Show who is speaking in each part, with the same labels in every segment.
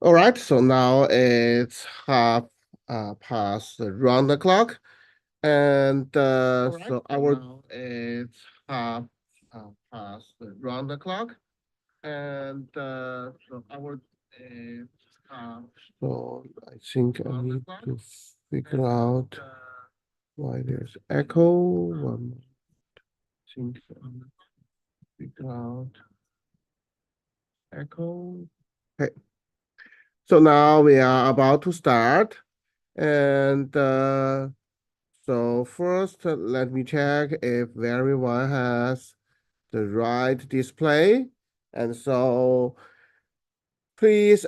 Speaker 1: All right, so now it's half past round the clock, and so our now it's half past round the clock, and so our it's half. So I think I need to figure out why there's echo. One think I need to figure out echo. Okay, so now we are about to start, and so first, let me check if everyone has the right display. And so please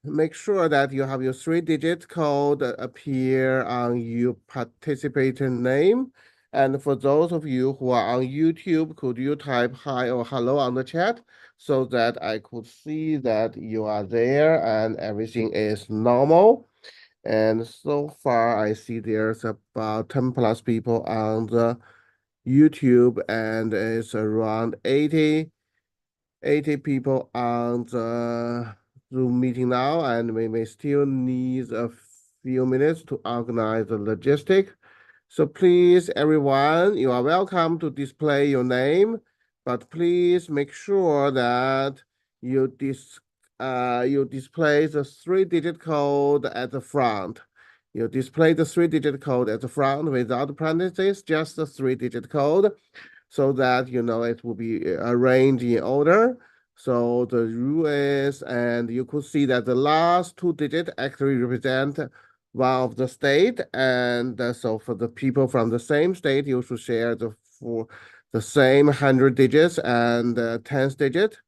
Speaker 1: make sure that you have your three-digit code appear on your participator name. And for those of you who are on YouTube, could you type hi or hello on the chat so that I could see that you are there and everything is normal? And so far, I see there's about 10 plus people on the YouTube, and it's around 80 people on the Zoom meeting now, and we may still need a few minutes to organize the logistic. So please, everyone, you are welcome to display your name, but please make sure that you you display the three-digit code at the front. You display the three-digit code at the front without parentheses, just the three-digit code, so that you know it will be arranged in order. So the rule is, and you could see that the last two digits actually represent one of the state, and so for the people from the same state, you should share the same 100 digits and 10th digit,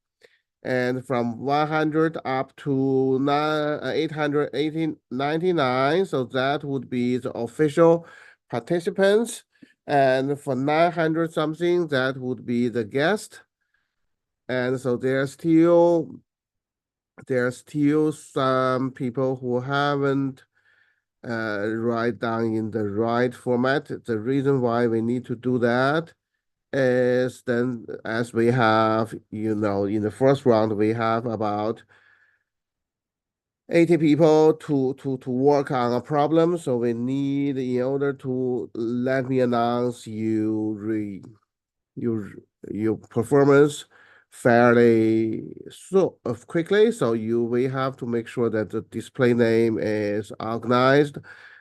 Speaker 1: and from 100 up to 899. So that would be the official participants. And for 900 something, that would be the guest. And so there's still some people who haven't write down in the right format. The reason why we need to do that is then as we have, in the first round, we have about 80 people to work on a problem. So we need, in order to let me announce your your performance fairly quickly. So we have to make sure that the display name is organized.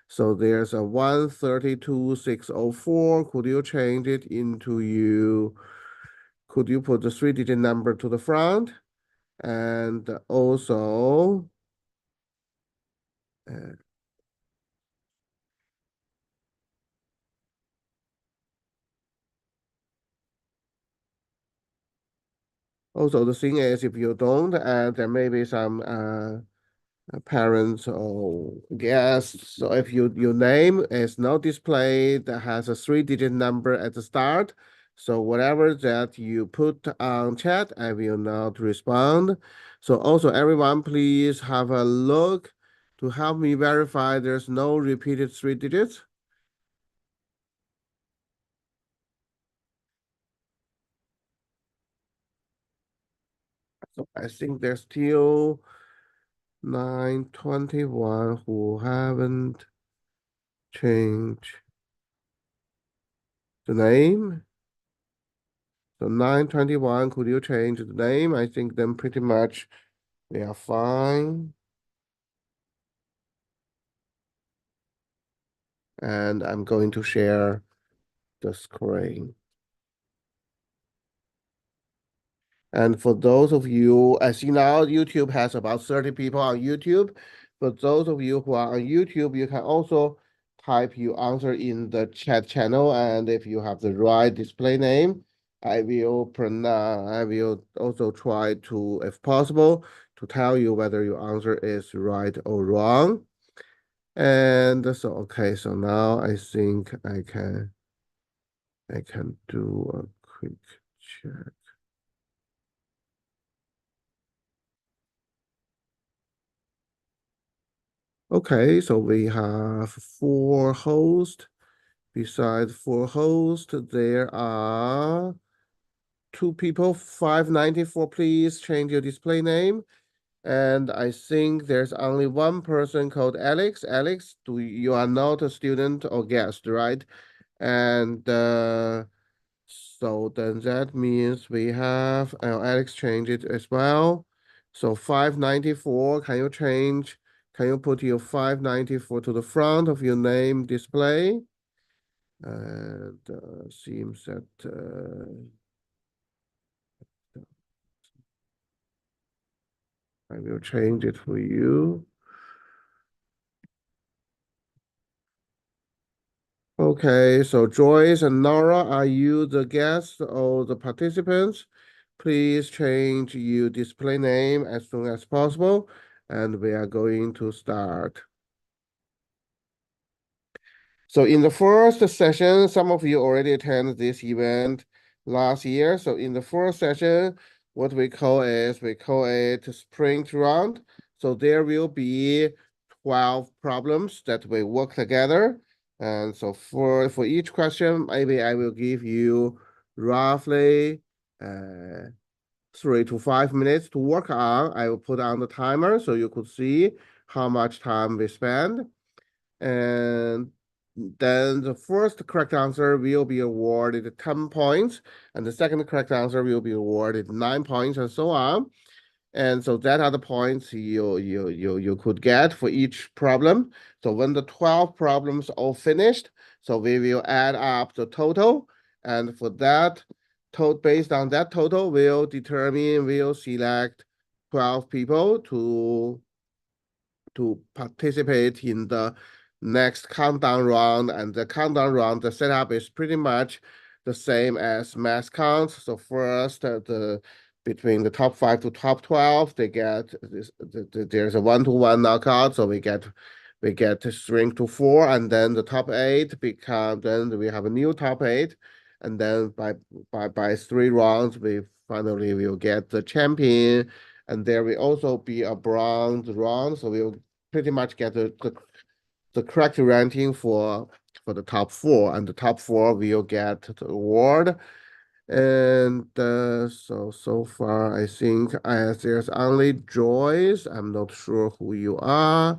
Speaker 1: So there's a 132604. Could you change it into could you put the three-digit number to the front? And also uh, also, the thing is, if you don't, there may be some parents or guests. So if your name is not displayed, that has a three-digit number at the start. So whatever that you put on chat, I will not respond. So also, everyone, please have a look to help me verify there's no repeated three digits. So I think there's still 921 who haven't changed the name. So 921, could you change the name? I think then pretty much we are fine. And I'm going to share the screen. And for those of you, I see now YouTube has about 30 people on YouTube. For those of you who are on YouTube, you can also type your answer in the chat channel. And if you have the right display name, I will also try to, if possible, to tell you whether your answer is right or wrong. And so, okay, so now I think I can do a quick check. Okay, so we have four hosts. Besides four hosts, there are two people. 594, please change your display name. And I think there's only one person called Alex. Alex, you are not a student or guest, right? And so then that means we have Alex change it as well. So 594, can you put your 594 to the front of your name display? And seems that I will change it for you. Okay, so Joyce and Nora, are you the guests or the participants? Please change your display name as soon as possible, and we are going to start. So in the first session, some of you already attended this event last year. So in the first session, what we call it sprint round. So there will be 12 problems that we work together. And so for each question, maybe I will give you roughly 3 to 5 minutes to work on. I will put on the timer so you could see how much time we spend. And then the first correct answer will be awarded 10 points, and the second correct answer will be awarded 9 points, and so on. And so that are the points you could get for each problem. So when the 12 problems all finished, so we will add up the total, and for that, based on that total, we'll select 12 people to participate in the next countdown round. And the countdown round, the setup is pretty much the same as mass counts. So first, between the top 5 to top 12, they get there's a 1-to-1 knockout. So we get to shrink to 4, and then the top 8 become, then we have a new top 8, and then by 3 rounds we finally will get the champion. And there will also be a bronze round, so we'll pretty much get the correct ranking for the top 4, and the top 4 will get the award. And so far I think as there's only Joyce, I'm not sure who you are.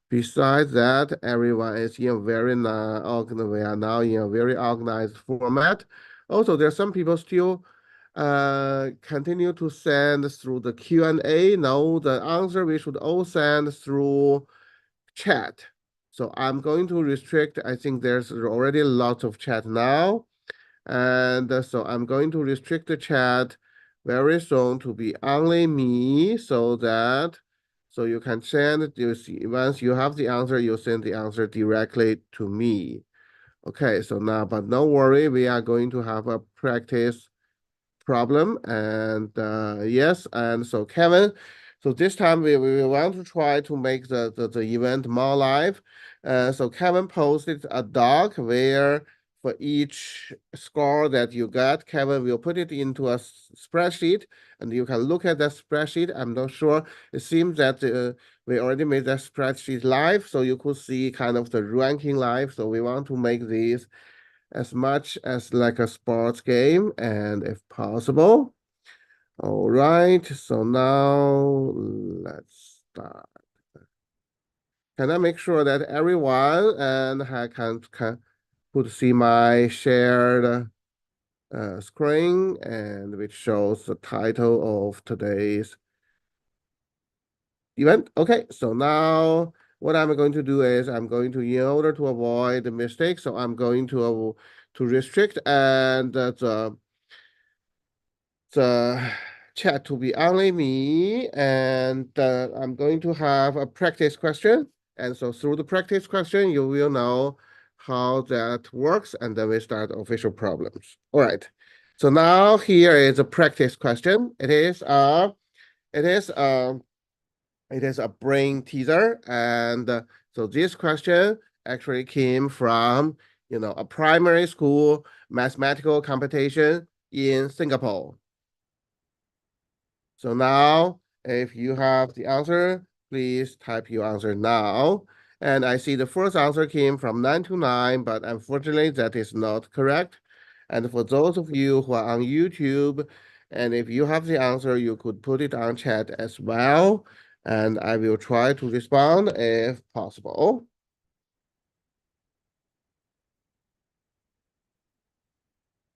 Speaker 1: Besides that, everyone is in a very organized. We are now in a very organized format. Also, there are some people still continue to send through the Q&A. Now the answer we should all send through chat. So I'm going to restrict, I think there's already lots of chat now. And so I'm going to restrict the chat very soon to be only me, so you can send, you see, once you have the answer, you send the answer directly to me. Okay, so now, but don't worry, we are going to have a practice problem. And yes, and so Kevin, so this time we want to try to make the event more live. So Kevin posted a doc where for each score that you got, Kevin will put it into a spreadsheet, and you can look at that spreadsheet. I'm not sure. It seems that we already made that spreadsheet live, so you could see kind of the ranking live. So we want to make these as much as like a sports game, and if possible. All right, so now let's start. Can I make sure that everyone and I can could see my shared screen, and which shows the title of today's event? Okay, so now what I'm going to do is I'm going to, in order to avoid the mistake, so I'm going to restrict and the chat to be only me, and I'm going to have a practice question. And so through the practice question, you will know how that works, and then we start official problems. All right. So now here is a practice question. It is a brain teaser, and so this question actually came from a primary school mathematical competition in Singapore. So now, if you have the answer, please type your answer now. And I see the first answer came from 929, but unfortunately that is not correct. And for those of you who are on YouTube And if you have the answer, you could put it on chat as well. And I will try to respond if possible.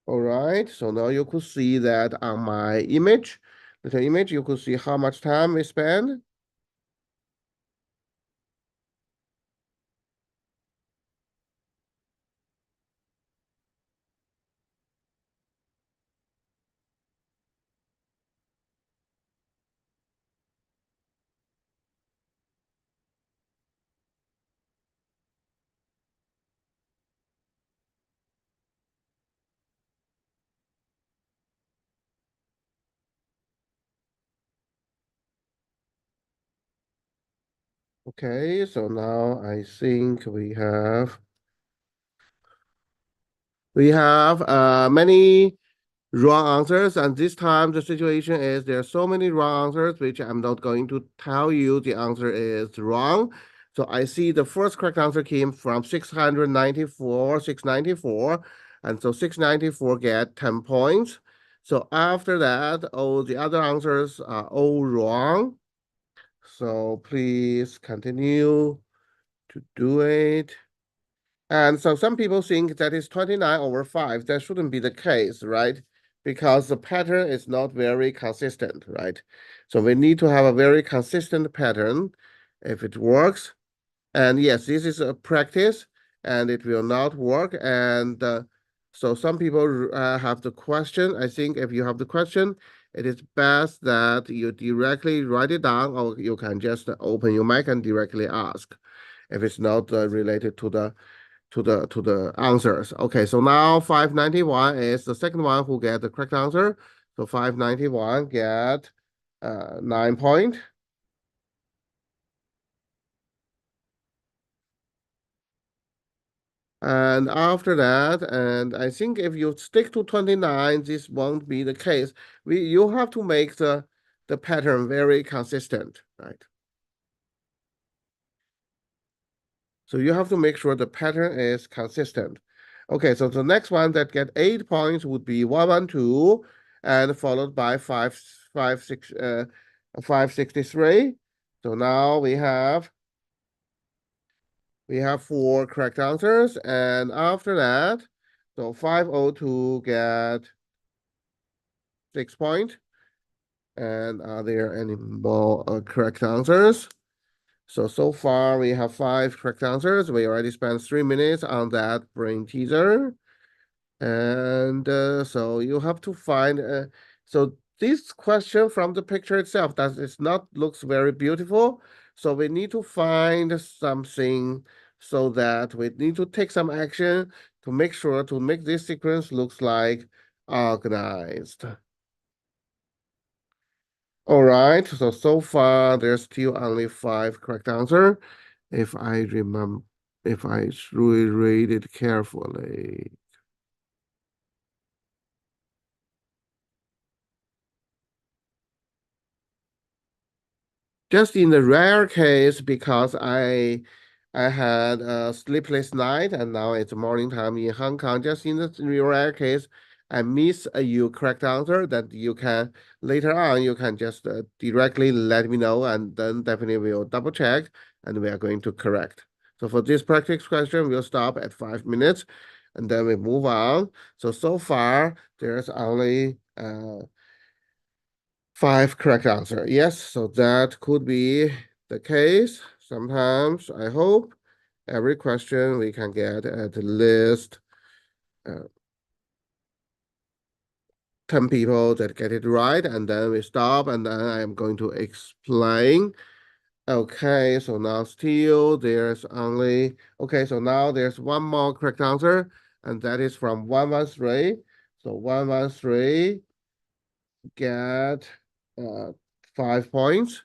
Speaker 1: All right, so now you could see that on my image, little image, you could see how much time we spend. Okay, so now I think we have many wrong answers, and this time the situation is there are so many wrong answers which I'm not going to tell you the answer is wrong. So I see the first correct answer came from 694, and so 694 get 10 points. So after that, all the other answers are all wrong. So please continue to do it. And so some people think that is 29 over 5. That shouldn't be the case, right? Because the pattern is not very consistent, right? So we need to have a very consistent pattern if it works. And yes, this is a practice and it will not work. And so some people have the question. I think if you have the question, it is best that you directly write it down, or you can just open your mic and directly ask if it's not related to the answers. Okay, so now 591 is the second one who get the correct answer. So 591 get 9 point. And after that, and I think if you stick to 29, this won't be the case. You have to make the pattern very consistent, right? So you have to make sure the pattern is consistent. Okay, so the next one that get 8 points would be 112, and followed by 563. So now we have 4 correct answers, and after that, so 502 get 6 points. And are there any more correct answers? So far we have 5 correct answers. We already spent 3 minutes on that brain teaser. And so you have to find, so this question from the picture itself, that is not looks very beautiful. So we need to find something so that we need to take some action to make sure to make this sequence looks like organized. All right, so far there's still only 5 correct answer. If I remember, if I read it carefully. Just in the rare case, because I had a sleepless night and now it's morning time in Hong Kong. Just in the rare case, I miss you correct answer that you can later on you can just directly let me know, and then definitely we'll double check and we are going to correct. So for this practice question, we'll stop at 5 minutes and then we move on. So far there's only 5 correct answer. Yes, so that could be the case. Sometimes I hope every question we can get at least 10 people that get it right, and then we stop, and then I am going to explain. Okay, so now still there's only, okay, so now there's one more correct answer, and that is from 113. So 113 get 5 points.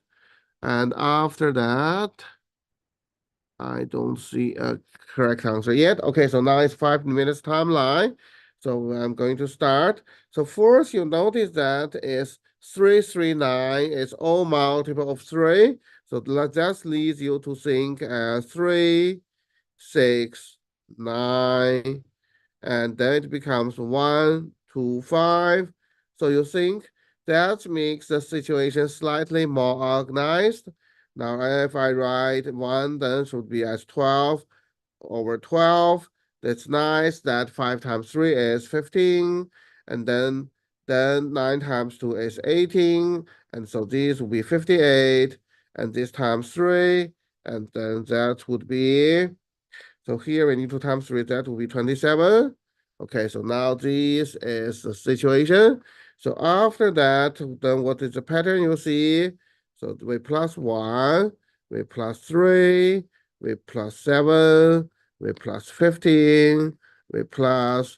Speaker 1: And after that, I don't see a correct answer yet. Okay, so now it's 5 minutes timeline. So I'm going to start. So first you notice that is 339 is all multiple of 3. So that leads you to think 3, 6, 9, and then it becomes 1, 2, 5. So you think That makes the situation slightly more organized. Now, if I write 1, then should be as 12 over 12. That's nice. That 5 times 3 is 15. And then 9 times 2 is 18. And so this will be 58. And this times 3. And then that would be, so here we need to times 3, that will be 27. Okay, so now this is the situation. So after that, then what is the pattern you see? So we plus 1, we plus 3, we plus 7, we plus 15, we plus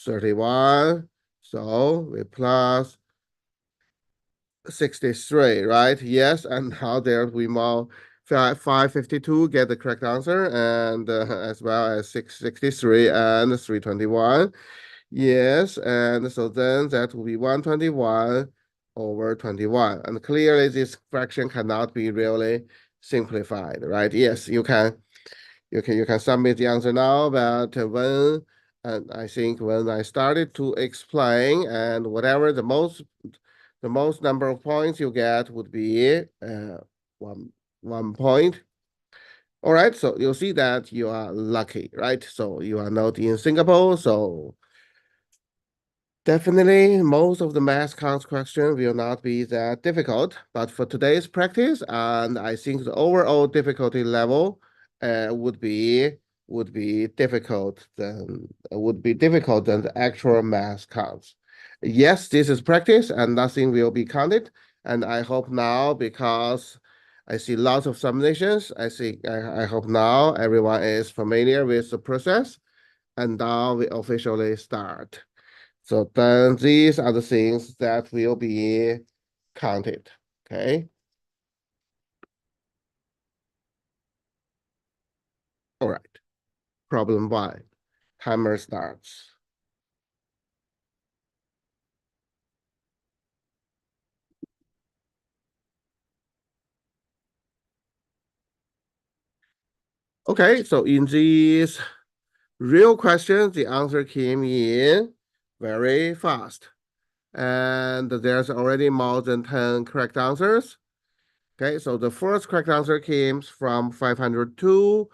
Speaker 1: 31. So we plus 63, right? Yes, and now there we more 552 get the correct answer, and as well as 663 and 321. Yes, and so then that will be 121 over 21. And clearly this fraction cannot be really simplified, right? Yes, you can submit the answer now, but when and I think when I started to explain and whatever the most number of points you get would be one point. All right, so you'll see that you are lucky, right? So you are not in Singapore, so definitely, most of the math counts question will not be that difficult, but for today's practice, and I think the overall difficulty level would be difficult than the actual math counts. Yes, this is practice, and nothing will be counted. And I hope now, because I see lots of submissions, I hope now everyone is familiar with the process, and now we officially start. So then these are the things that will be counted, okay? All right, problem 1, timer starts. Okay, so in these real questions, the answer came in very fast. And there's already more than 10 correct answers. Okay, so the first correct answer came from 502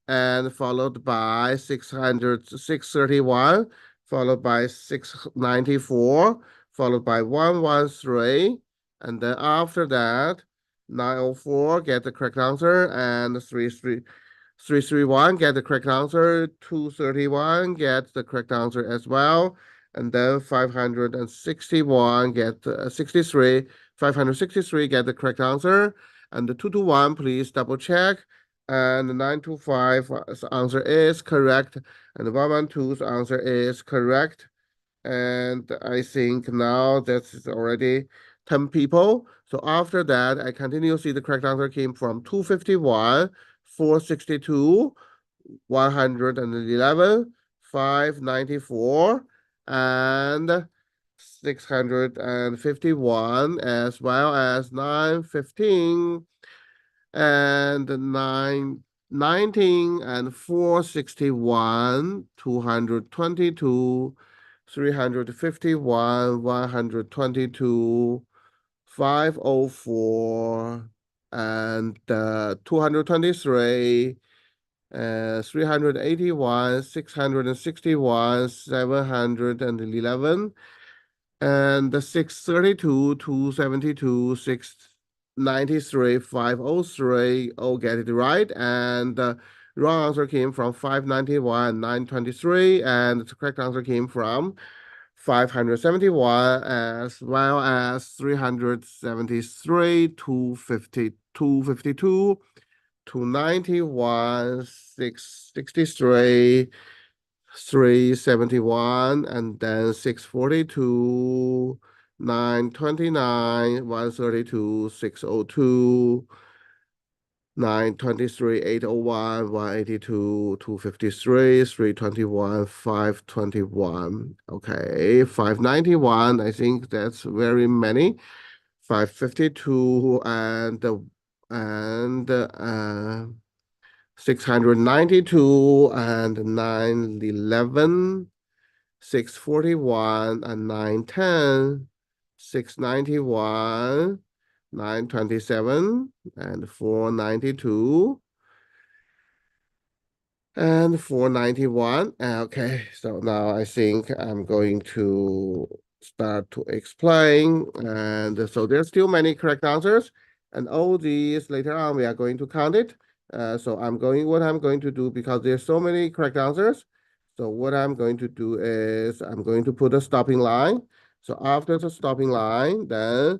Speaker 1: and followed by 631, followed by 694, followed by 113. And then after that, 904 get the correct answer and 331 get the correct answer, 231 get the correct answer as well. And then 561 get 63, 563 get the correct answer. And the 221, please double check. And the 925's answer is correct. And the 112's answer is correct. And I think now that's already 10 people. So after that, I continue to see the correct answer came from 251, 462, 111, 594, and 651, as well as 915 and 919 and 461, 222, 351, 122, 504, and 223, 381, 661, 711, and the 632, 272, 693, 503, all get it right. And the wrong answer came from 591, 923, and the correct answer came from 571, as well as 373, 250, 252, 291, 663, 371, and then 642, 929, 132, 602, 923, 801, 182, 253, 321, 521. Okay, 591, I think that's very many. 552 and 692 and 911, 641 and 910, 691, 927, and 492. And 491. Okay, so now I think I'm going to start to explain. And so there's still many correct answers. And all these later on, we are going to count it. So what I'm going to do, because there's so many correct answers. So what I'm going to do is I'm going to put a stopping line. So after the stopping line, then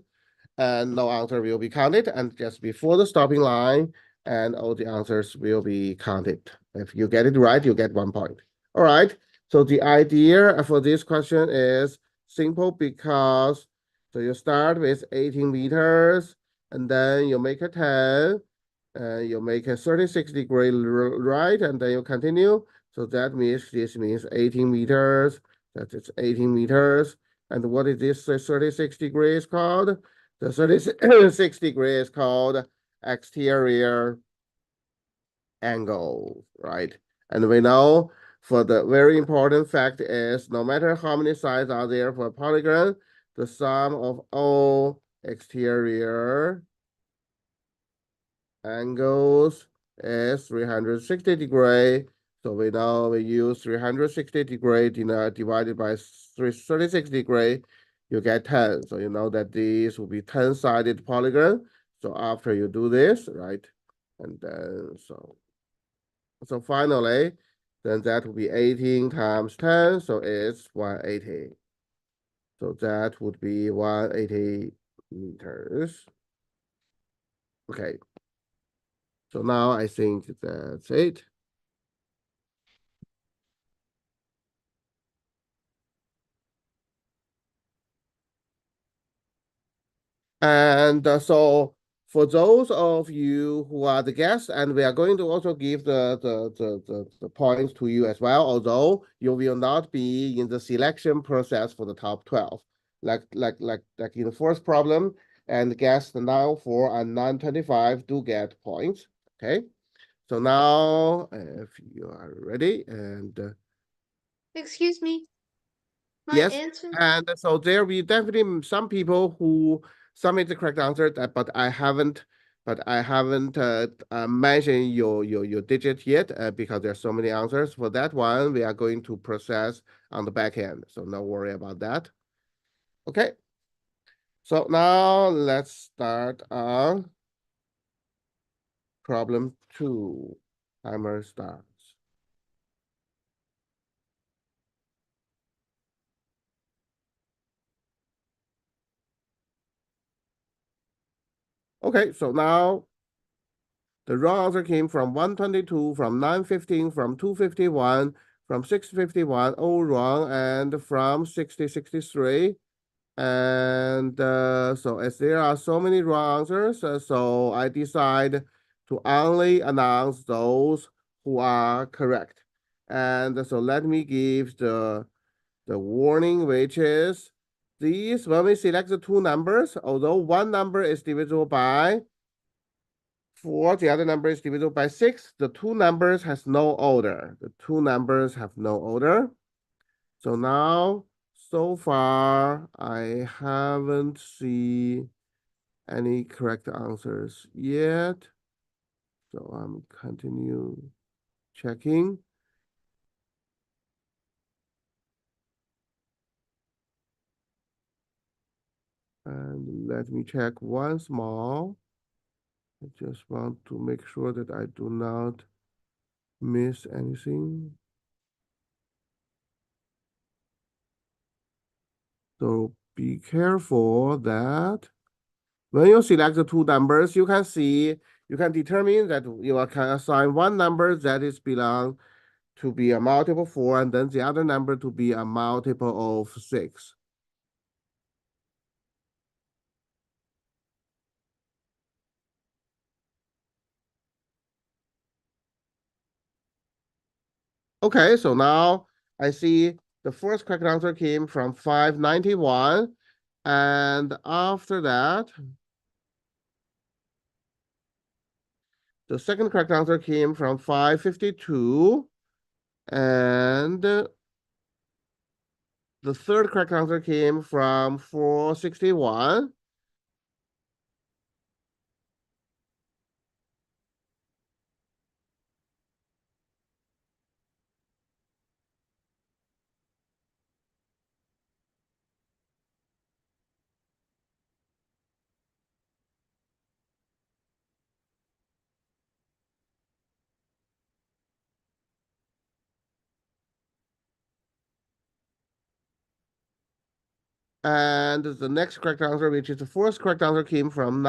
Speaker 1: and no answer will be counted, and just before the stopping line, and all the answers will be counted. If you get it right, you get 1 point. All right. So the idea for this question is simple because so you start with 18 meters, and then you make a 10, and you make a 36-degree right, and then you continue. So that means this means 18 meters. That is 18 meters. And what is this 36 degrees called? The 36 degree is called exterior angle, right? And we know for the very important fact is no matter how many sides are there for a polygon, the sum of all exterior angles is 360 degree. So we know we use 360 degree divided by 36 degree, you get 10. So you know that this will be 10-sided polygon. So after you do this, right? And then so finally, then that will be 18 times 10. So it's 180. So that would be 180 meters. Okay. So now I think that's it. And so for those of you who are the guests, and we are going to also give the points to you as well, although you will not be in the selection process for the top 12. Like in the first problem, and guests now 4 and 925 do get points. Okay. So now if you are ready and
Speaker 2: Excuse me, my
Speaker 1: yes,
Speaker 2: answer.
Speaker 1: and so there will definitely some people who submit the correct answer, but I haven't mentioned your digit yet because there's so many answers. For that one, we are going to process on the back end, so no worry about that. Okay, so now let's start on problem 2. Timer starts. Okay, so now the wrong answer came from 122, from 915, from 251, from 651, all wrong, and from 6063. And so as there are so many wrong answers, so I decide to only announce those who are correct. And so let me give the warning, which is these, when we select the two numbers, although one number is divisible by 4, the other number is divisible by 6. The two numbers has no order. The two numbers have no order. So now, so far, I haven't seen any correct answers yet. So I'm continue checking. And let me check once more. I just want to make sure that I do not miss anything. So be careful that when you select the two numbers, you can determine that you can assign one number that is belong to be a multiple 4, and then the other number to be a multiple of 6. Okay, so now I see the first correct answer came from 591. And after that, the second correct answer came from 552. And the third correct answer came from 461. And the next correct answer, which is the fourth correct answer, came from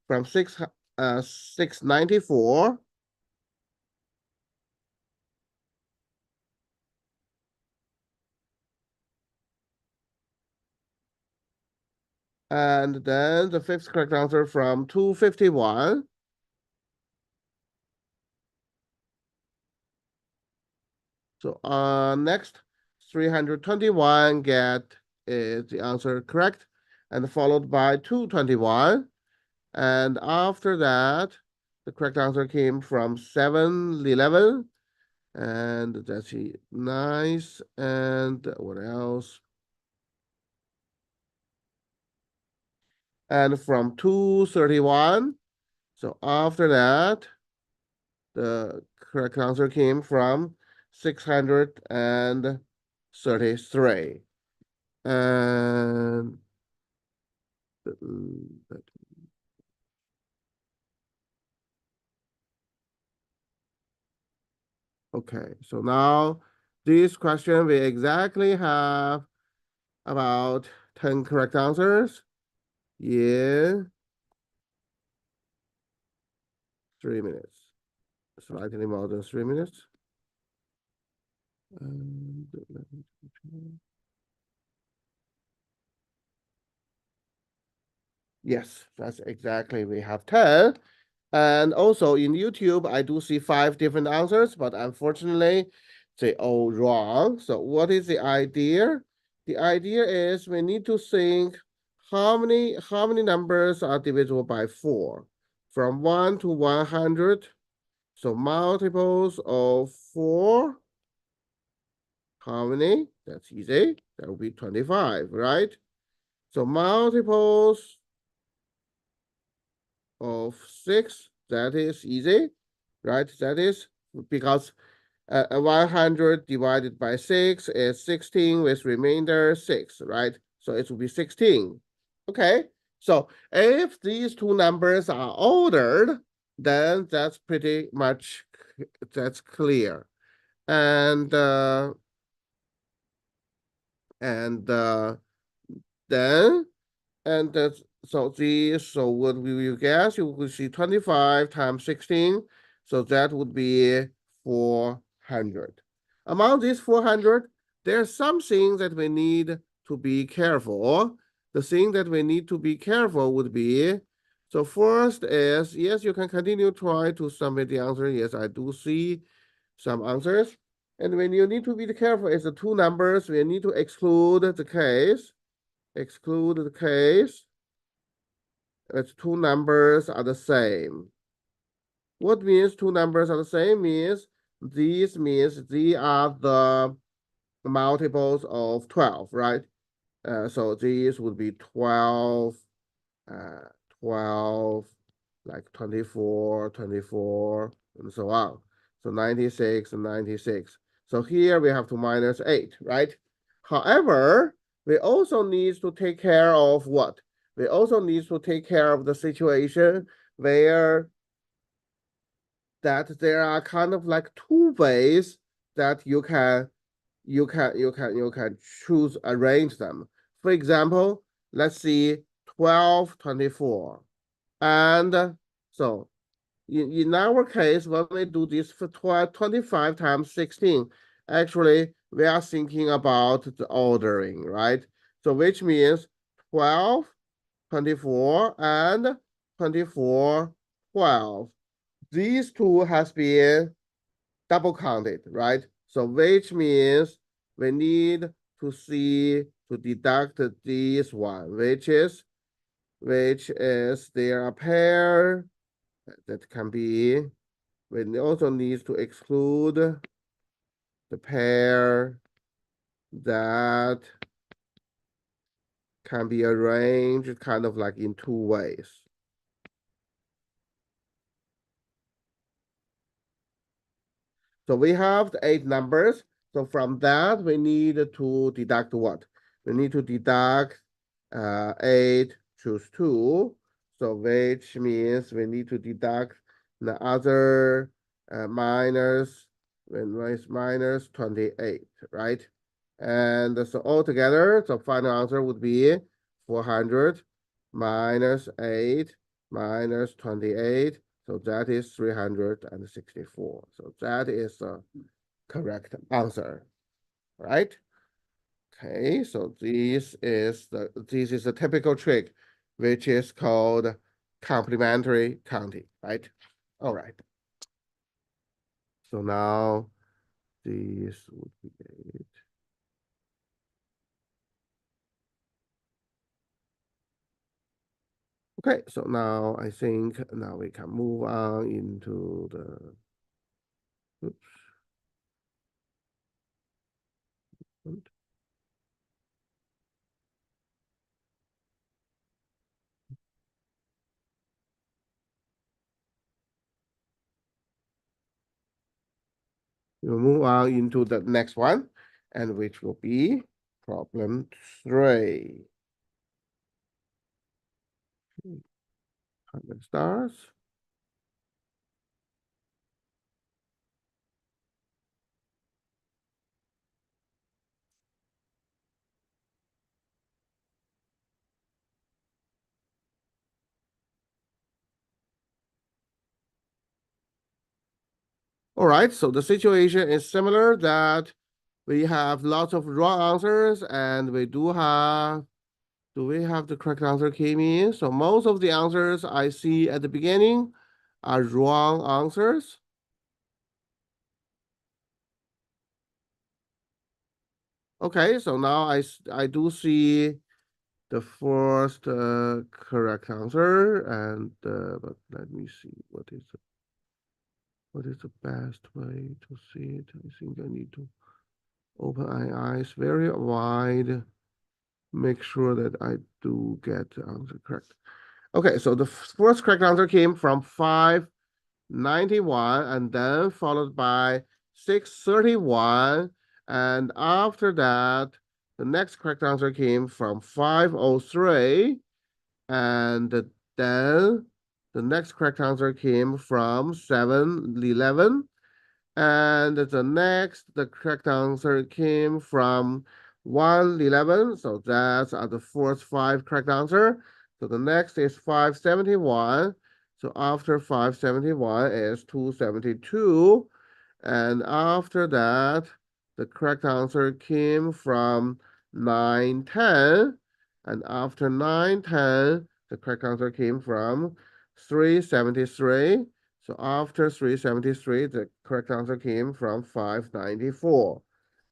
Speaker 1: 694. And then the fifth correct answer from 251. So next 321 get is the answer correct, and followed by 221. And after that, the correct answer came from 711. And that's nice. And what else? And from 231. So after that, the correct answer came from 633. And okay, so now this question we exactly have about 10 correct answers in 3 minutes. Slightly more than 3 minutes. And yes, that's exactly, we have 10. And also in YouTube, I do see 5 different answers, but unfortunately, they all wrong. So what is the idea? The idea is we need to think how many numbers are divisible by 4? From 1 to 100. So multiples of 4. How many? That's easy. That will be 25, right? So multiples of 6, that is easy, right? That is because 100 divided by 6 is 16 with remainder 6, right? So it will be 16. Okay, so if these two numbers are ordered, then that's pretty much, that's clear. And then and that's so what we will guess, you will see 25 times 16, so that would be 400. Among these 400, there's something that we need to be careful. The thing that we need to be careful would be, so first is, yes, you can continue try to submit the answer. Yes, I do see some answers. And when you need to be careful is the two numbers, we need to exclude the case. Exclude the case. Its two numbers are the same. What means two numbers are the same means these are the multiples of 12, right? So these would be 12, uh, 12, like 24, 24, and so on. So 96 and 96. So here we have to minus 8, right? However, we also need to take care of what? We also need to take care of the situation where that there are kind of like two ways that you can choose arrange them. For example, let's see 12, 24. And so in our case, when we do this for 25 times 16, actually, we are thinking about the ordering, right? So which means 12, 24, and 24, 12. These two has been double counted, right? So which means we need to see to deduct this one, which is there a pair that can be, we also need to exclude the pair that can be arranged kind of like in two ways. So we have the 8 numbers. So from that, we need to deduct what? We need to deduct 8, choose 2. So which means we need to deduct the other minus, when it's minus 28, right? And so altogether, the final answer would be 400 minus 8 minus 28. So that is 364. So that is the correct answer, right? Okay, so this is a typical trick, which is called complementary counting, right? All right. So now this would be it. Okay, so now I think now we can move on into the, oops. We'll move on into the next one, and which will be problem 3. 100 stars. All right, so the situation is similar that we have lots of wrong answers, and do we have the correct answer came in? So most of the answers I see at the beginning are wrong answers. Okay, so now I do see the first correct answer, and but let me see what is the best way to see it. I think I need to open my eyes very wide, make sure that I do get the answer correct. Okay, so the first correct answer came from 591 and then followed by 631. And after that, the next correct answer came from 503. And then the next correct answer came from 711. And the correct answer came from 111. So that's the first 5 correct answer. So the next is 571. So after 571 is 272. And after that, the correct answer came from 910. And after 910, the correct answer came from 373. So after 373, the correct answer came from 594.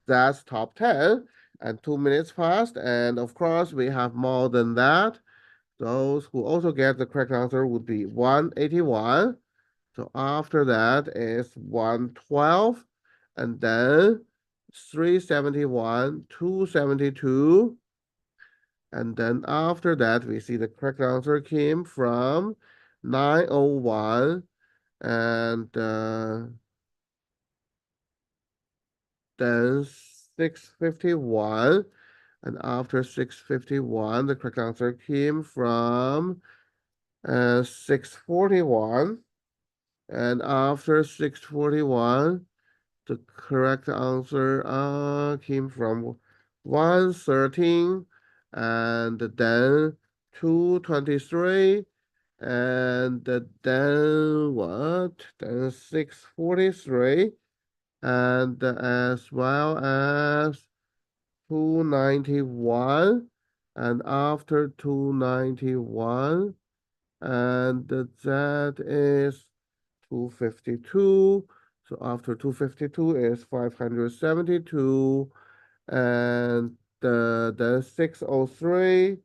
Speaker 1: That's top 10. And 2 minutes passed. And of course, we have more than that. Those who also get the correct answer would be 181. So after that is 112. And then 371, 272. And then after that, we see the correct answer came from 901. And then 651. And after 651, the correct answer came from 641. And after 641, the correct answer came from 113. And then 223. And then what? Then 643. And as well as 291. And after 291, and that is 252. So after 252 is 572. And then 603.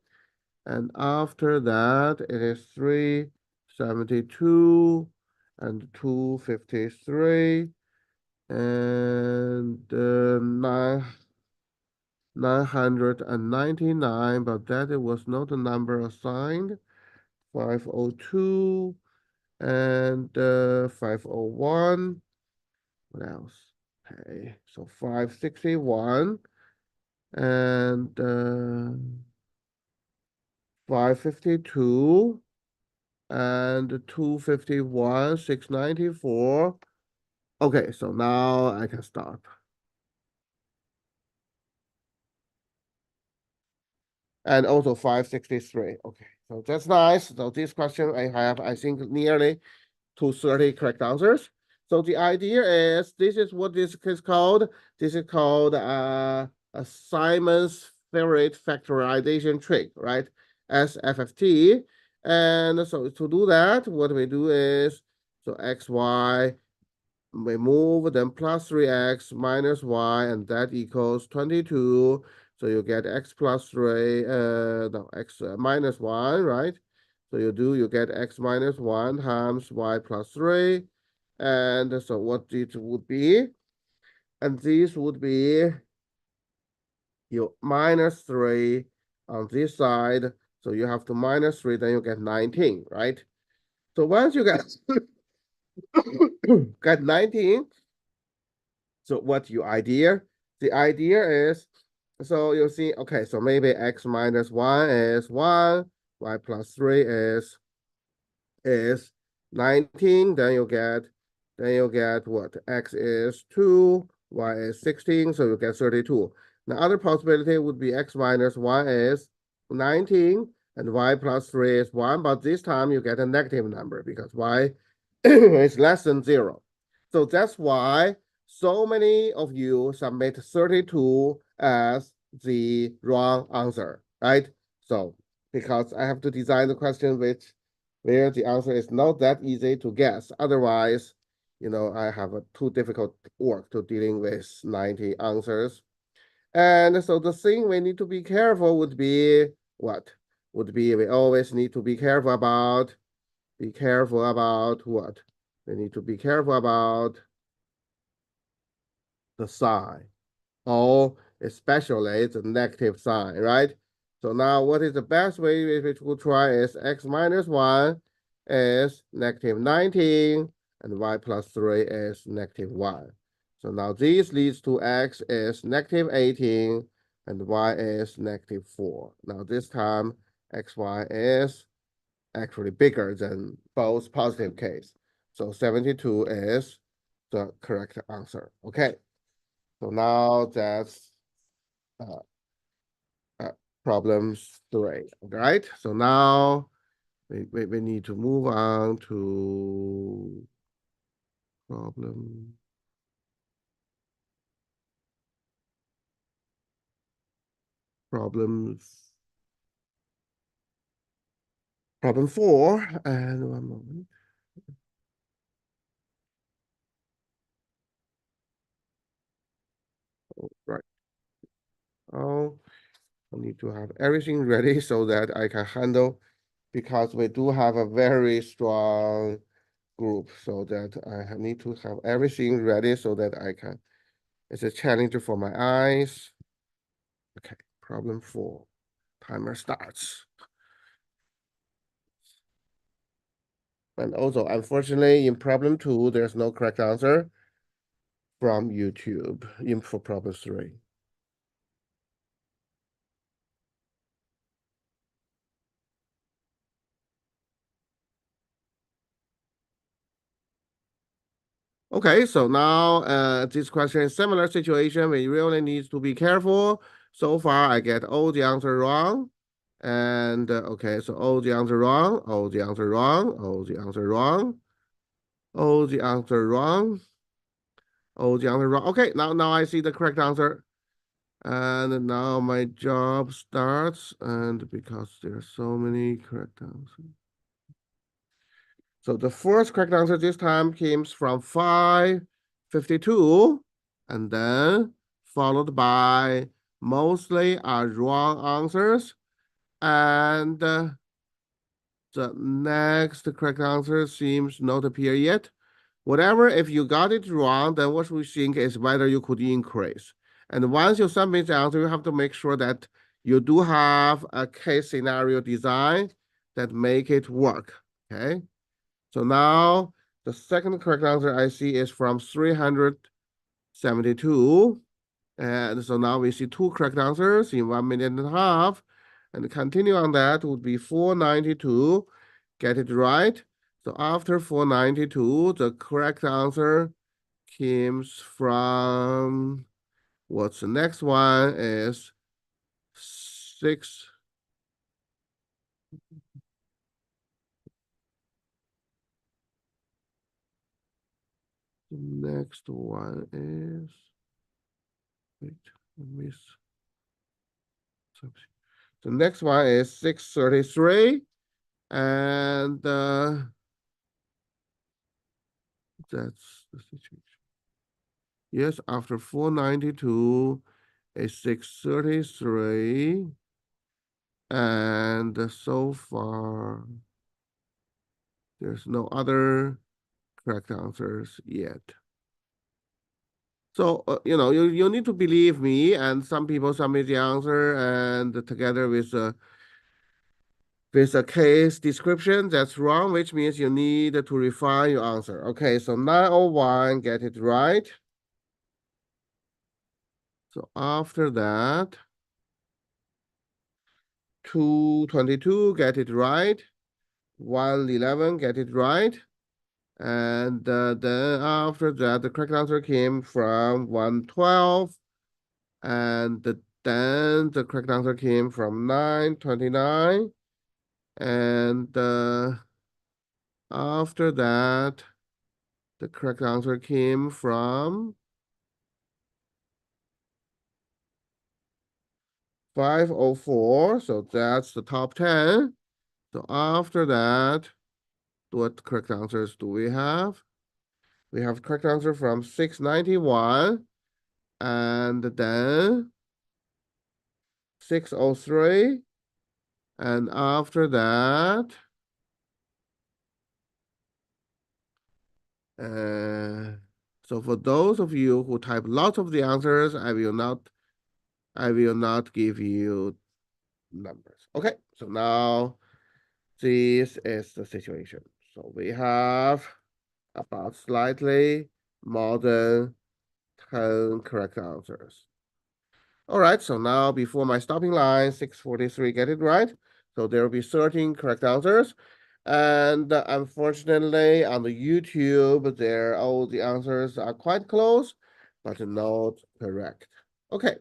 Speaker 1: And after that, it is 372 and 253 and 9. 999, but that it was not the number assigned. 502 and 501. What else? Okay, so 561 and 552 and 251, 694. Okay, so now I can stop. And also 563. Okay, so that's nice. So this question I have, I think, nearly to 30 correct answers. So the idea is this is what this is called. This is called a Simon's favorite factorization trick, right? SFFT. And so to do that, what we do is so xy we move then plus 3x minus y, and that equals 22. So you get x plus 3, no, x minus 1, right? So you get x minus 1 times y plus 3. And so what it would be, and this would be your minus 3 on this side. So you have to minus 3, then you get 19, right? So once you get, get 19, so what's your idea? The idea is, so you see, okay, so maybe x minus 1 is 1, y plus 3 is 19, then you get what? X is 2, y is 16, so you get 32. The other possibility would be x minus 1 is 19, and y plus 3 is 1, but this time you get a negative number because y is less than 0. So that's why so many of you submit 32 as the wrong answer, right? So because I have to design the question where the answer is not that easy to guess. Otherwise, I have a too difficult work to dealing with 90 answers. And so the thing we need to be careful would be what? Would be we always need to be careful about what? We need to be careful about the sign. Or especially the negative sign, right? So now what is the best way which we'll try is x minus 1 is negative 19 and y plus 3 is negative 1. So now this leads to x is negative 18 and y is negative 4. Now this time xy is actually bigger than both positive case. So 72 is the correct answer. Okay. So now that's uh, uh, problem 3, right? So now we need to move on to problem problems problem 4, and one moment. Oh, right. Oh, I need to have everything ready so that I can handle, because we do have a very strong group, so that I need to have everything ready so that I can. It's a challenge for my eyes. Okay, problem 4. Timer starts. And also, unfortunately, in problem 2, there's no correct answer from YouTube in for problem 3. Okay, so now this question is similar situation. We really need to be careful. So far, I get all the answer wrong. And okay, so all the answer wrong, all the answer wrong, all the answer wrong, all the answer wrong, all the answer wrong. Okay, now I see the correct answer. And now my job starts, and because there are so many correct answers. So the first correct answer this time came from 552, and then followed by mostly are wrong answers. And the next correct answer seems not appear yet. Whatever, if you got it wrong, then what we think is whether you could increase. And once you submit the answer, you have to make sure that you do have a case scenario design that make it work, okay? So now the second correct answer I see is from 372. And so now we see two correct answers in 1.5 minutes. And continue on that would be 492. Get it right. So after 492, the correct answer comes from, what's the next one is 6. The next one is, wait, I miss something. The next one is 633. And that's the situation. Yes, after 492 is 633. And so far, there's no other correct answers yet. So, you need to believe me, and some people submit the answer and together with a case description that's wrong, which means you need to refine your answer. Okay, so 901, get it right. So after that, 222, get it right. 111, get it right. And then after that, the correct answer came from 112. And then the correct answer came from 929. And after that, the correct answer came from 504. So that's the top 10. So after that, what correct answers do we have? We have correct answer from 691. And then 603. And after that, so for those of you who type lots of the answers, I will not give you numbers. Okay, so now this is the situation. So we have about slightly more than 10 correct answers. All right, so now before my stopping line, 643, get it right. So there will be 13 correct answers. And unfortunately, on the YouTube, there all the answers are quite close, but not correct. Okay,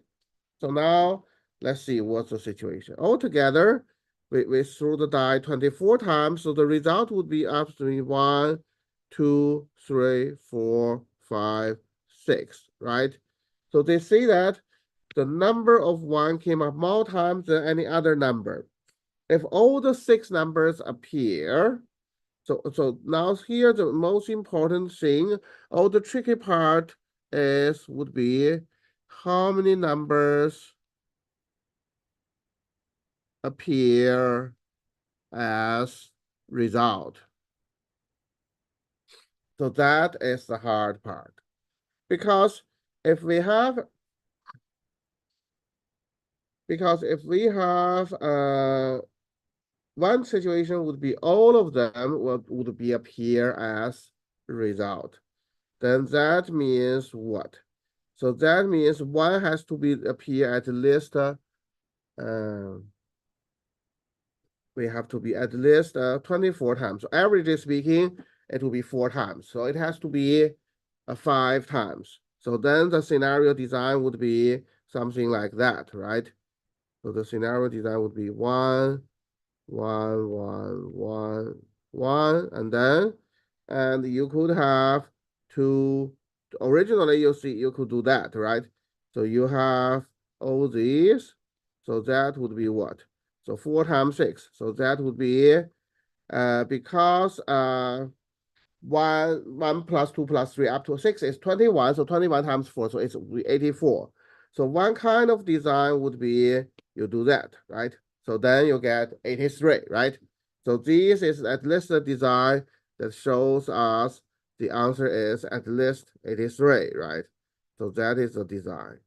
Speaker 1: so now let's see what's the situation. Altogether, we threw the die 24 times, so the result would be up to 1, 2, 3, 4, 5, 6, right? So they say that the number of 1 came up more times than any other number. If all the 6 numbers appear, so now here the most important thing, all the tricky part would be how many numbers appear as result. So that is the hard part. Because if we have one situation would be all of them would be appear as result. Then that means what? So that means one has to be appear at least we have to be at least 24 times. So averagely speaking, it will be 4 times. So it has to be 5 times. So then the scenario design would be something like that, right? So the scenario design would be 1, 1, 1, 1, 1, and you could have two. Originally, you could do that, right? So you have all these. So that would be what? So 4 times 6. So that would be because 1 plus 2 plus 3 up to 6 is 21. So 21 times 4, so it's 84. So one kind of design would be you do that, right? So then you get 83, right? So this is at least the design that shows us the answer is at least 83, right? So that is the design.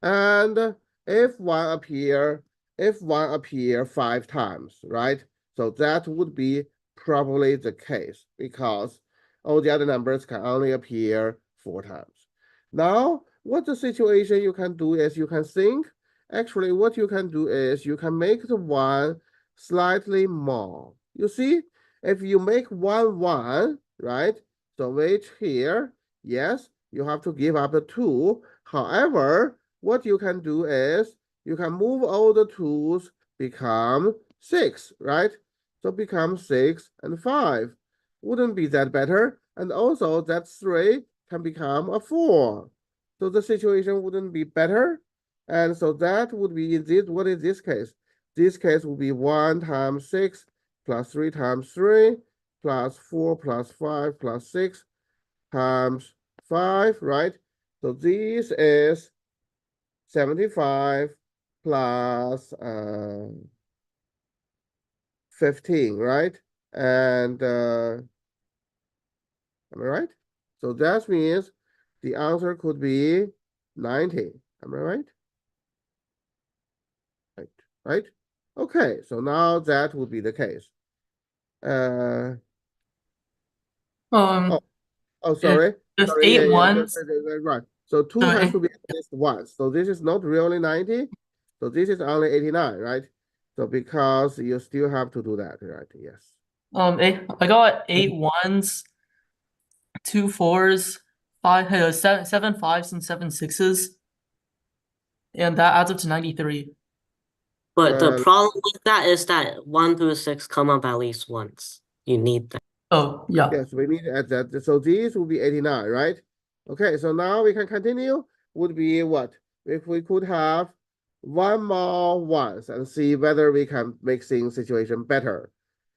Speaker 1: And if one appear 5 times, right? So that would be probably the case because all the other numbers can only appear 4 times. Now, what the situation you can do is you can think. Actually, what you can do is you can make the one slightly more. You see, if you make 1, right? So which here, yes, you have to give up the 2. However, what you can do is you can move all the 2's become 6, right? So become 6 and 5. Wouldn't be that better? And also that 3 can become a 4. So the situation wouldn't be better. And so that would be in this, what is this case? This case would be 1 times 6 plus 3 times 3 plus 4 plus 5 plus 6 times 5, right? So this is 75 plus 15, right? And am I right? So that means the answer could be 90. Am I right? Right, right? Okay, so now that would be the case. Uh, oh,
Speaker 3: Um,
Speaker 1: oh,
Speaker 3: if
Speaker 1: sorry.
Speaker 3: there's
Speaker 1: Sorry, yeah,
Speaker 3: eight
Speaker 1: yeah,
Speaker 3: ones,
Speaker 1: right. So 2
Speaker 3: so
Speaker 1: has to be at least once. So this is not really 90. So this is only 89, right? So because you still have to do that, right? Yes.
Speaker 3: I got 8 1s, 2 4s, seven 5s, and 7 6s, and that adds up to 93.
Speaker 4: But the problem with that is that 1 through 6 come up at least once. You need that.
Speaker 3: Oh, yeah.
Speaker 1: Yes, we need to add that. So these will be 89, right? Okay, so now we can continue. Would be what? If we could have one more once and see whether we can make things situation better.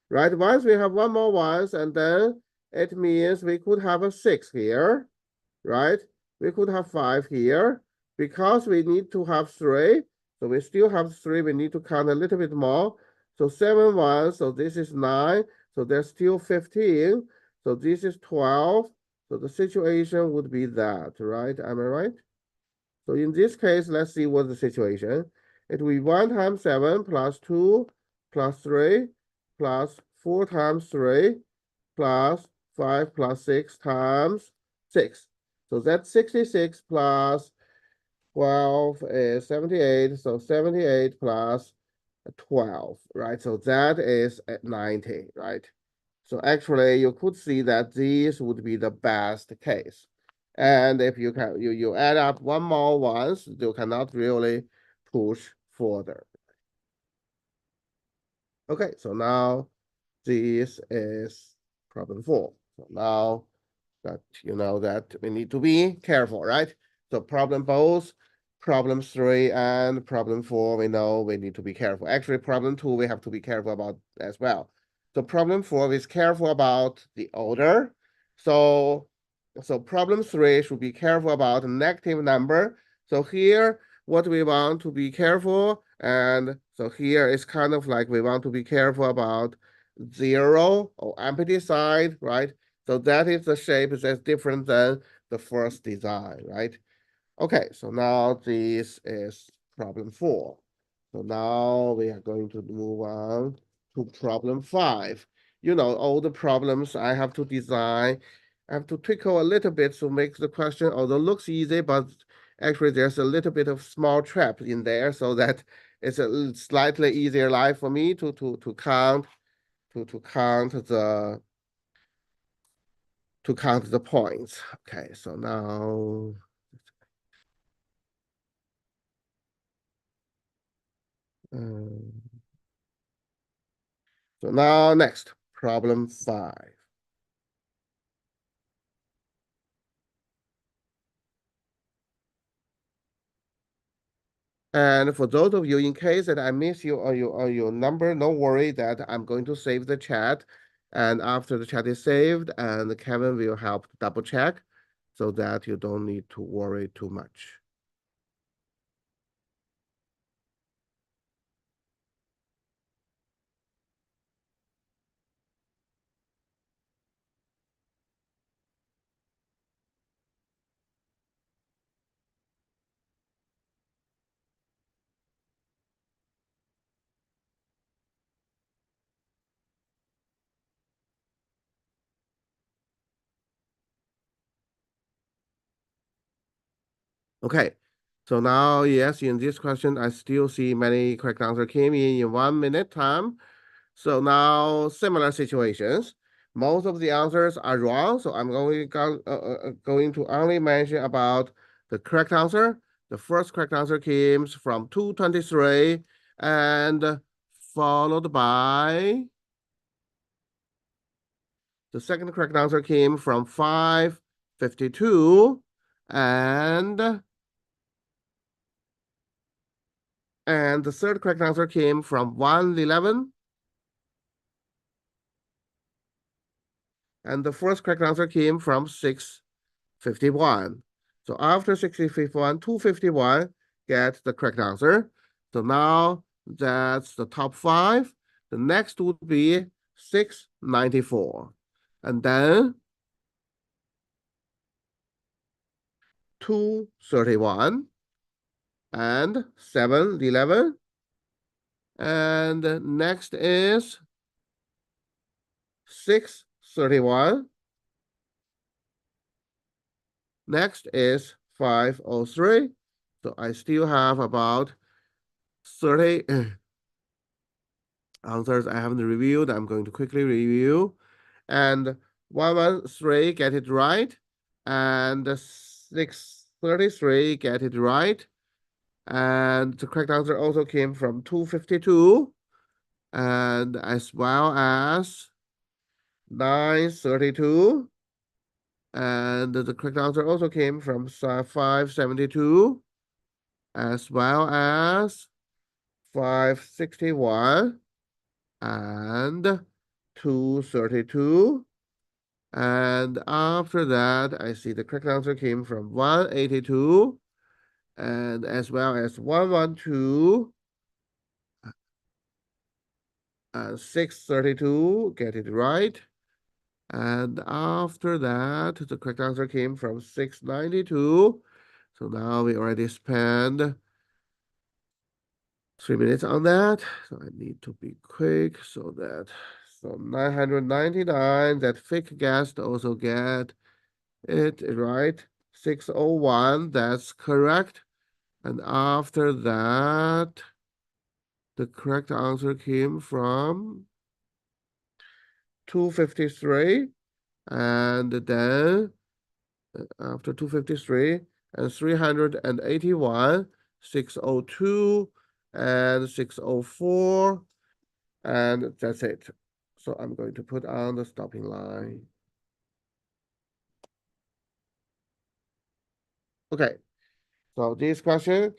Speaker 1: Right? Once we have one more once, and then it means we could have a 6 here, right? We could have 5 here. Because we need to have 3, so we still have 3, we need to count a little bit more. So 7 1, so this is 9, so there's still 15. So this is 12. So the situation would be that, right? Am I right? So in this case, let's see what the situation. It will be 1 times 7 plus 2 plus 3 plus 4 times 3 plus 5 plus 6 times 6. So that's 66 plus 12 is 78. So 78 plus 12, right? So that is at 90, right? So actually you could see that this would be the best case. And if you can you add up one more once, you cannot really push further. Okay, so now this is problem 4. So now that you know that we need to be careful, right? So problem 3 and problem 4, we know we need to be careful. Actually, problem 2, we have to be careful about as well. So problem 4 is careful about the order. So, so problem 3 should be careful about negative number. So here, what we want to be careful, and so here is kind of like we want to be careful about 0 or empty side, right? So that is the shape that's different than the first design, right? Okay, so now this is problem 4. So now we are going to move on to problem 5. You know, all the problems I have to design, I have to twinkle a little bit to make the question, although looks easy, but actually there's a little bit of small trap in there so that it's a slightly easier life for me to count to count the points. Okay, so now so now next, problem 5. And for those of you, in case that I miss you or your number, don't worry that I'm going to save the chat. And after the chat is saved, and Kevin will help double check so that you don't need to worry too much. Okay, so now, yes, in this question, I still see many correct answer came in 1 minute time. So now similar situations. Most of the answers are wrong, so I'm going to only mention about the correct answer. The first correct answer came from 223 and followed by the second correct answer came from 552 and the third correct answer came from 111. And the first correct answer came from 651. So after 651, 251 get the correct answer. So now that's the top 5. The next would be 694. And then 231 and 711. And next is 631. Next is 503. So I still have about 30 answers I haven't reviewed. I'm going to quickly review. And 113 get it right. And 633 get it right. And the correct answer also came from 252. And as well as 932. And the correct answer also came from 572. As well as 561 and 232. And after that, I see the correct answer came from 182 and as well as 112 and 632. Get it right. And after that, the correct answer came from 692. So now we already spent 3 minutes on that. So I need to be quick so 999, that fake guest also get it right. 601, that's correct. And after that, the correct answer came from 253. And then after 253 and 381, 602 and 604. And that's it. So I'm going to put on the stopping line. Okay, so this question,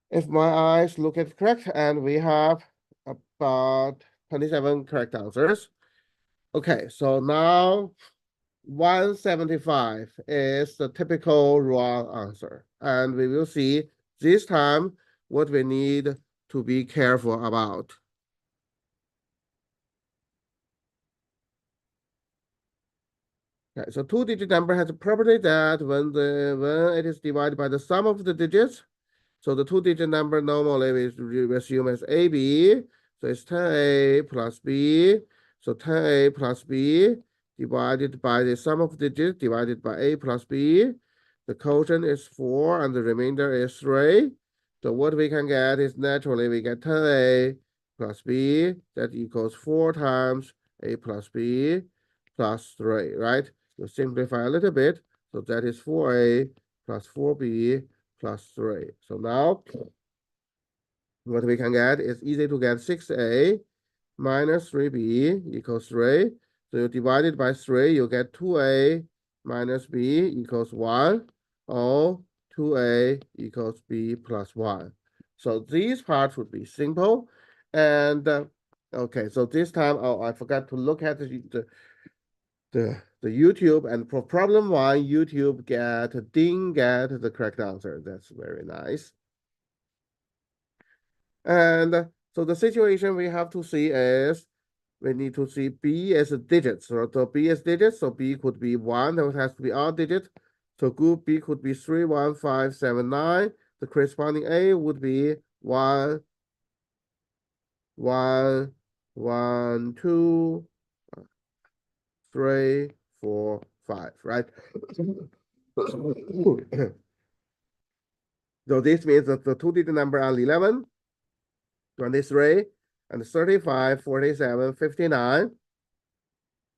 Speaker 1: if my eyes look at correct, and we have about 27 correct answers. Okay, so now 175 is the typical wrong answer. And we will see this time what we need to be careful about. Okay, so two-digit number has a property that when it is divided by the sum of the digits, so the two-digit number normally we assume as AB, so it's 10A plus B, so 10A plus B divided by the sum of digits divided by A plus B. The quotient is 4 and the remainder is 3. So what we can get is naturally we get 10A plus B, that equals 4 times A plus B plus 3, right? You simplify a little bit, so that is 4A plus 4B plus 3. So now what we can get is easy to get 6A minus 3B equals 3. So you divide it by 3, you get 2A minus B equals 1, or 2A equals B plus 1. So these parts would be simple. And okay, so this time, oh, I forgot to look at the YouTube, and for problem 1, YouTube didn't get the correct answer. That's very nice. And so the situation we have to see is we need to see B as a digit. So B as digits, so B could be 1, so it has to be odd digit. So group B could be 3, 1, 5, 7, 9. The corresponding A would be 1, 1, 1, 2, 3, 4, 5, right? So this means that the two-digit number are 11, 23, and 35, 47, 59.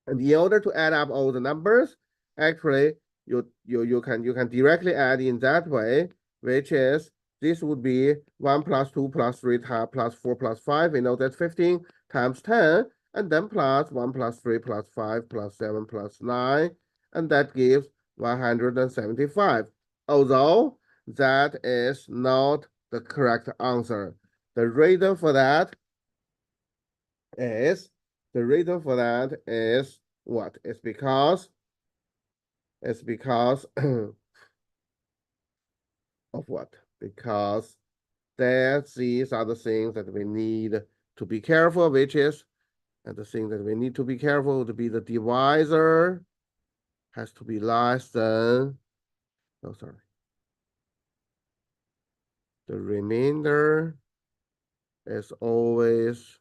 Speaker 1: And in order to add up all the numbers, actually you can directly add in that way, which is this would be 1 plus 2 plus 3 plus 4 plus 5. We know that's 15 times 10, and then plus 1 plus 3 plus 5 plus 7 plus 9, and that gives 175. Although that is not the correct answer. The reason for that is what? It's because of what? Because these are the things that we need to be careful, which is, and the thing that we need to be careful to be the divisor has to be less than, oh, sorry. The remainder is always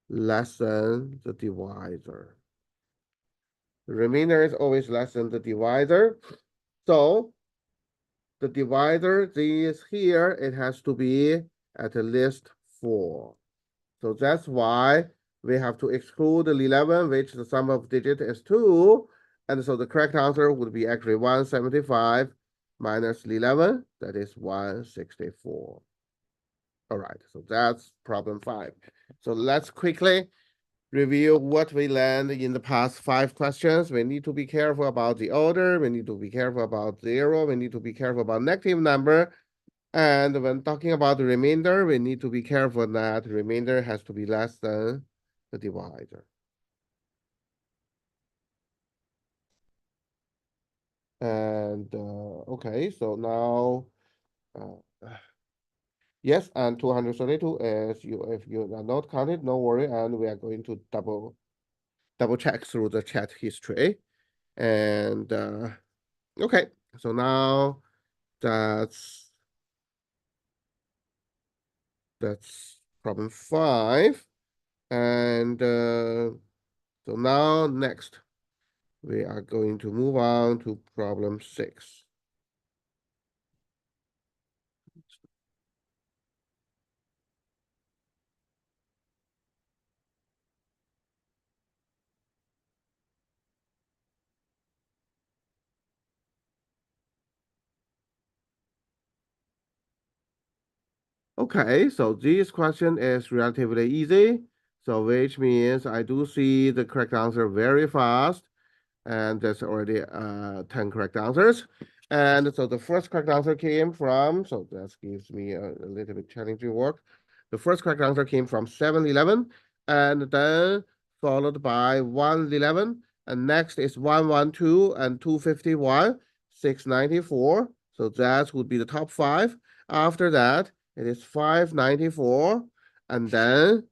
Speaker 1: less than the divisor. The remainder is always less than the divisor. So the divisor is here, it has to be at least 4. So that's why we have to exclude 11, which the sum of digit is 2. And so the correct answer would be actually 175 minus 11, that is 164. All right, so that's problem 5. So let's quickly review what we learned in the past 5 questions. We need to be careful about the order. We need to be careful about 0. We need to be careful about negative number. And when talking about the remainder, we need to be careful that the remainder has to be less than the divisor. And okay, so now yes, and 232 is if you are not counted, no worry, and we are going to double check through the chat history. And okay, so now that's problem 5. And so now next we are going to move on to problem 6. Okay, so this question is relatively easy. So which means I do see the correct answer very fast. And there's already 10 correct answers. And so the first correct answer came from, so that gives me a little bit challenging work. The first correct answer came from 711, and then followed by 111, and next is 112 and 251, 694. So that would be the top 5. After that, it is 594, and then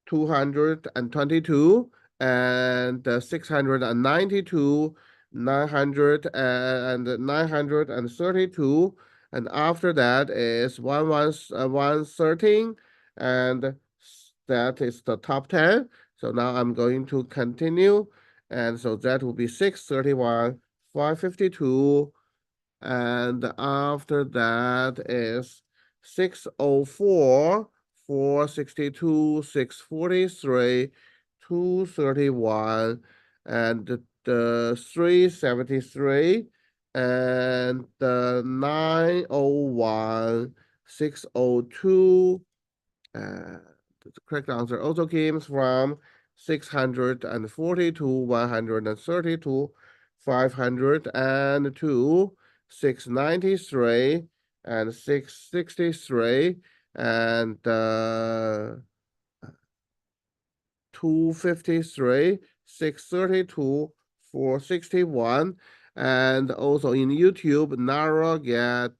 Speaker 1: 222 and 692, 900 and 932, and after that is 113, and that is the top 10. So now I'm going to continue, and so that will be 631, 552, and after that is 604, 462, 643, 231, and the 373, and the 901, 602. The correct answer also came from 642, 132, 502, 693, and 663, and 253, 632, 461, and also in YouTube, Nara get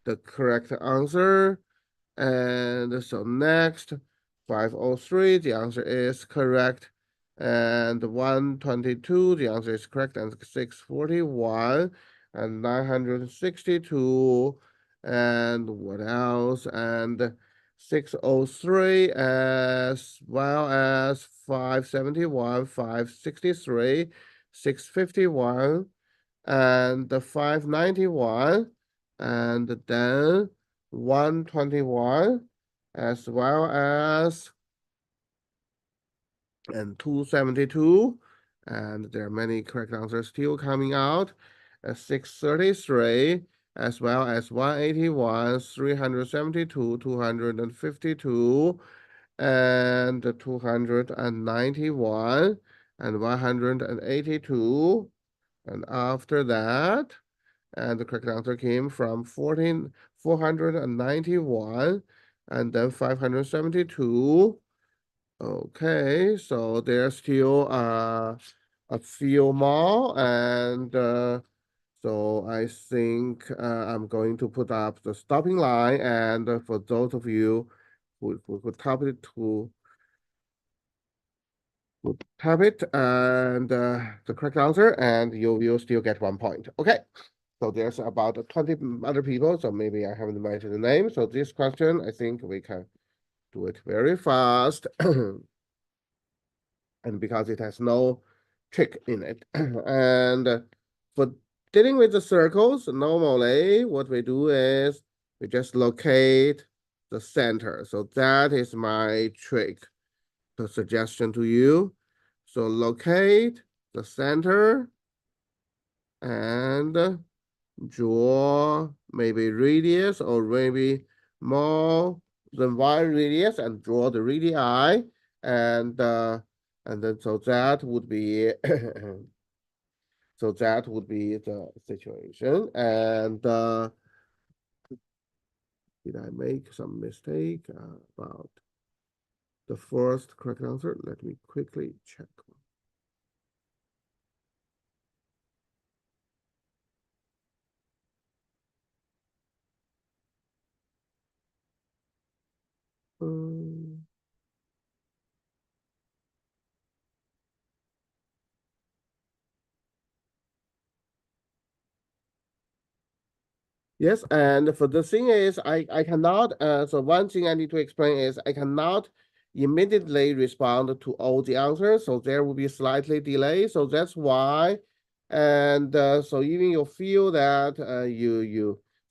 Speaker 1: the correct answer. And so next, 503, the answer is correct. And 122, the answer is correct. And 641, and 962, and what else? And 603, as well as 571, 563, 651, and the 591, and then 121, as well as and 272, and there are many correct answers still coming out. 633, as well as 181, 372, 252, and 291, and 182. And after that, and the correct answer came from 491, and then 572. Okay, so there's still a few more, and so I think I'm going to put up the stopping line, and for those of you who type it type it and the correct answer, and you will still get 1 point. Okay, so there's about 20 other people, so maybe I haven't mentioned the name. So this question, I think we can do it very fast. And because it has no trick in it. And for dealing with the circles, normally what we do is we just locate the center. So that is my trick, the suggestion to you. So locate the center and draw maybe radius or maybe more than one radius and draw the radii, and then so that would be so that would be the situation. And did I make some mistake about the first correct answer? Let me quickly check. Yes, and for the thing is, I cannot, so one thing I need to explain is I cannot immediately respond to all the answers, so there will be slightly delay, so that's why. And so even you feel that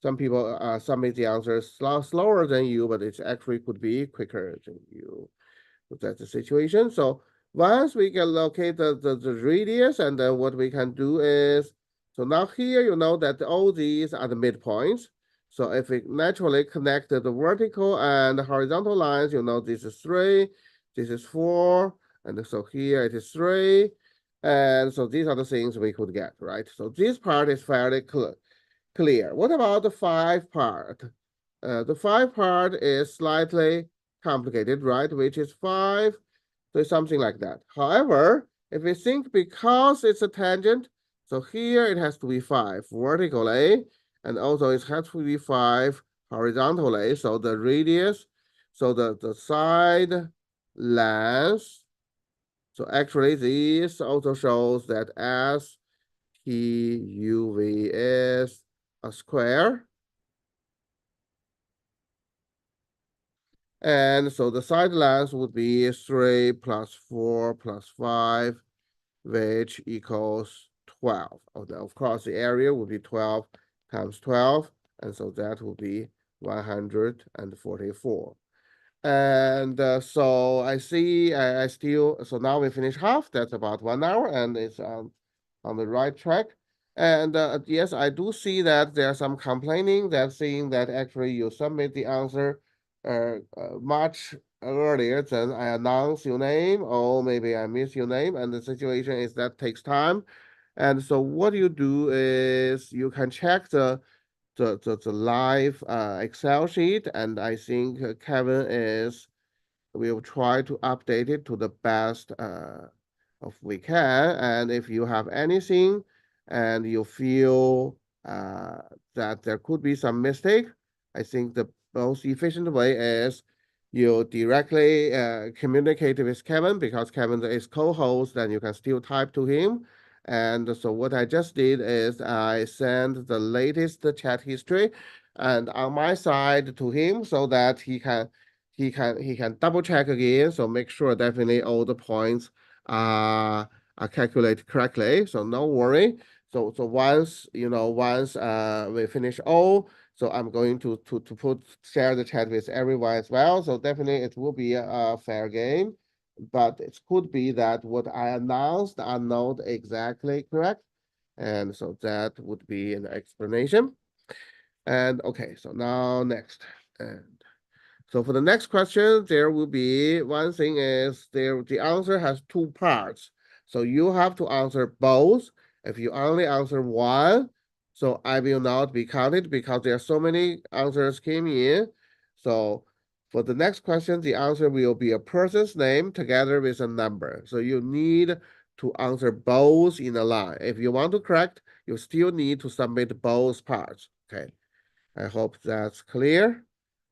Speaker 1: some people submit the answers slower than you, but it actually could be quicker than you. So that's the situation. So once we can locate the radius, and then what we can do is, so now here you know that all these are the midpoints. So if we naturally connect the vertical and the horizontal lines, you know this is 3, this is 4, and so here it is 3. And so these are the things we could get, right? So this part is fairly clear. What about the 5 part? The 5 part is slightly complicated, right? Which is 5, so it's something like that. However, if we think because it's a tangent, so here it has to be 5 vertically, and also it has to be 5 horizontally. So the radius, so the side length. So actually this also shows that S T U V is a square. And so the side length would be 3 plus 4 plus 5, which equals 12. Of course, the area would be 12 times 12, and so that would be 144. And so I see I still, so now we finish half, that's about 1 hour, and it's on the right track. And yes, I do see that there's some complaining that saying that actually you submit the answer much earlier than I announce your name, or maybe I miss your name, and the situation is that takes time. And so what you do is you can check the live Excel sheet, and I think Kevin will try to update it to the best of we can. And if you have anything and you feel that there could be some mistake, I think the most efficient way is you directly communicate with Kevin, because Kevin is co-host, and you can still type to him. And so what I just did is I sent the latest chat history and on my side to him, so that he can double check again. So make sure definitely all the points are calculated correctly. So no worry. So once we finish all, so I'm going to share the chat with everyone as well. So definitely it will be a fair game, but it could be that what I announced are not exactly correct. And so that would be an explanation. And okay, so now next. And so for the next question, there will be one thing is the answer has two parts. So you have to answer both. If you only answer one, so I will not be counted because there are so many answers came in. So for the next question, the answer will be a person's name together with a number. So you need to answer both in a line. If you want to correct, you still need to submit both parts. Okay. I hope that's clear.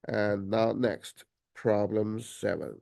Speaker 1: And now next, problem 7.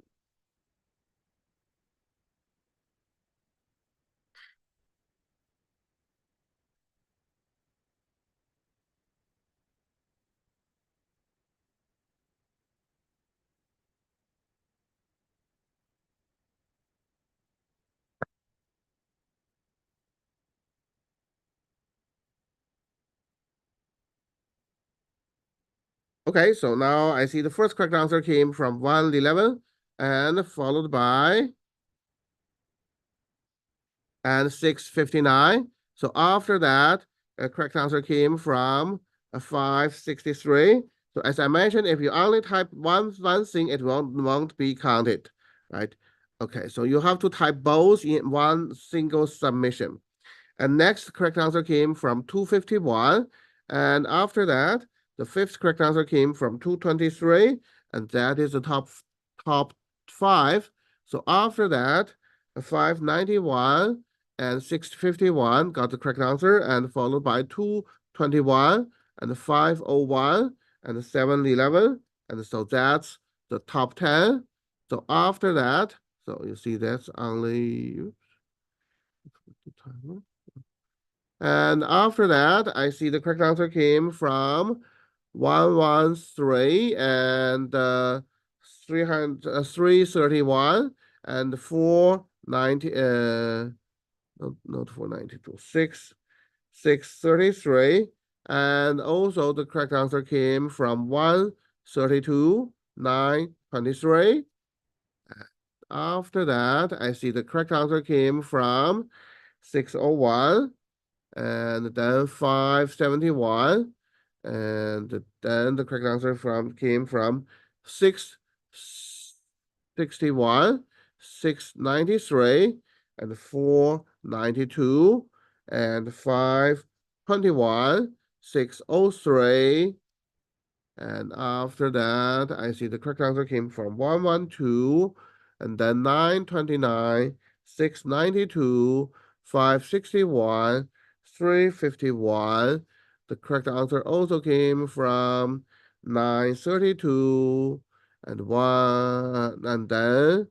Speaker 1: Okay, so now I see the first correct answer came from 111 and followed by and 659. So after that, a correct answer came from 563. So as I mentioned, if you only type one thing, it won't be counted, right? Okay, so you have to type both in one single submission. And next correct answer came from 251. And after that, the fifth correct answer came from 223. And that is the top 5. So after that, 591 and 651 got the correct answer, and followed by 221 and 501 and 711. And so that's the top 10. So after that, so you see that's only. And after that, I see the correct answer came from 113 and 331 and 490 not 492 633, and also the correct answer came from 132 923. After that, I see the correct answer came from 601 and then 571, and then the correct answer came from 661, 693, and 492, and 521, 603. And after that, I see the correct answer came from 112, and then 929, 692, 561, 351. The correct answer also came from 932 and then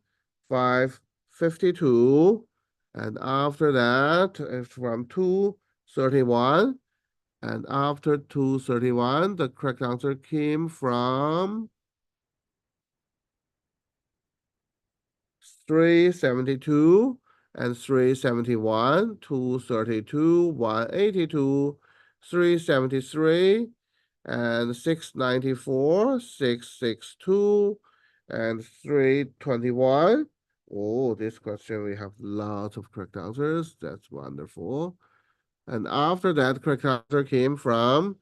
Speaker 1: 552. And after that, it's from 231. And after 231, the correct answer came from 372 and 371, 232, 182, 373, and 694, 662, and 321. Oh, this question we have lots of correct answers. That's wonderful. And after that, correct answer came from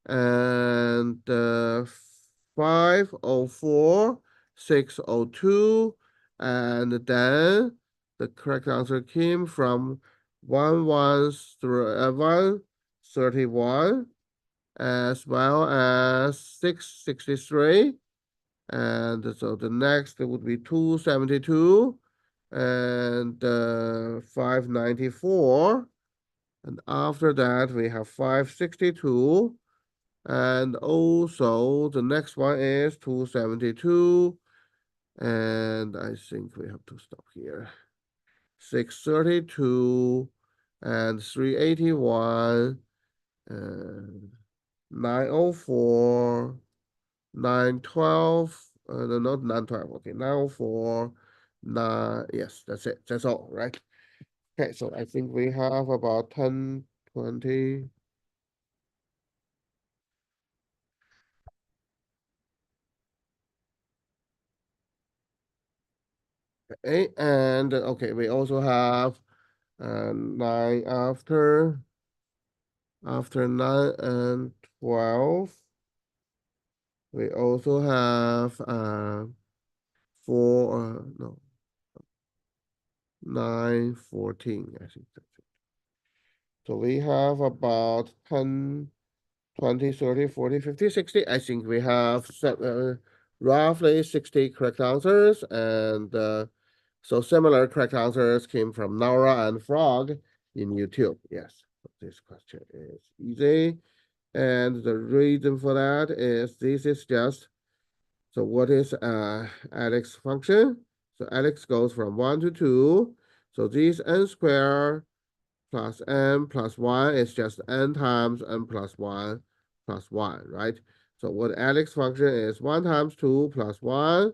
Speaker 1: and 504, 602, and then the correct answer came from 131, as well as 663. And so the next would be 272 and 594. And after that, we have 562. And also the next one is 272. And I think we have to stop here. 632 and 381 and 904, 912. No, not 912. Okay, 904, 9. Yes, that's it. That's all, right? Okay, so I think we have about 10, 20. Okay, and okay, we also have 9 after 9 and 12. We also have 4 no 9, 14. I think that's it. So we have about 10, 20, 30, 40, 50, 60. I think we have roughly 60 correct answers, and so similar correct answers came from Nora and Frog in YouTube. Yes, this question is easy. And the reason for that is this is just, so what is Alex function? So Alex goes from 1 to 2. So this n squared plus n plus 1 is just n times n plus 1 plus 1, right? So what Alex function is 1 times 2 plus 1,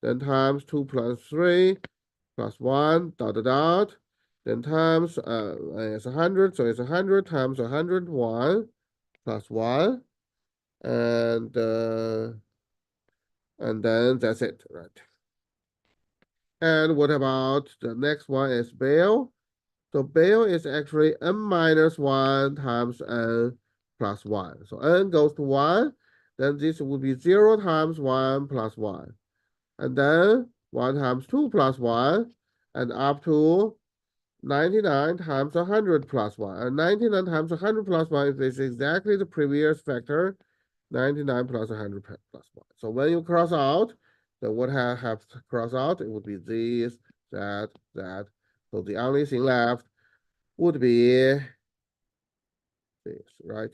Speaker 1: then times 2 plus 3 plus 1, dot, dot, dot. Then times, it's 100, so it's 100 times 101 plus 1. And then that's it, right? And what about the next one is Bale? So Bale is actually n minus 1 times n plus 1. So n goes to 1, then this would be 0 times 1 plus 1. And then 1 times 2 plus 1, and up to 99 times 100 plus 1. And 99 times 100 plus 1 is exactly the previous factor, 99 plus 100 plus 1. So when you cross out, then what have to cross out? It would be this, that, that. So the only thing left would be this, right?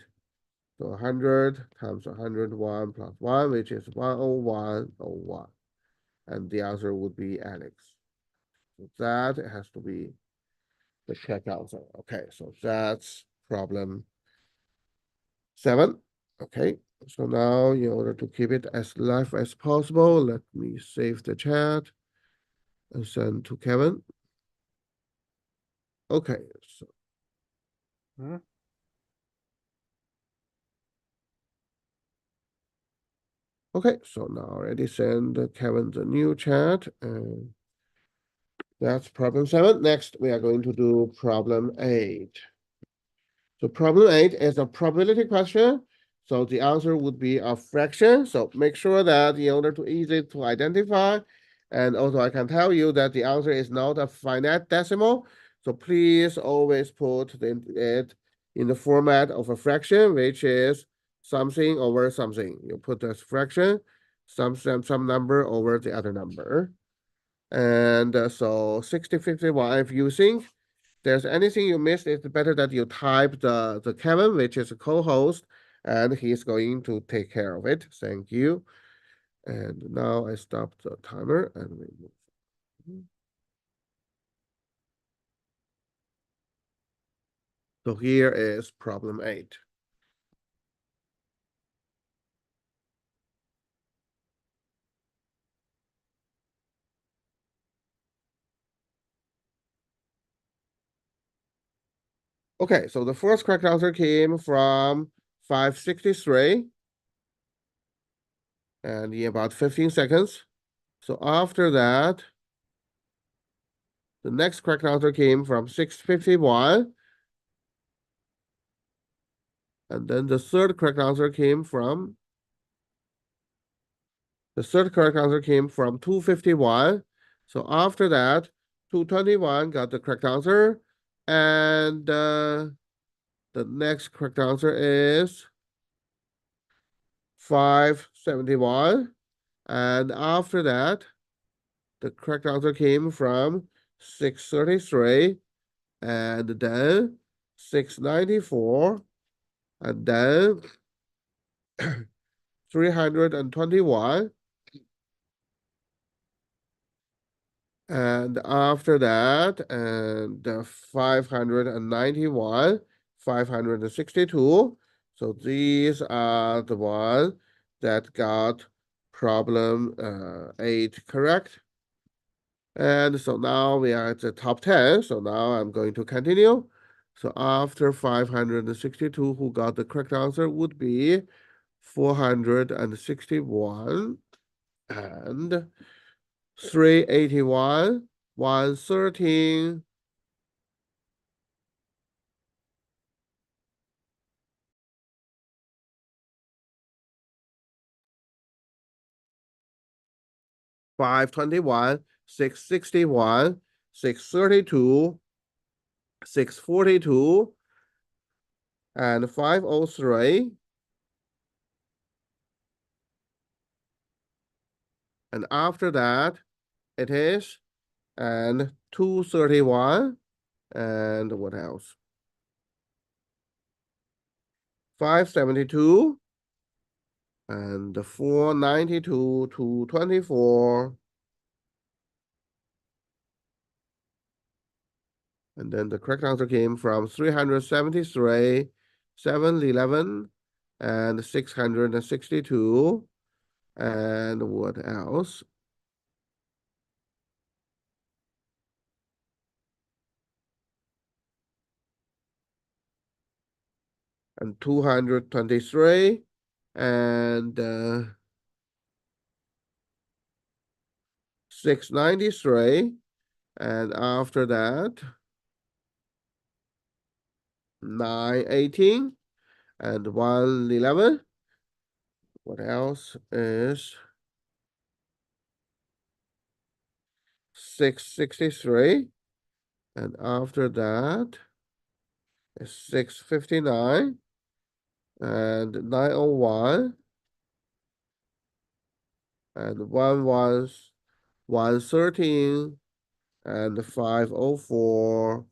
Speaker 1: So 100 times 101 plus 1, which is 10101. And the answer would be Alex. So that has to be the correct answer. Okay, so that's problem 7. Okay, so now in order to keep it as live as possible, let me save the chat and send to Kevin. Okay, so. Okay, so now already send Kevin the new chat, and that's problem 7. Next, we are going to do problem 8. So problem 8 is a probability question. So the answer would be a fraction. So make sure that in order to easy to identify, and also I can tell you that the answer is not a finite decimal. So please always put it in the format of a fraction, which is something over something. You put this fraction, some number over the other number. And so 6051, if you think there's anything you missed, it's better that you type the Kevin, which is a co-host, and he's going to take care of it. Thank you. And now I stop the timer and we move. So here is problem 8. Okay, so the first correct answer came from 563. And in about 15 seconds. So after that, the next correct answer came from 651. And then the third correct answer came from 251. So after that, 221 got the correct answer. And the next correct answer is 571. And after that, the correct answer came from 633. And then 694. And then 321. And after that, and 591, 562. So these are the ones that got problem 8 correct. And so now we are at the top 10. So now I'm going to continue. So after 562, who got the correct answer would be 461 and 381, 113. $521, 661, 632, 642, and 503. And after that, it is and 231, and what else? 572, and 492, 224. And then the correct answer came from 373, 711, and 662. And what else? And 223, and 693. And after that, 918 and 111. What else is 663? And after that is 659 and 901 and 113 and 504,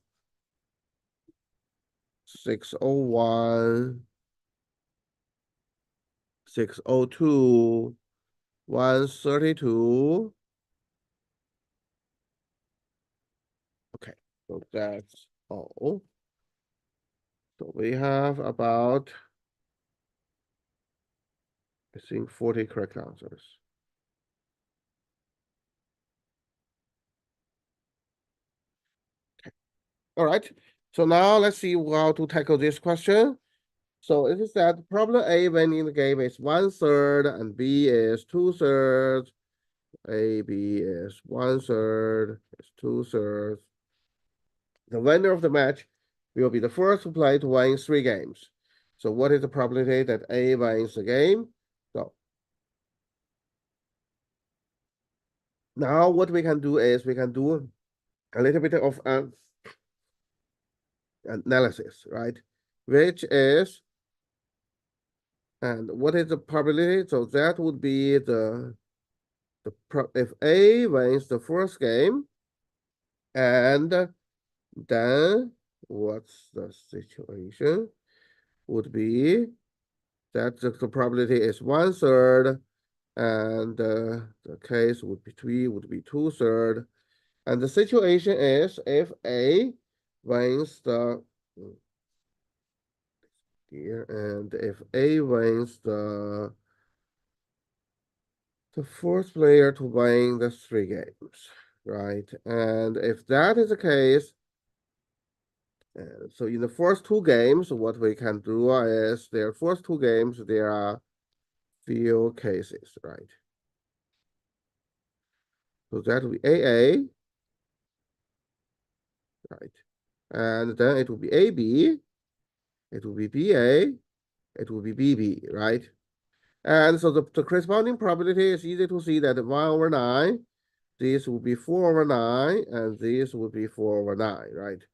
Speaker 1: 601, 602, 132. Okay, so that's all. So we have about, I think, 40 correct answers. Okay. All right. So now let's see how to tackle this question. So it is that problem A when in the game is 1/3 and B is 2/3. A, B is 1/3, is 2/3. The winner of the match will be the first to play to win 3 games. So what is the probability that A wins the game? So now what we can do is we can do a little bit of analysis, right? Which is, and what is the probability? So that would be if A wins the first game, and then what's the situation? Would be that the probability is 1/3, and the case would be 2/3. And the situation is if A wins the here, and if A wins the fourth player to win the 3 games, right? And if that is the case, so in the first 2 games, what we can do is their first 2 games, there are few cases, right? So that will be AA, right? And then it will be AB, it will be BA, it will be BB, right? And so the corresponding probability is easy to see that 1/9, this will be 4/9, and this will be 4/9, right?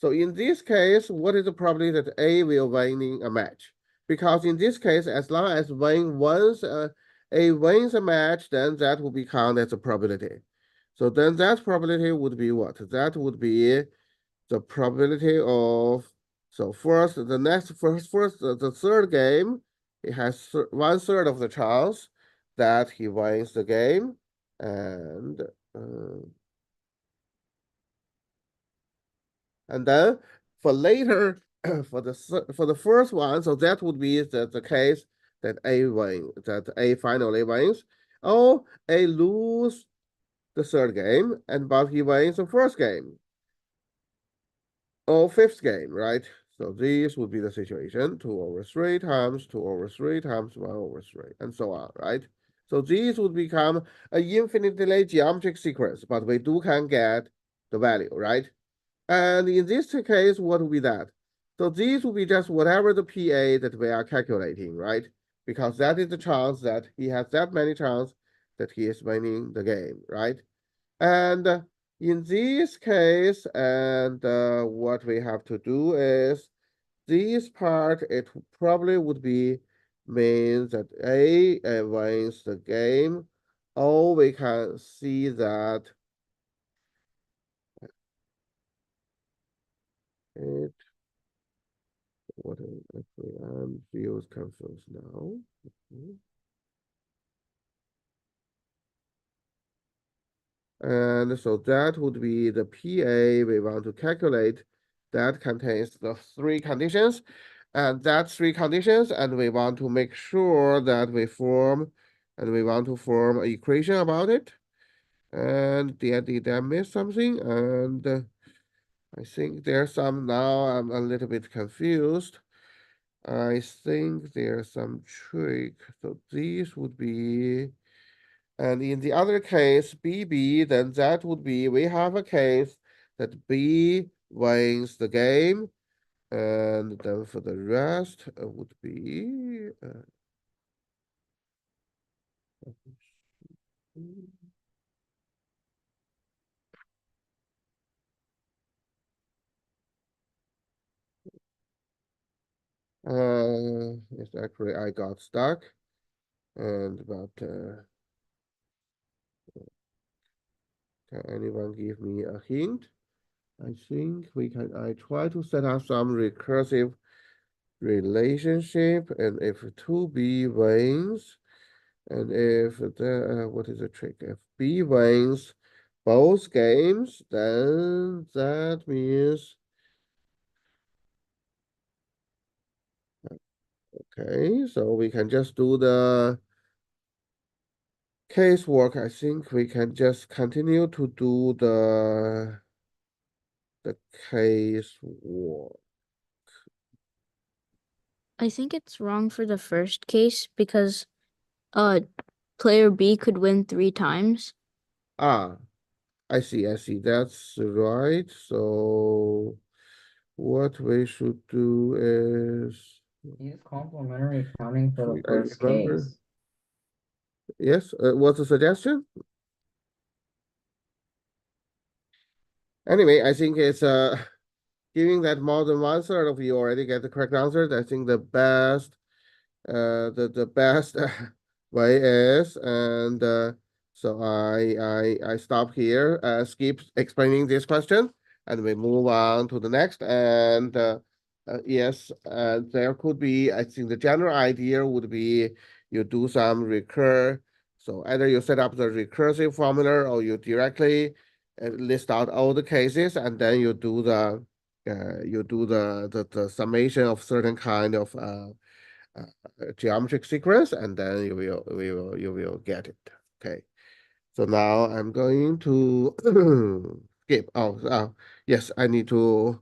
Speaker 1: So in this case, what is the probability that A will win in a match? Because in this case, as long as A wins a match, then that will be counted as a probability. So then that probability would be what? That would be the probability of, so first, the third game, it has 1/3 of the chance that he wins the game. And then for later, for the first one, so that would be the case that A finally wins. Or A lose the third game, but he wins the first game. or fifth game, right? So this would be the situation, 2/3 times 2/3 times 1/3, and so on, right? So these would become an infinitely geometric sequence, but we can get the value, right? And in this case, what will be that? So this will be just whatever the PA that we are calculating, right? Because that is the chance that he has that many chance that he is winning the game, right? And in this case, and what we have to do is this part, it probably would be means that A wins the game, or we can see that it what actually I'm feels confused now. And so that would be the PA we want to calculate that contains the three conditions. And that's three conditions, and we want to make sure that we form an equation about it. And did I miss something? And I think there's some now I'm a little bit confused. I think there's some trick. So these would be, and in the other case, BB, then that would be, we have a case that B wins the game. And then for the rest would be yes, actually I got stuck. And but can anyone give me a hint? I think I try to set up some recursive relationship, and if 2B wins, and if the what is the trick? If B wins both games, then that means okay, so we can just do the casework. I think we can just continue to do the casework.
Speaker 5: I think it's wrong for the first case because player B could win 3 times.
Speaker 1: Ah, I see. That's right. So what we should do is
Speaker 6: Use complementary counting for the
Speaker 1: I
Speaker 6: first
Speaker 1: remember.
Speaker 6: case.
Speaker 1: Yes, what's the suggestion? Anyway, I think it's giving that more than 1/3 of you already get the correct answer. I think the best the best way is, and so I stop here, skip explaining this question, and we move on to the next. And yes, there could be, I think the general idea would be you do some recur. So either you set up the recursive formula, or you directly list out all the cases, and then you do the summation of certain kind of geometric sequence, and then you will get it. Okay. So now I'm going to skip. Yes, I need to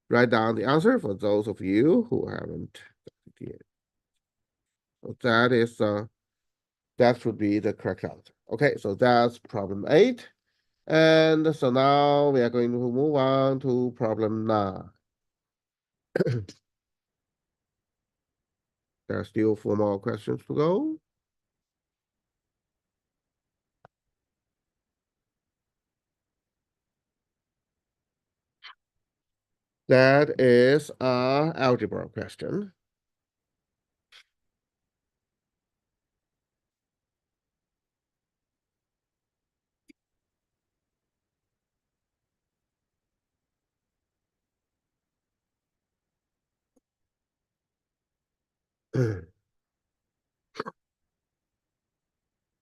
Speaker 1: write down the answer for those of you who haven't yet. So that should be the correct answer. Okay, so that's problem 8. And so now we are going to move on to problem 9. There are still 4 more questions to go. That is a algebra question.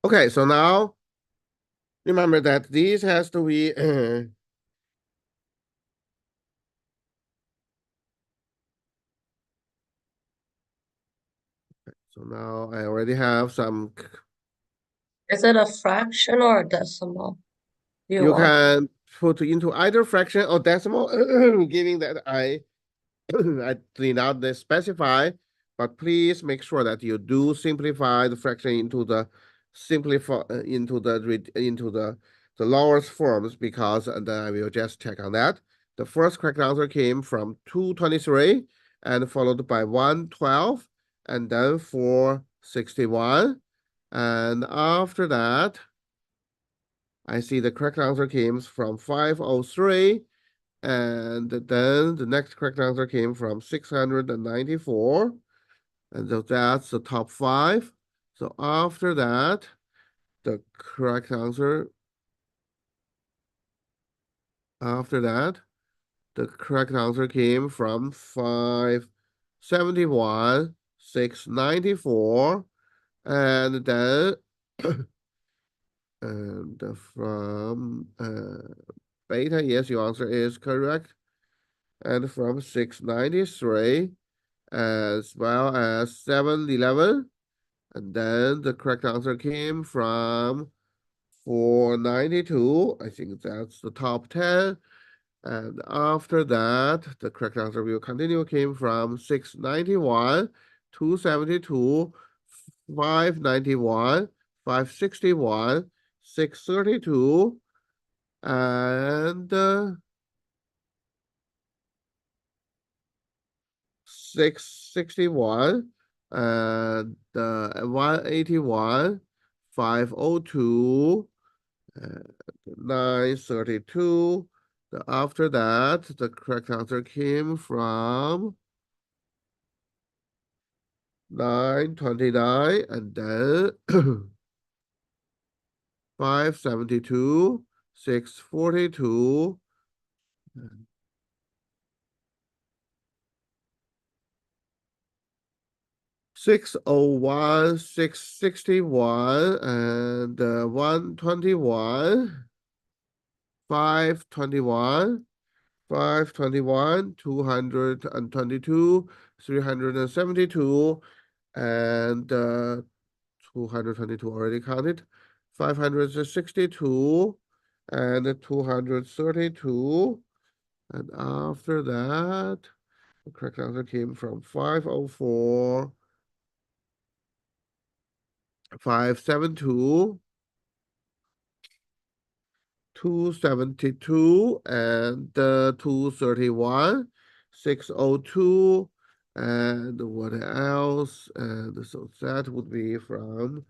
Speaker 1: Okay, so now remember that this has to be so now I already have some.
Speaker 7: Is it a fraction or a decimal?
Speaker 1: You can put into either fraction or decimal, giving that I did not specify, but please make sure that you do simplify the fraction into the the lowest forms, because then I will just check on that. The first correct answer came from 223 and followed by 112 and then 461. And after that, I see the correct answer came from 503. And then the next correct answer came from 694. And so that's the top 5. So after that, the correct answer, the correct answer came from 571, 694, and then and from beta, yes, your answer is correct. And from 693, as well as 711. And then the correct answer came from 492. I think that's the top 10. And after that, the correct answer will continue came from 691, 272, 591, 561, 632, and 661, and 181, 502, 932. After that, the correct answer came from 929, and then 572, 642, 601, 661, and 121, 521, 521, 222, 372, and 222 already counted, 562, and 232. And after that, the correct answer came from 504, 572, 272, and 231, 602, and what else? And so that would be from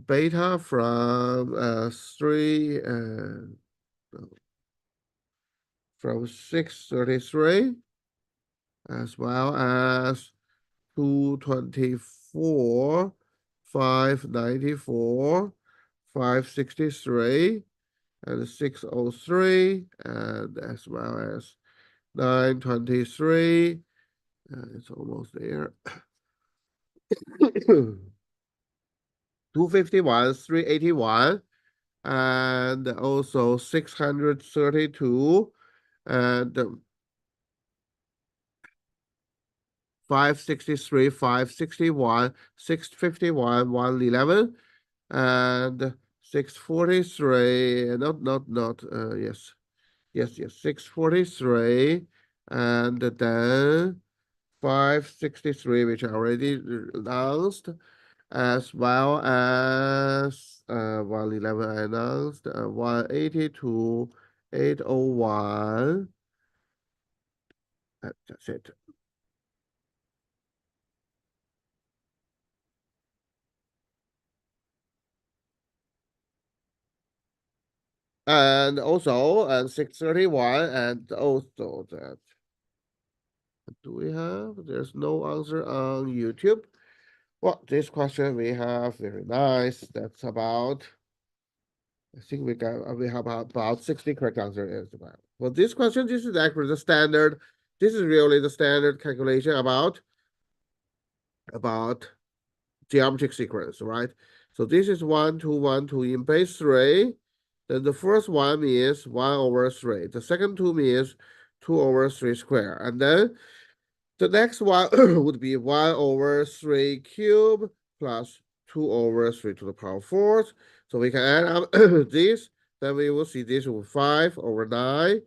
Speaker 1: beta, from 3, and from 633, as well as 224, 594, 563, and 603, and as well as 923. It's almost there. 251, 381, and also 632, and 563, 561, 651, 111, and 643, yes, 643, and then 563, which I already announced, as well as 111 I announced, 182, 801. That's it. And also, and 631, and also that. Do we have? There's no answer on YouTube. Well, this question we have, very nice. That's about, I think we have about 60 correct answers. Well, this question, this is actually the standard. This is really the standard calculation about geometric sequence, right? So this is 1, 2, 1, 2 in base 3. Then the first one is 1/3. The second two means 2/3 square. And then the next one would be 1/3 cube plus 2/3 to the power 4th. So we can add up this. then we will see this with 5/9.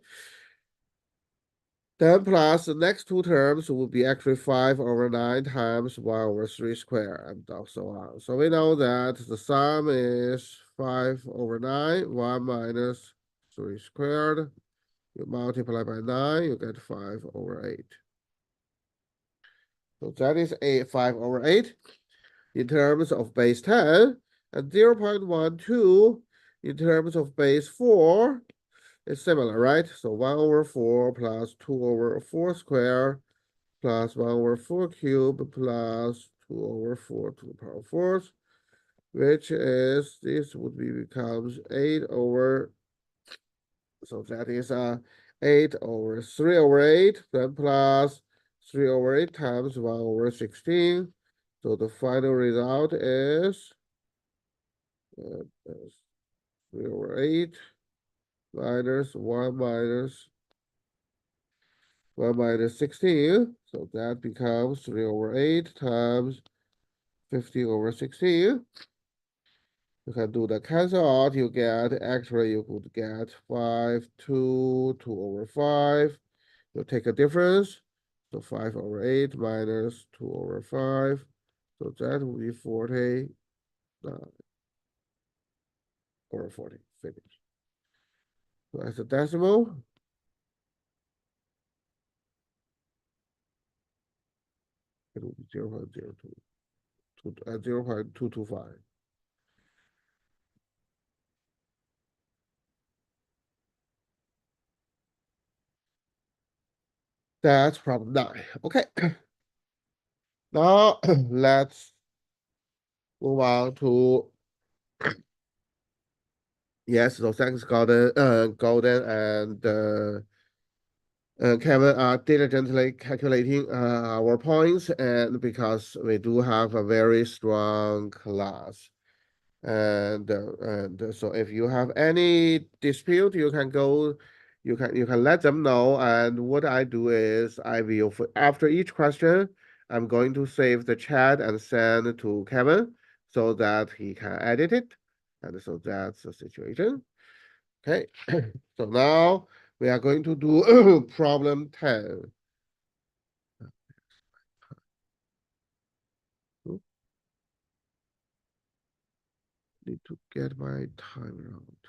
Speaker 1: Then plus the next two terms will be actually 5/9 times 1/3 squared and so on. So we know that the sum is 5/9, 1 minus 3 squared. You multiply by 9, you get 5/8. So that is 5/8 in terms of base 10, and 0.12 in terms of base 4 is similar, right? So 1/4 plus 2/4 square plus 1/4 cube plus 2/4 to the power fourth, which is, this would be becomes 8 over, so that is 8/3/8, then plus 3/8 times 1/16. So the final result is 3/8 minus 1 minus 16. So that becomes 3/8 times 50/16. You can do the cancel out, you get, actually you could get 5, 2, 2/5. You take a difference, so 5/8 minus 2/5. So that will be 40/40, finish. So as a decimal, it will be 0.225. That's problem 9. Okay. Now let's move on to, yes, so thanks Golden, and Kevin are diligently calculating our points, and because we do have a very strong class. And so if you have any dispute, you can go, you can let them know. And what I do is I will, after each question, I'm going to save the chat and send to Kevin so that he can edit it. And so that's the situation. Okay, so now we are going to do problem 10. Need to get my timer out.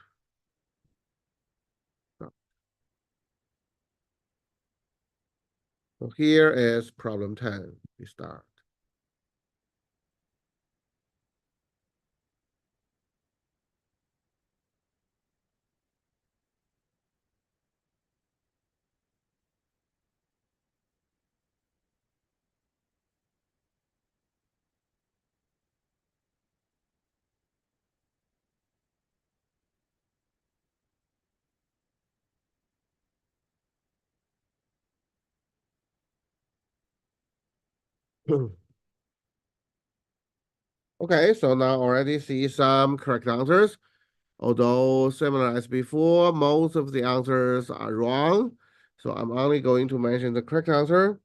Speaker 1: So here is problem 10. We start. Okay, so now already see some correct answers. Although similar as before, most of the answers are wrong. So I'm only going to mention the correct answer.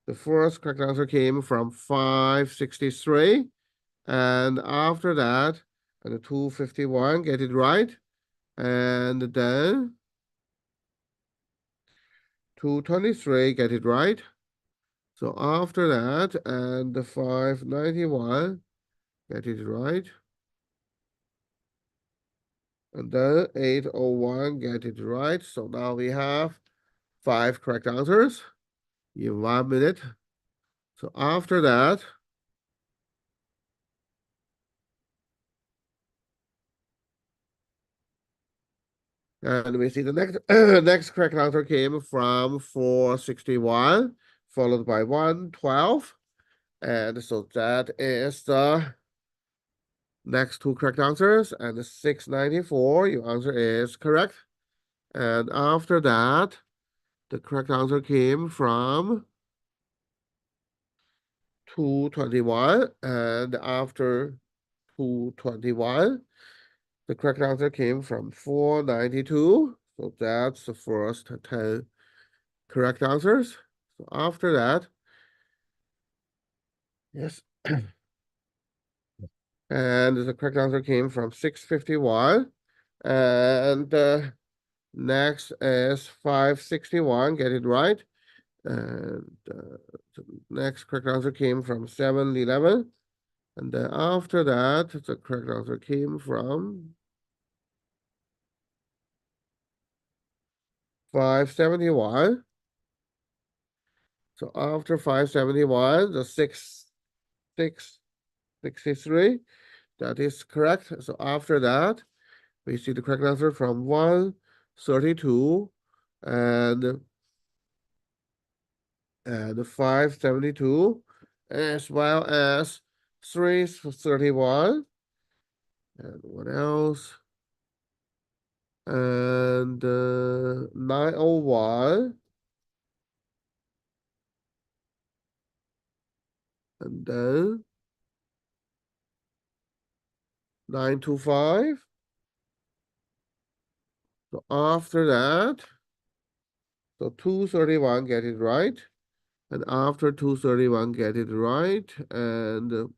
Speaker 1: The first correct answer came from 563. And after that, and 251, get it right. And then 223, get it right. So after that, and the 591, get it right. And then 801, get it right. So now we have 5 correct answers in 1 minute. So after that, and we see the next next correct answer came from 461, followed by 112. And so that is the next two correct answers. And the 694, your answer is correct. And after that, the correct answer came from 221. And after 221, the correct answer came from 492. So that's the first 10 correct answers. So after that, yes. And the correct answer came from 651. And next is 561, get it right. And the next correct answer came from 711. And then after that, the correct answer came from 571. So after 571, the 663, that is correct. So after that, we see the correct answer from 132 and 572, as well as 331. And what else? And 901. And then 925. So after that, so 231, get it right. And after 231, get it right. And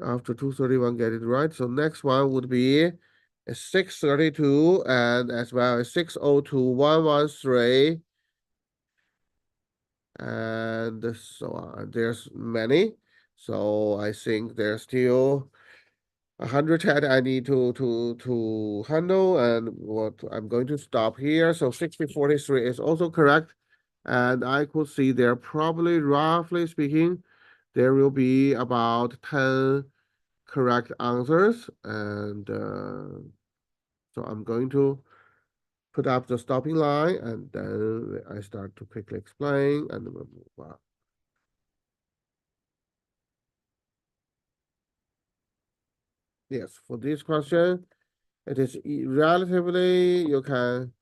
Speaker 1: after 231, get it right. So next one would be a 632 and as well as 602,113. And so on. There's many. So I think there's still 100 chat I need to handle, and what I'm going to stop here. So 6043 is also correct. And I could see there probably, roughly speaking, there will be about 10 correct answers. And so I'm going to put up the stopping line, and then I start to quickly explain, and we'll move on. Yes, for this question, it is relatively, you can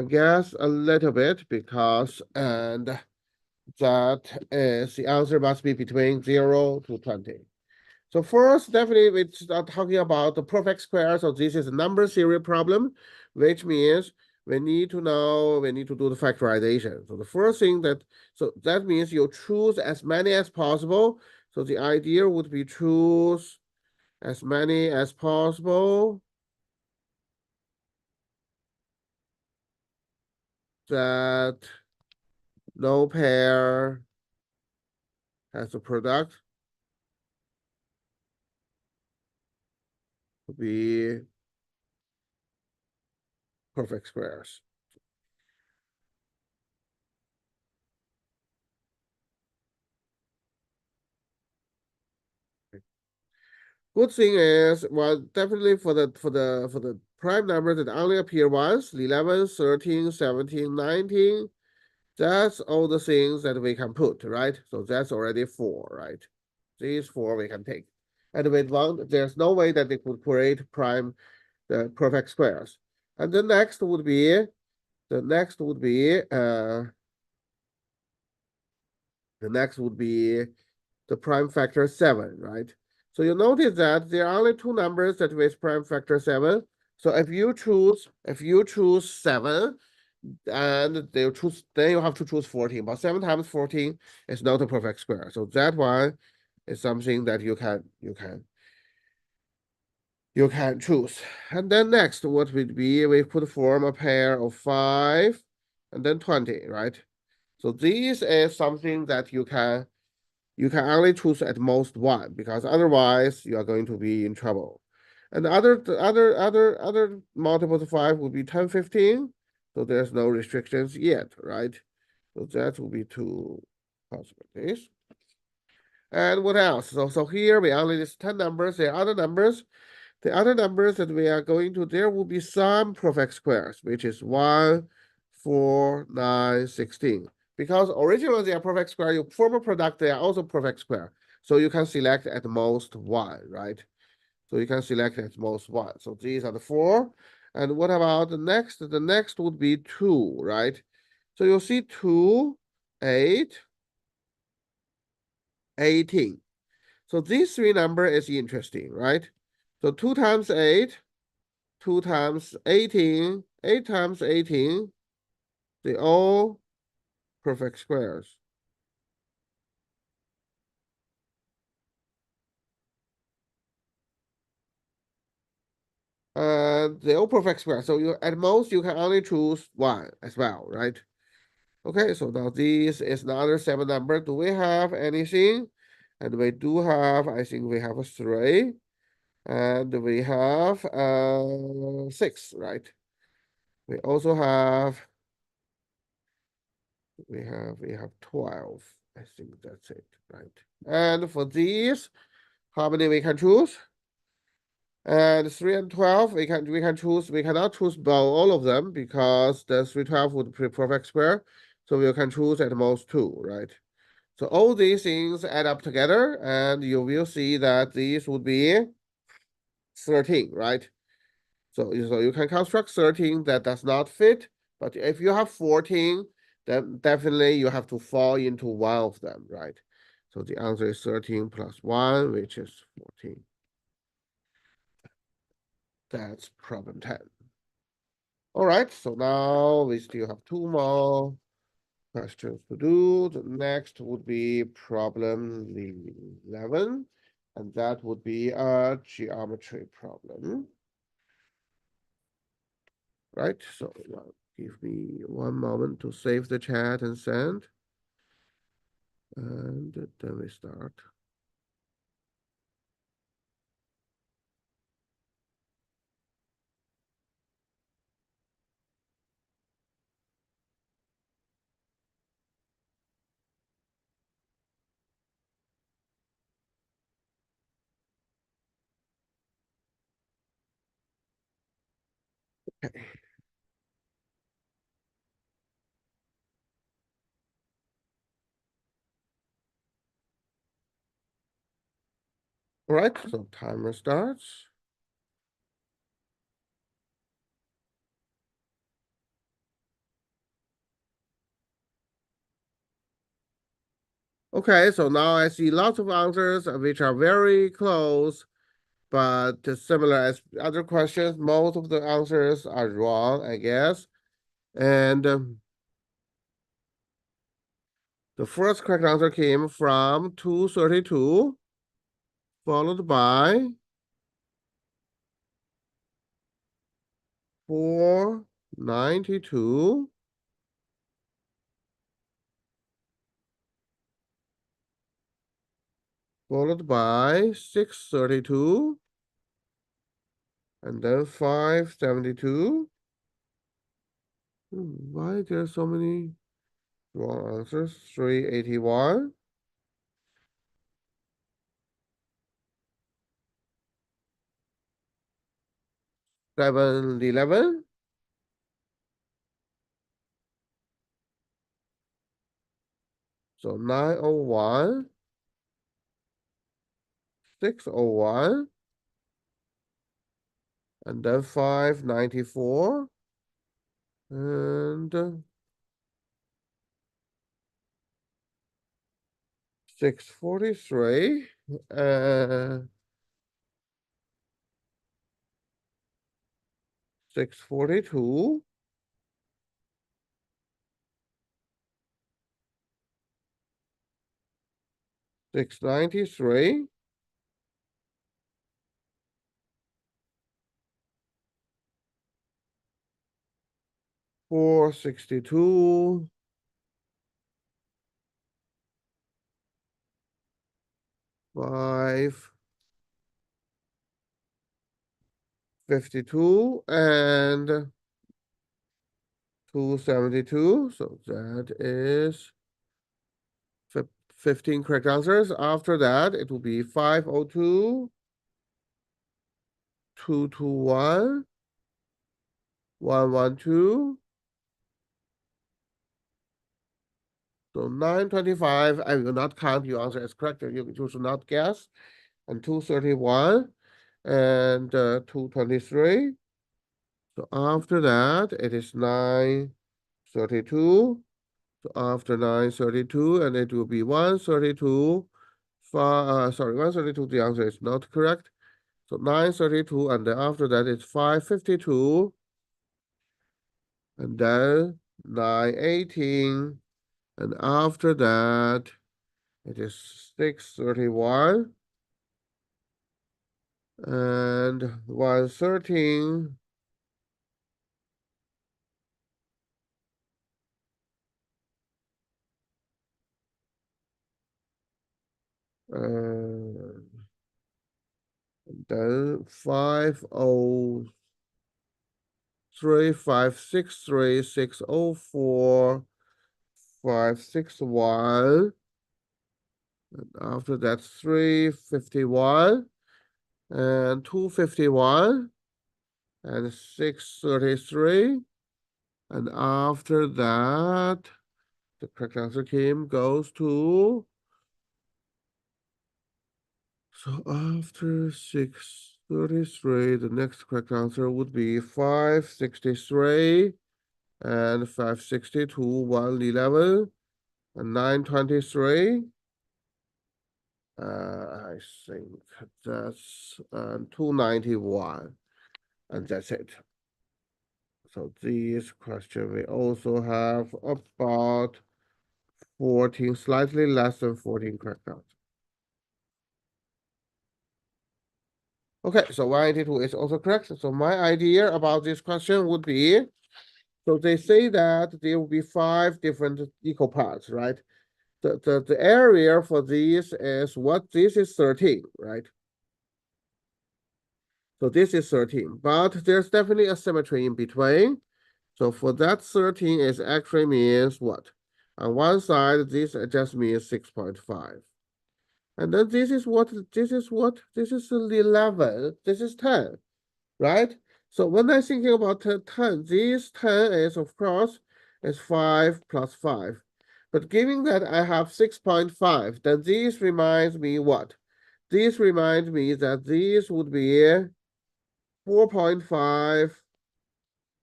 Speaker 1: guess a little bit because, and that is the answer must be between 0 to 20. So first, definitely we start talking about the perfect square. So this is a number theory problem, which means we need to know, we need to do the factorization. So the first thing so that means you choose as many as possible. So the idea would be choose as many as possible that no pair has a product to be perfect squares. Good thing is, well, definitely for the prime numbers that only appear once, 11, 13, 17, 19, that's all the things that we can put, right? So that's already 4, right? These 4 we can take. And with one, there's no way that they could create the perfect squares. And the next would be the next would be the prime factor 7, right? So you notice that there are only 2 numbers that with prime factor 7. So if you choose 7, and then you have to choose 14. But 7 times 14 is not a perfect square. So that one is something that you can choose. And then next, what would be, we could form a pair of 5 and then 20, right? So this is something that you can only choose at most 1, because otherwise you are going to be in trouble. And other multiples of 5 would be 10, 15. So there's no restrictions yet, right? So that will be 2 possibilities. And what else? So here we only list 10 numbers. There are other numbers. The other numbers that we are going to, there will be some perfect squares, which is 1, 4, 9, 16. Because originally they are perfect square, you form a product, they are also perfect square. So you can select at most 1, right? So you can select at most 1. So these are the 4. And what about the next? The next would be 2, right? So you'll see 2, 8, 18. So these 3 number is interesting, right? So 2 times 8, 2 times 18, 8 times 18, they all perfect squares. they're all perfect square. So you at most you can only choose one as well, right? Okay, so now this is another 7 number. Do we have anything? And we do have, I think we have a 3. And we have 6, right? We also have we have 12. I think that's it, right? And for these, how many we can choose? And 3 and 12, we can choose, we cannot choose all of them because the 3, 12 would be perfect square. So we can choose at most 2, right? So all these things add up together, and you will see that these would be 13, right? So you can construct 13 that does not fit, but if you have 14, then definitely you have to fall into one of them, right? So the answer is 13 plus 1, which is 14. That's problem 10. All right, so now we still have 2 more questions to do. The next would be problem 11, and that would be a geometry problem. Right, so now give me 1 moment to save the chat and send. And then we start. Okay. All right, so timer starts. Okay, so now I see lots of answers which are very close, but similar as other questions. Most of the answers are wrong, I guess. And the first correct answer came from 232, followed by 492. Followed by 632. And then 572. Why there are so many wrong answers? 381. 711. So 901. 601. And then 594. And 643. 642. 693. 462. 552 and 272. So that is 15 correct answers. After that, it will be 502, 221, 112. So 925, I will not count your answer as correct. You should not guess. And 231 and 223. So after that, it is 932. So after 932, and it will be 132. 132, the answer is not correct. So 932, and then after that it's 552. And then 918. And after that, it is 631. And 113. Then 503, 563, 604, 561. And after that, 351 and 251 and 633. And after that, the correct answer team goes to. So after 633, the next correct answer would be 563 and 562, 111 and 923. I think that's 291, and that's it. So this question we also have about 14, slightly less than 14 correct answers. Okay, so 182 is also correct. So my idea about this question would be, so they say that there will be 5 different equal parts, right? The area for this is what? This is 13, right? So this is 13, but there's definitely a symmetry in between. So for that 13 is actually means what? On one side, this just means 6.5. And then this is what? This is what? This is 11. This is 10, right? So when I'm thinking about 10, this 10 is, of course, is 5 plus 5. But given that I have 6.5, then this reminds me what? This reminds me that this would be 4.5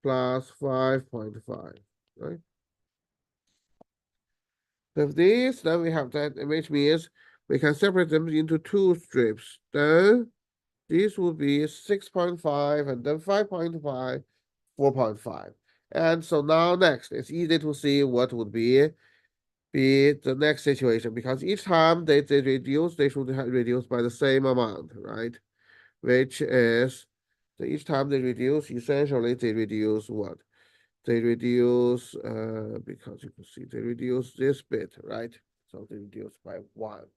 Speaker 1: plus 5.5, right? If this, then we have that, which means we can separate them into 2 strips. Then this would be 6.5 and then 5.5, 4.5. And so now next, it's easy to see what would be the next situation, because each time they reduce, they should reduce by the same amount, right? Which is, each time they reduce, essentially they reduce what? They reduce, because you can see they reduce this bit, right? So they reduce by 1.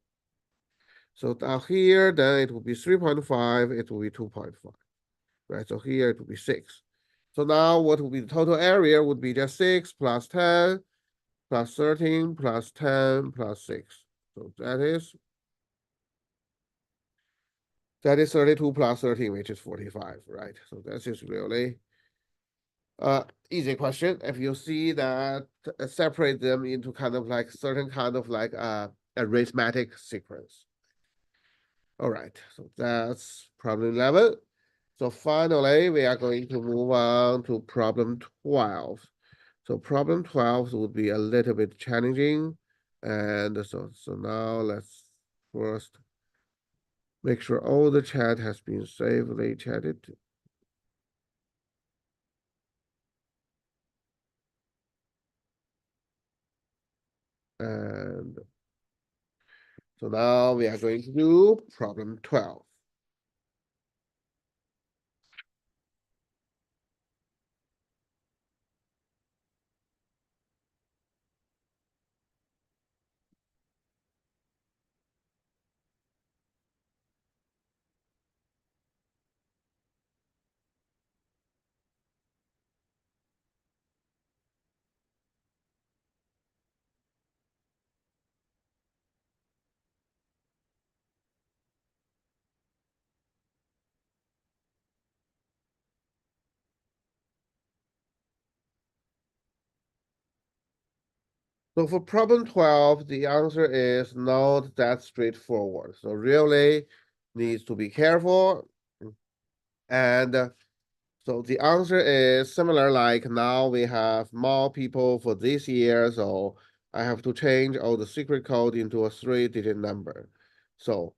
Speaker 1: So down here, then it will be 3.5, it will be 2.5, right? So here it will be 6. So now what will be the total area would be just 6 plus 10 plus 13 plus 10 plus 6. So that is 32 plus 13, which is 45, right? So this is really easy question. If you see that, separate them into kind of like certain kind of like arithmetic sequence. All right, so that's problem 11. So finally, we are going to move on to problem 12. So problem 12 would be a little bit challenging. And so now let's first make sure all the chat has been safely chatted. And so now we are going to do problem 12. So for problem 12, the answer is not that straightforward. So really needs to be careful. And so the answer is similar, like now we have more people for this year, so I have to change all the secret code into a 3-digit number. So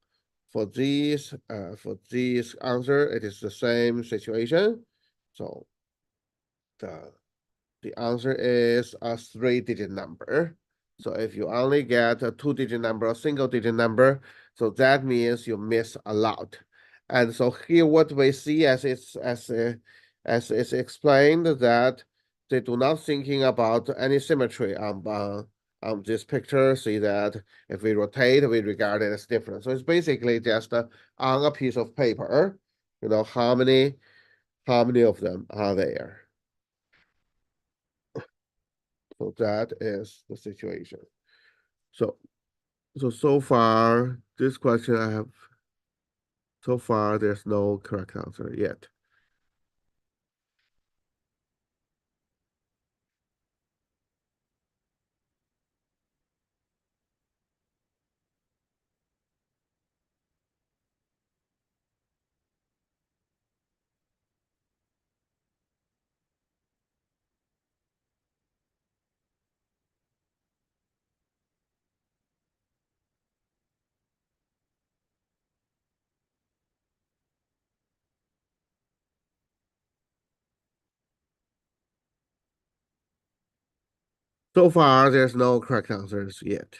Speaker 1: for this answer, it is the same situation. So the answer is a 3-digit number. So if you only get a 2-digit number, a single-digit number, so that means you miss a lot. And so here what we see as it's explained that they do not thinking about any symmetry on this picture. See that if we rotate, we regard it as different. So it's basically just on a piece of paper, how many of them are there. So that is the situation. So far, this question so far there's no correct answer yet. So far, there's no correct answers yet.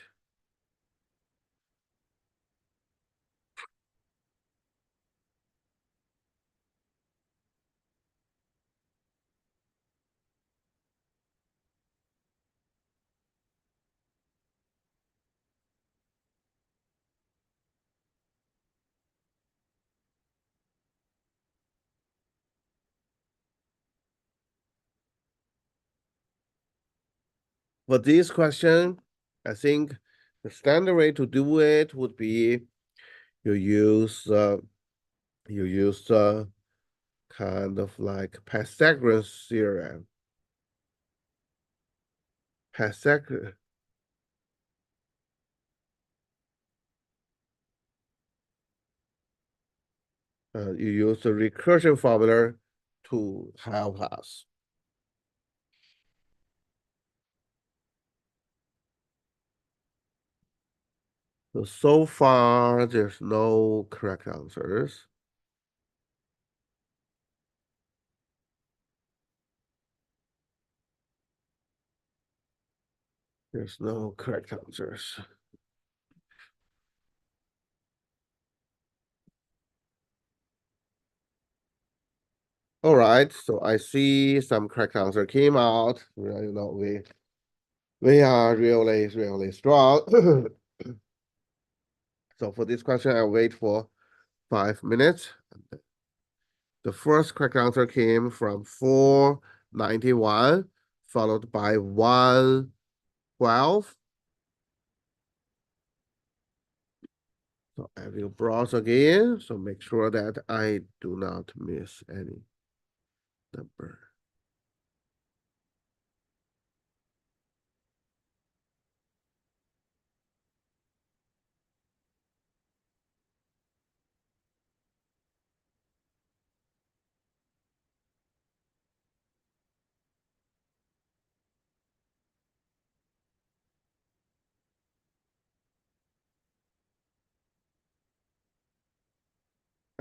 Speaker 1: For this question, I think the standard way to do it would be you use kind of like Pythagoras theorem. Pythagoras. You use the recursion formula to help us. So far, there's no correct answers. There's no correct answers. All right, so I see some correct answer came out. We are really strong. So for this question, I'll wait for 5 minutes. The first correct answer came from 491, followed by 112. So I will browse again, so make sure that I do not miss any number.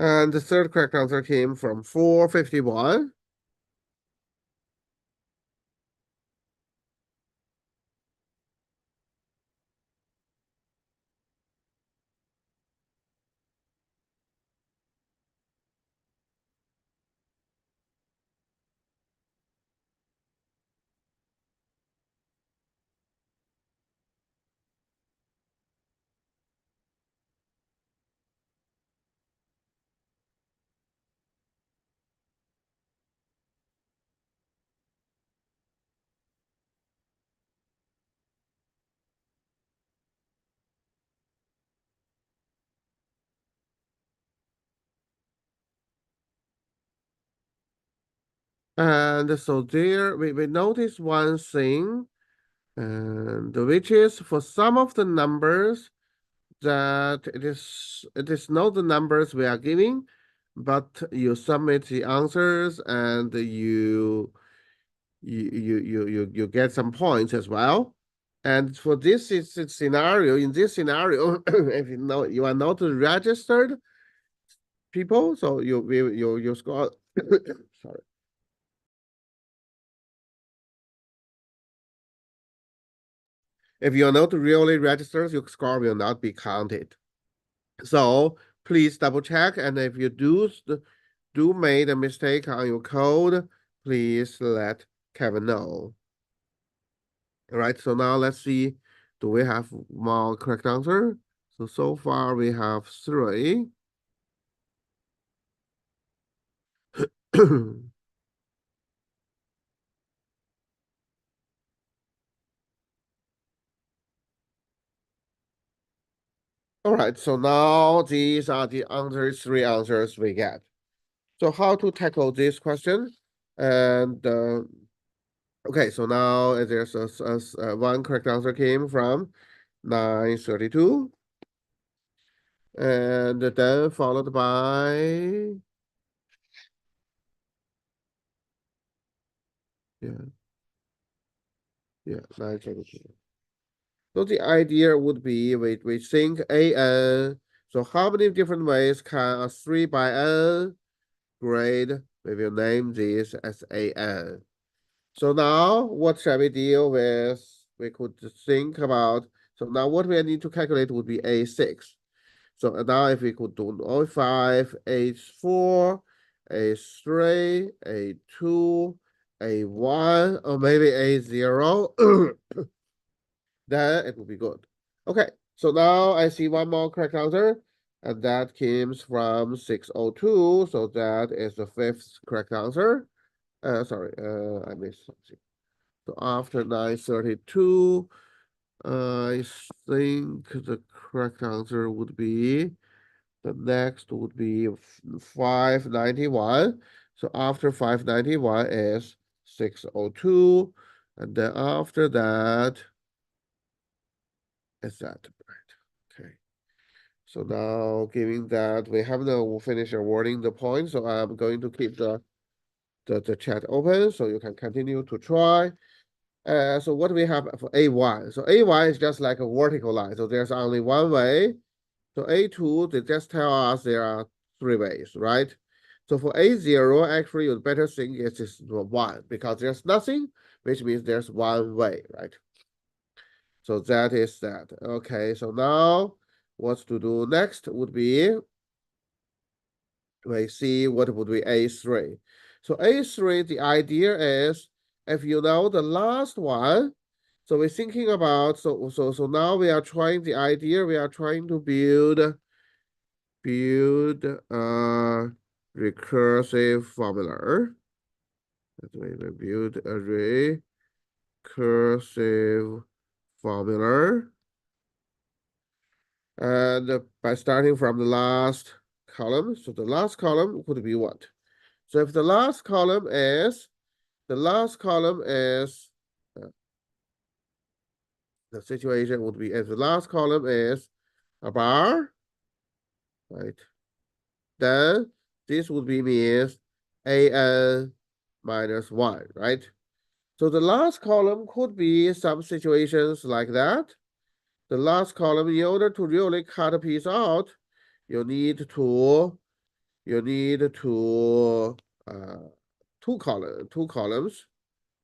Speaker 1: And the third correct answer came from 451. And so there we notice one thing, and which is for some of the numbers that it is not the numbers we are giving, but you submit the answers and you get some points as well. And for this scenario, in this scenario, if you are not registered people, so you score. Sorry. If you're not really registered, your score will not be counted. So please double check. And if you do made a mistake on your code, please let Kevin know. All right, so now let's see, do we have more correct answer? So far we have 3. All right, so now these are the answers, 3 answers we get. So how to tackle this question? And okay, so now there's one correct answer came from 932. And then followed by, yeah, 932. So the idea would be we think AN. So how many different ways can a 3 by N grade? We will name this as AN. So now what shall we deal with? We could think about, so now what we need to calculate would be A6. So now if we could do A5, A4, A3, A2, A1, or maybe A0, then it will be good. Okay, so now I see one more correct answer, and that comes from 602, so that is the 5th correct answer. Sorry, I missed something. So after 932, I think the correct answer would be, the next would be 591. So after 591 is 602, and then after that is that, right? Okay. So now giving that, we haven't finished awarding the points, so I'm going to keep the chat open so you can continue to try. So what do we have for A1? So A1 is just like a vertical line. So there's only one way. So A2, they just tell us there are 3 ways, right? So for A0, actually, you better think it's just 1 because there's nothing, which means there's one way, right? So that is that. Okay, so now what to do next would be, we see what would be A3. So A3, the idea is, if you know the last one, so we're thinking about, so now we are trying the idea, we are trying to build a recursive formula. That way we build a recursive formula. And by starting from the last column, so the last column would be what? So if the last column is, the situation would be, if the last column is a bar, right? Then this would be means AN minus 1, right? So the last column could be some situations like that. The last column, in order to really cut a piece out, you need two columns,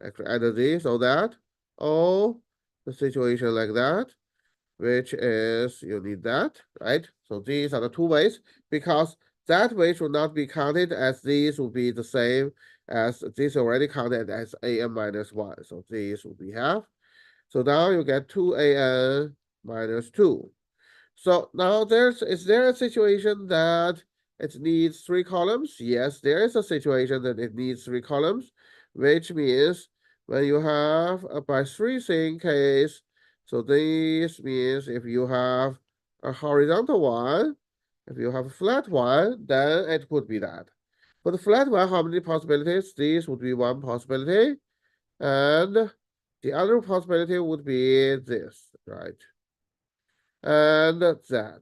Speaker 1: actually either this or that, or the situation like that, which is you need that, right? So these are the 2 ways, because that way should not be counted as these will be the same as this already counted as AN minus 1. So these will be half. So now you get 2AN minus 2. So now is there a situation that it needs 3 columns? Yes, there is a situation that it needs 3 columns, which means when you have a by 3 thing case, so this means if you have a horizontal one, if you have a flat one, then it could be that. For the flat one, how many possibilities? This would be one possibility. And the other possibility would be this, right? And that.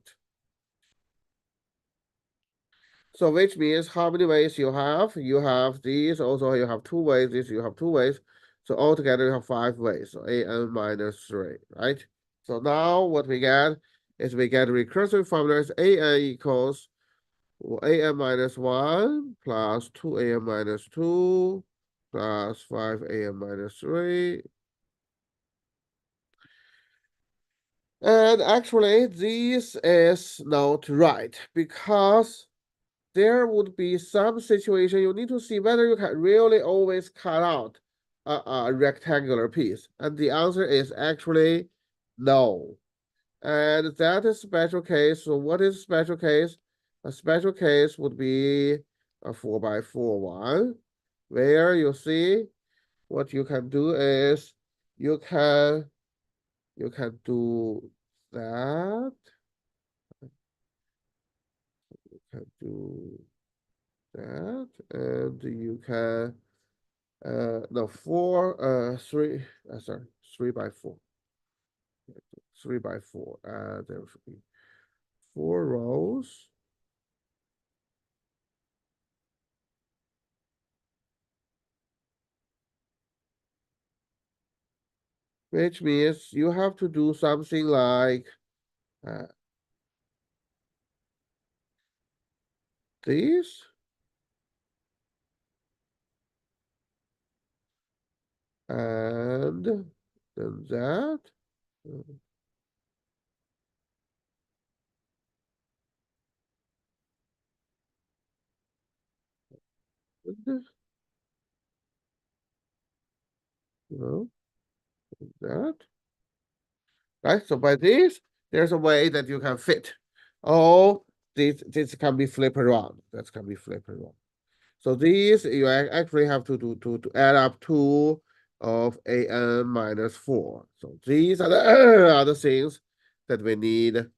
Speaker 1: So which means how many ways you have? You have these, also you have 2 ways, this you have 2 ways. So altogether you have 5 ways, so AN minus 3, right? So now what we get is we get recursive formulas AN equals AN minus 1 plus 2AN minus 2 plus 5AN minus 3. And actually, this is not right because there would be some situation you need to see whether you can really always cut out a rectangular piece. And the answer is actually no. And that is special case. So what is special case? A special case would be a 4x4 one, where you see what you can do is you can do that. You can do that, and you can no 3x4. 3x4. There should be 4 rows. Which means you have to do something like this. And then that. No, that. Right, so by this, there's a way that you can fit. Oh, this can be flipped around. That can be flipped around. So these you actually have to do to add up 2 of an minus 4. So these are the other things that we need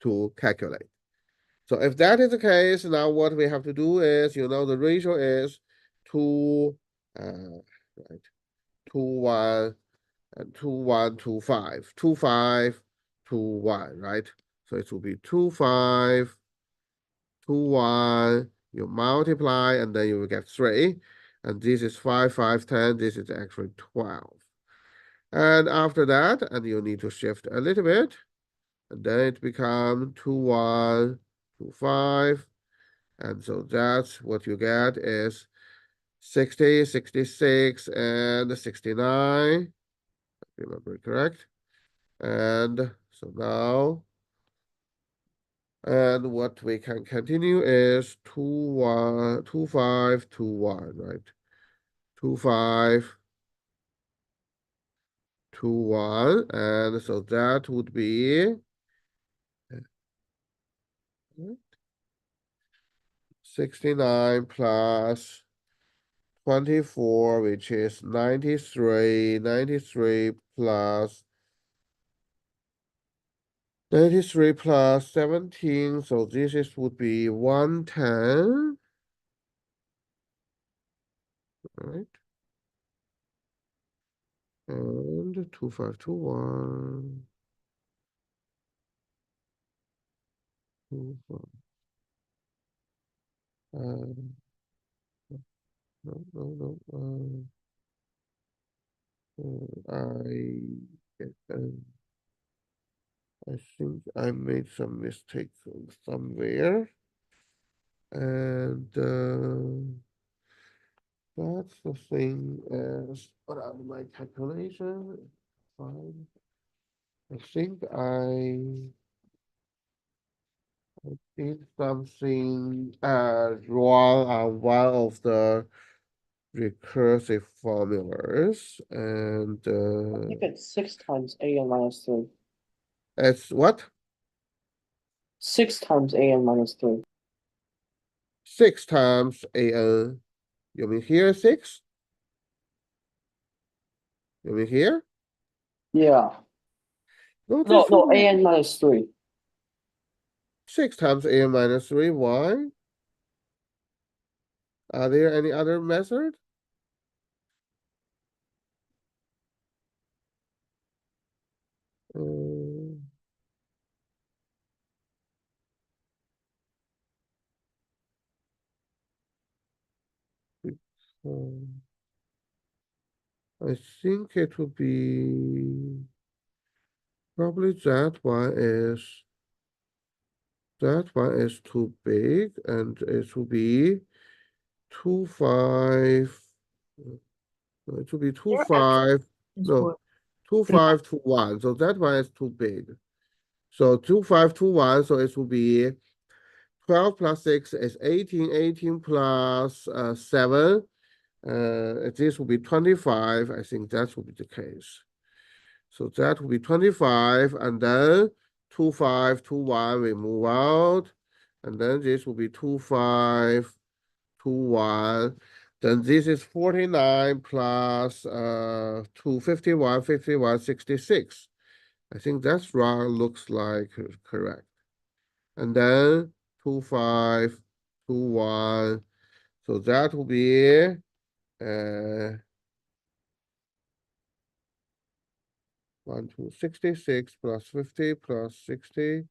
Speaker 1: to calculate. So if that is the case, now what we have to do is, the ratio is 2, right, 2, 1, and 2, 1, 2, 5, 2, 5, 2, 1, right? So it will be 2, 5, 2, 1, you multiply, and then you will get 3. And this is 5, 5, 10, this is actually 12. And after that, and you need to shift a little bit, and then it becomes 2, 1, 2, 5. And so that's what you get is 60, 66, and 69. Remember correct? And so now, and what we can continue is 2, 1, 2, 5, 2, 1, right? 2, 5, 2, 1, and so that would be 69 plus 24, which is 93, 93 plus 93 plus 17, so this would be 110. Right? And 2521. 25. No. I think I made some mistakes somewhere. And that's the thing is, what are my calculation? Fine. I think I did something wrong on one of the recursive formulas, and
Speaker 4: I think it's 6 times an minus 3.
Speaker 1: it's what?
Speaker 4: 6 times an minus 3.
Speaker 1: 6 times an. You mean here 6? You mean here?
Speaker 4: Yeah.
Speaker 1: No,
Speaker 4: No,
Speaker 1: this
Speaker 4: no,
Speaker 1: one-
Speaker 4: an minus 3.
Speaker 1: 6 times an minus 3. Why? Are there any other method? I think it would be probably that one is too big, and it will be 2, 5. It will be 2, 5. No, 2521. So that one is too big. So 2521. So it will be 12 plus 6 is 18. 18 plus 7. This will be 25. I think that will be the case. So that will be 25. And then 2521 we move out. And then this will be 2521. Then this is 49 plus 251, 51, 66. I think that's wrong, looks like correct. And then 2521. So that will be 66 plus 50 plus 60.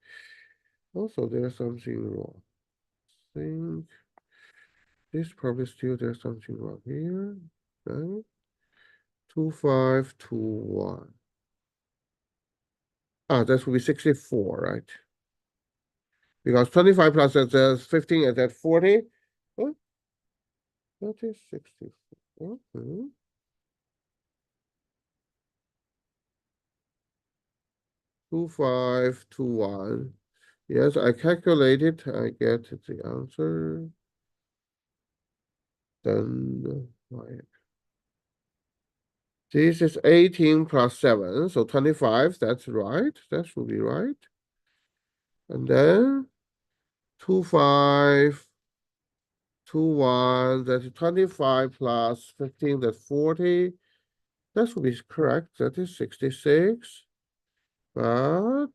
Speaker 1: Also, there's something wrong. I think this probably still there's something wrong here. Okay. 2521. Ah, that will be 64, right? Because 25 plus 15 is at 40. Oh, that is 64. Mhm. 2521. Yes, I calculated. I get the answer. Then right. This is 18 plus 7, so 25. That's right. That should be right. And then 2521. That's 25 plus 15. That's 40. That should be correct. That is 66. But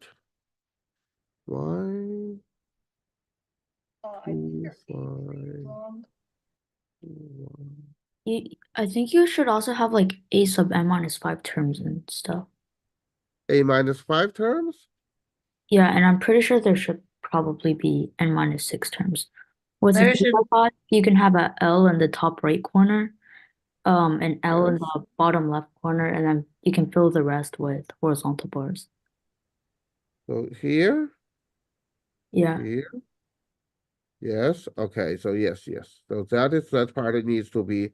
Speaker 1: why? Two, five, one.
Speaker 5: I think you should also have like a sub n minus 5 terms and stuff.
Speaker 1: A minus 5 terms?
Speaker 5: Yeah, and I'm pretty sure there should probably be n minus 6 terms. With
Speaker 2: There
Speaker 5: a
Speaker 2: should-
Speaker 5: bot, you can have a L in the top right corner, an L in
Speaker 1: Yes.
Speaker 5: the bottom left corner, and then you can fill the rest with horizontal bars.
Speaker 1: So here,
Speaker 5: Yeah.
Speaker 1: here. Yes, okay, so yes. So that part that needs to be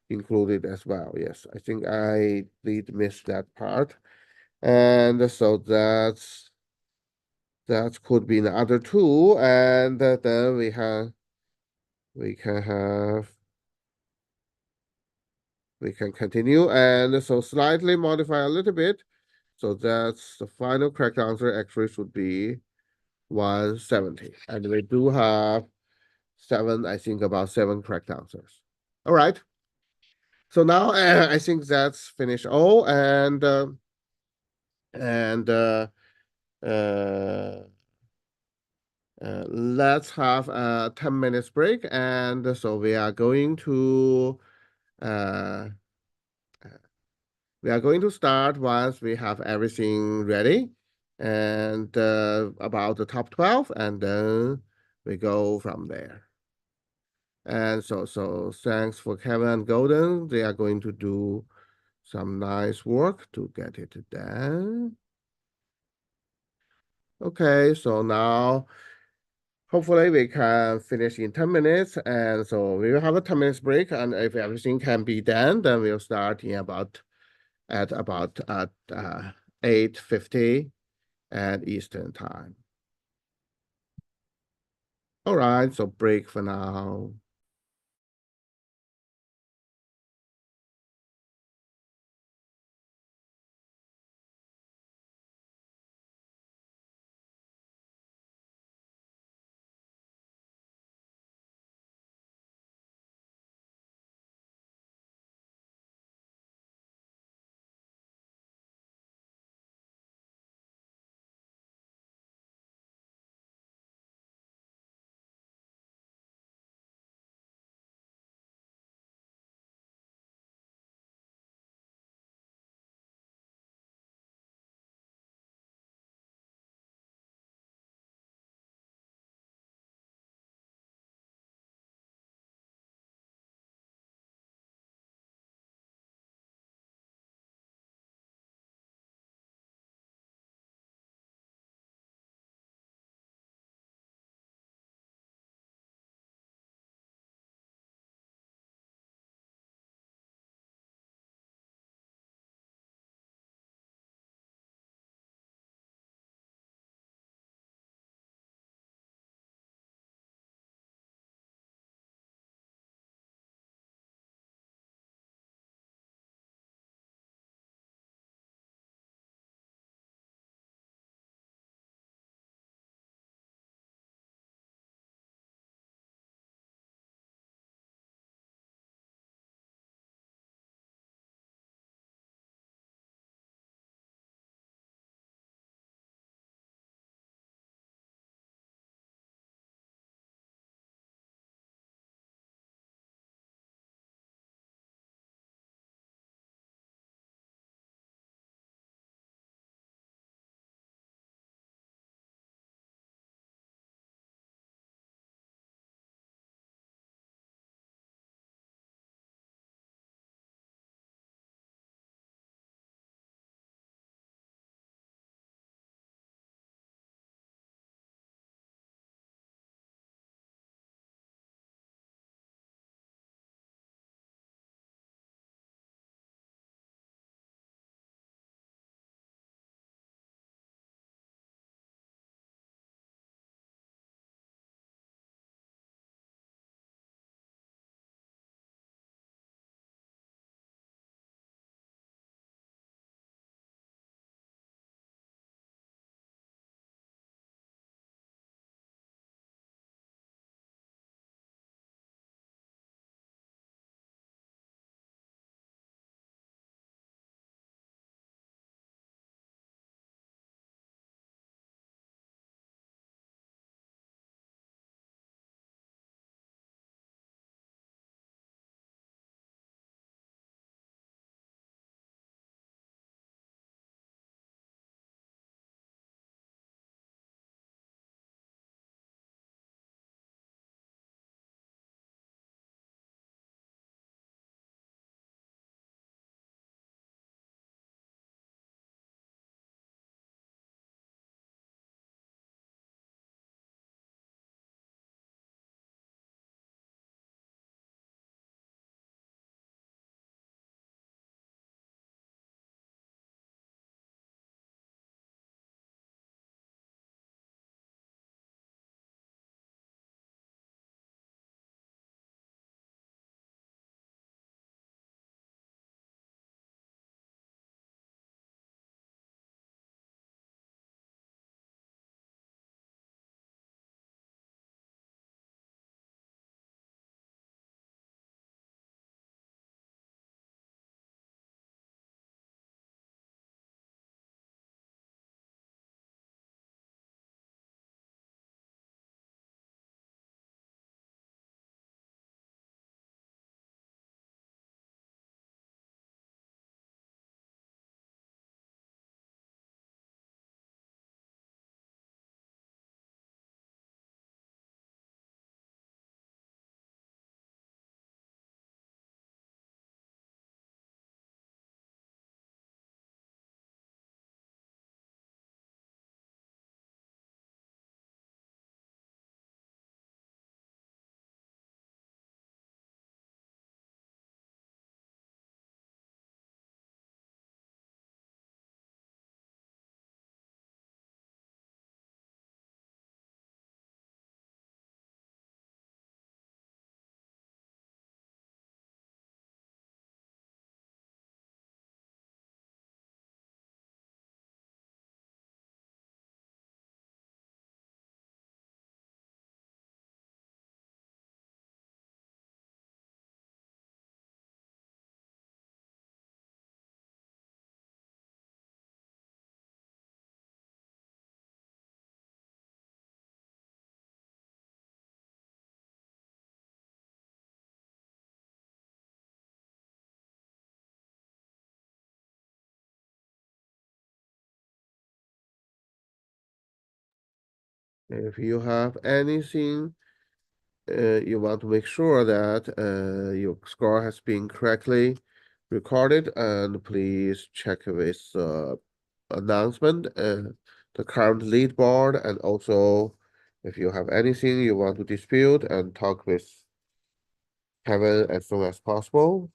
Speaker 1: included as well. Yes, I think I did miss that part. And so that could be the other two, and then we can continue, and so slightly modify a little bit. So that's the final correct answer actually should be 170. And we do have I think about 7 correct answers. All right. So now I think that's finished all, and let's have a 10 minutes break, and so we are going to start once we have everything ready, and about the top 12, and then we go from there. And so thanks for Kevin and Golden. They are going to do some nice work to get it done. Okay, so now hopefully we can finish in 10 minutes, and so we will have a 10 minutes break, and if everything can be done, then we'll start in about 8:50 at Eastern time. All right, so break for now. If you have anything, you want to make sure that your score has been correctly recorded, and please check with announcement the current leaderboard, and also if you have anything you want to dispute and talk with Kevin as soon as possible.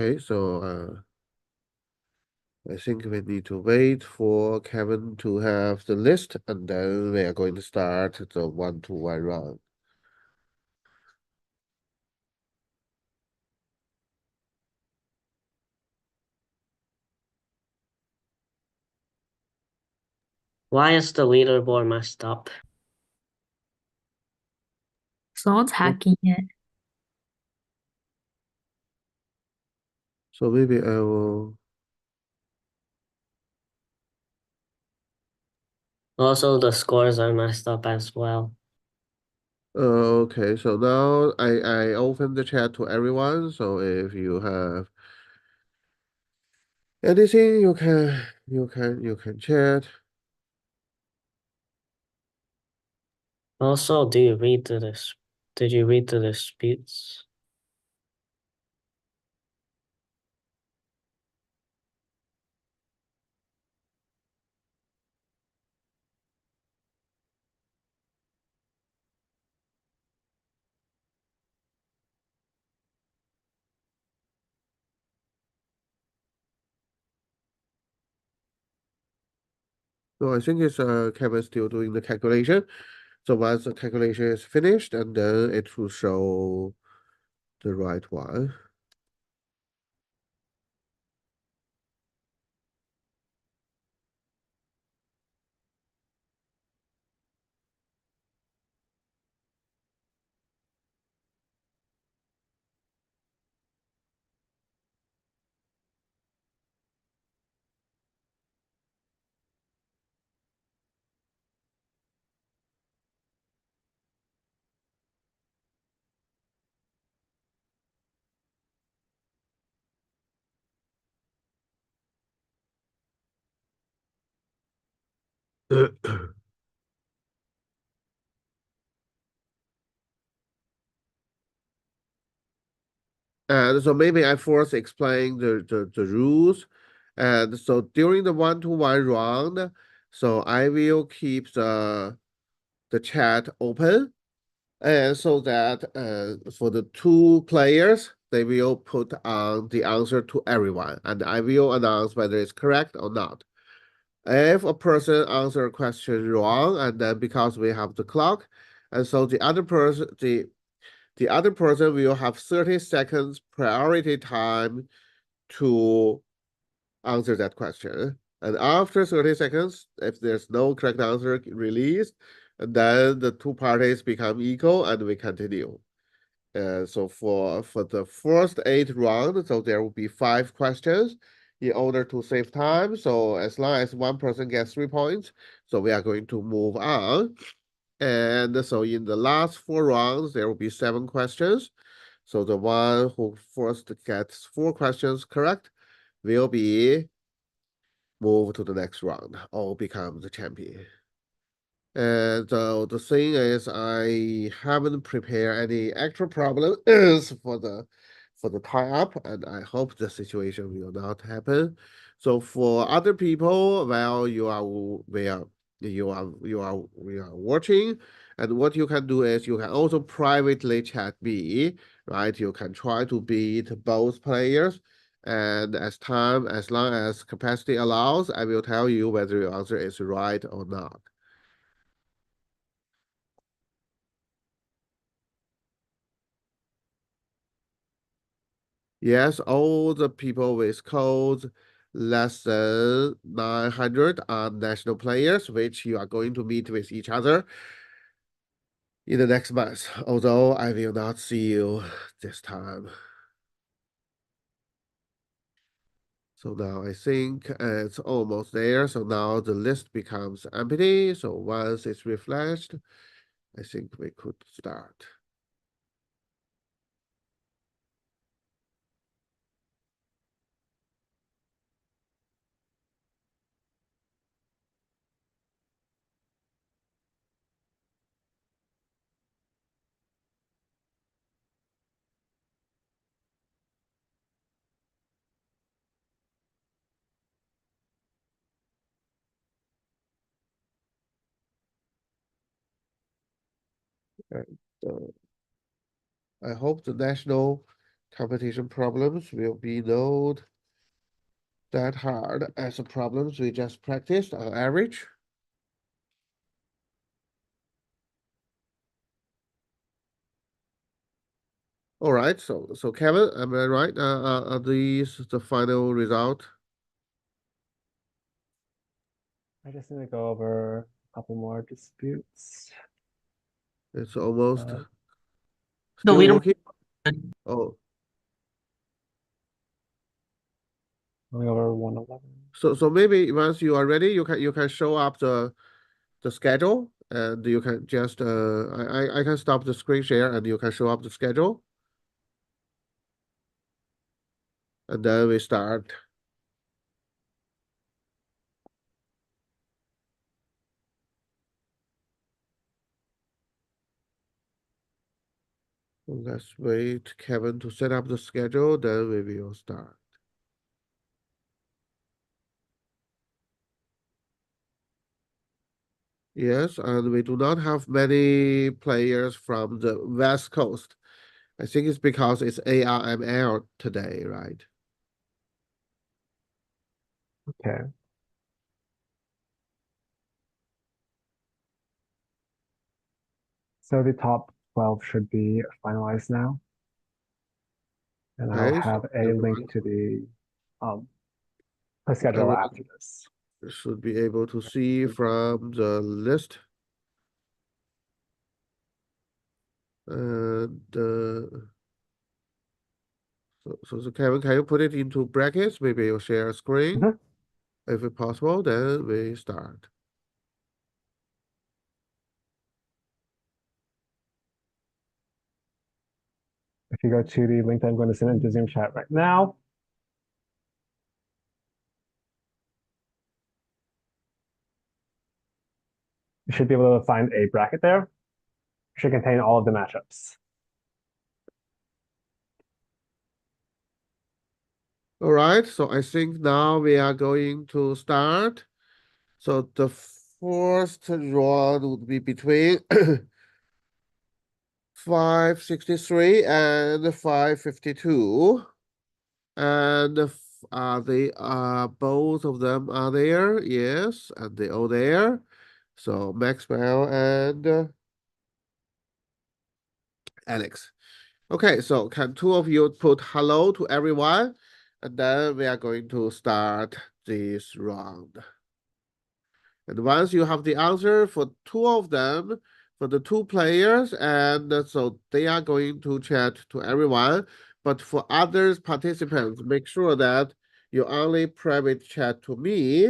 Speaker 1: Okay, so I think we need to wait for Kevin to have the list, and then we are going to start the 1-to-1 round.
Speaker 4: Why is the leaderboard messed up?
Speaker 7: Someone's hacking it.
Speaker 1: So maybe I will.
Speaker 4: Also, the scores are messed up as well.
Speaker 1: Okay, so now I open the chat to everyone. So if you have anything, you can chat.
Speaker 4: Also, did you read the disputes?
Speaker 1: No, I think it's Kevin still doing the calculation. So once the calculation is finished, and then it will show the right one. And so maybe I first explain the rules. And so during the one-to-one round, so I will keep the chat open. And so that for the two players, they will put on the answer to everyone, and I will announce whether it's correct or not. If a person answer a question wrong, and then because we have the clock, and so the other person will have 30 seconds priority time to answer that question. And after 30 seconds, if there's no correct answer released, then the two parties become equal and we continue. So for the first 8 rounds, so there will be 5 questions in order to save time. So as long as one person gets 3 points, so we are going to move on. And so in the last 4 rounds, there will be 7 questions. So the one who first gets 4 questions correct will be moved to the next round or become the champion. And the thing is, I haven't prepared any extra problems for the tie up, and I hope the situation will not happen. So for other people, while you are watching, and what you can do is you can also privately chat me, right? You can try to beat both players, and as long as capacity allows, I will tell you whether your answer is right or not. Yes, all the people with codes less than 900 are national players, which you are going to meet with each other in the next month, although I will not see you this time. So now I think it's almost there. So now the list becomes empty. So once it's refreshed, I think we could start. And, I hope the national competition problems will be not that hard as the problems we just practiced on average. All right, so Kevin, am I right? Are these the final result?
Speaker 8: I just need to go over a couple more disputes.
Speaker 1: It's almost
Speaker 8: Uh,
Speaker 3: The
Speaker 1: still
Speaker 3: leader.
Speaker 1: working. Oh,
Speaker 8: Going over 111.
Speaker 1: so maybe once you are ready, you can show up the schedule, and you can just I can stop the screen share and you can show up the schedule, and then we start. Let's wait Kevin to set up the schedule, then we will start. Yes, and we do not have many players from the West Coast. I think it's because it's ARML today, right?
Speaker 8: Okay. So the top 12 should be finalized now. And I'll
Speaker 1: Okay,
Speaker 8: have
Speaker 1: so
Speaker 8: a link to the schedule
Speaker 1: everyone
Speaker 8: after this.
Speaker 1: should be able to see from the list. And so Kevin, can you put it into brackets? Maybe you'll share a screen.
Speaker 8: Mhm.
Speaker 1: If it's possible, then we start.
Speaker 8: If you go to the link that I'm going to send into Zoom chat right now, should be able to find a bracket there. Should contain all of the matchups.
Speaker 1: All right, so I think now we are going to start. So the first round would be between 563 and 552. And they are both of them are there, yes, and they all there. So Maxwell and Alex. Okay, so can two of you put hello to everyone? And then we are going to start this round. And once you have the answer for two of them, for the two players, and so they are going to chat to everyone. But for others participants, make sure that you only private chat to me,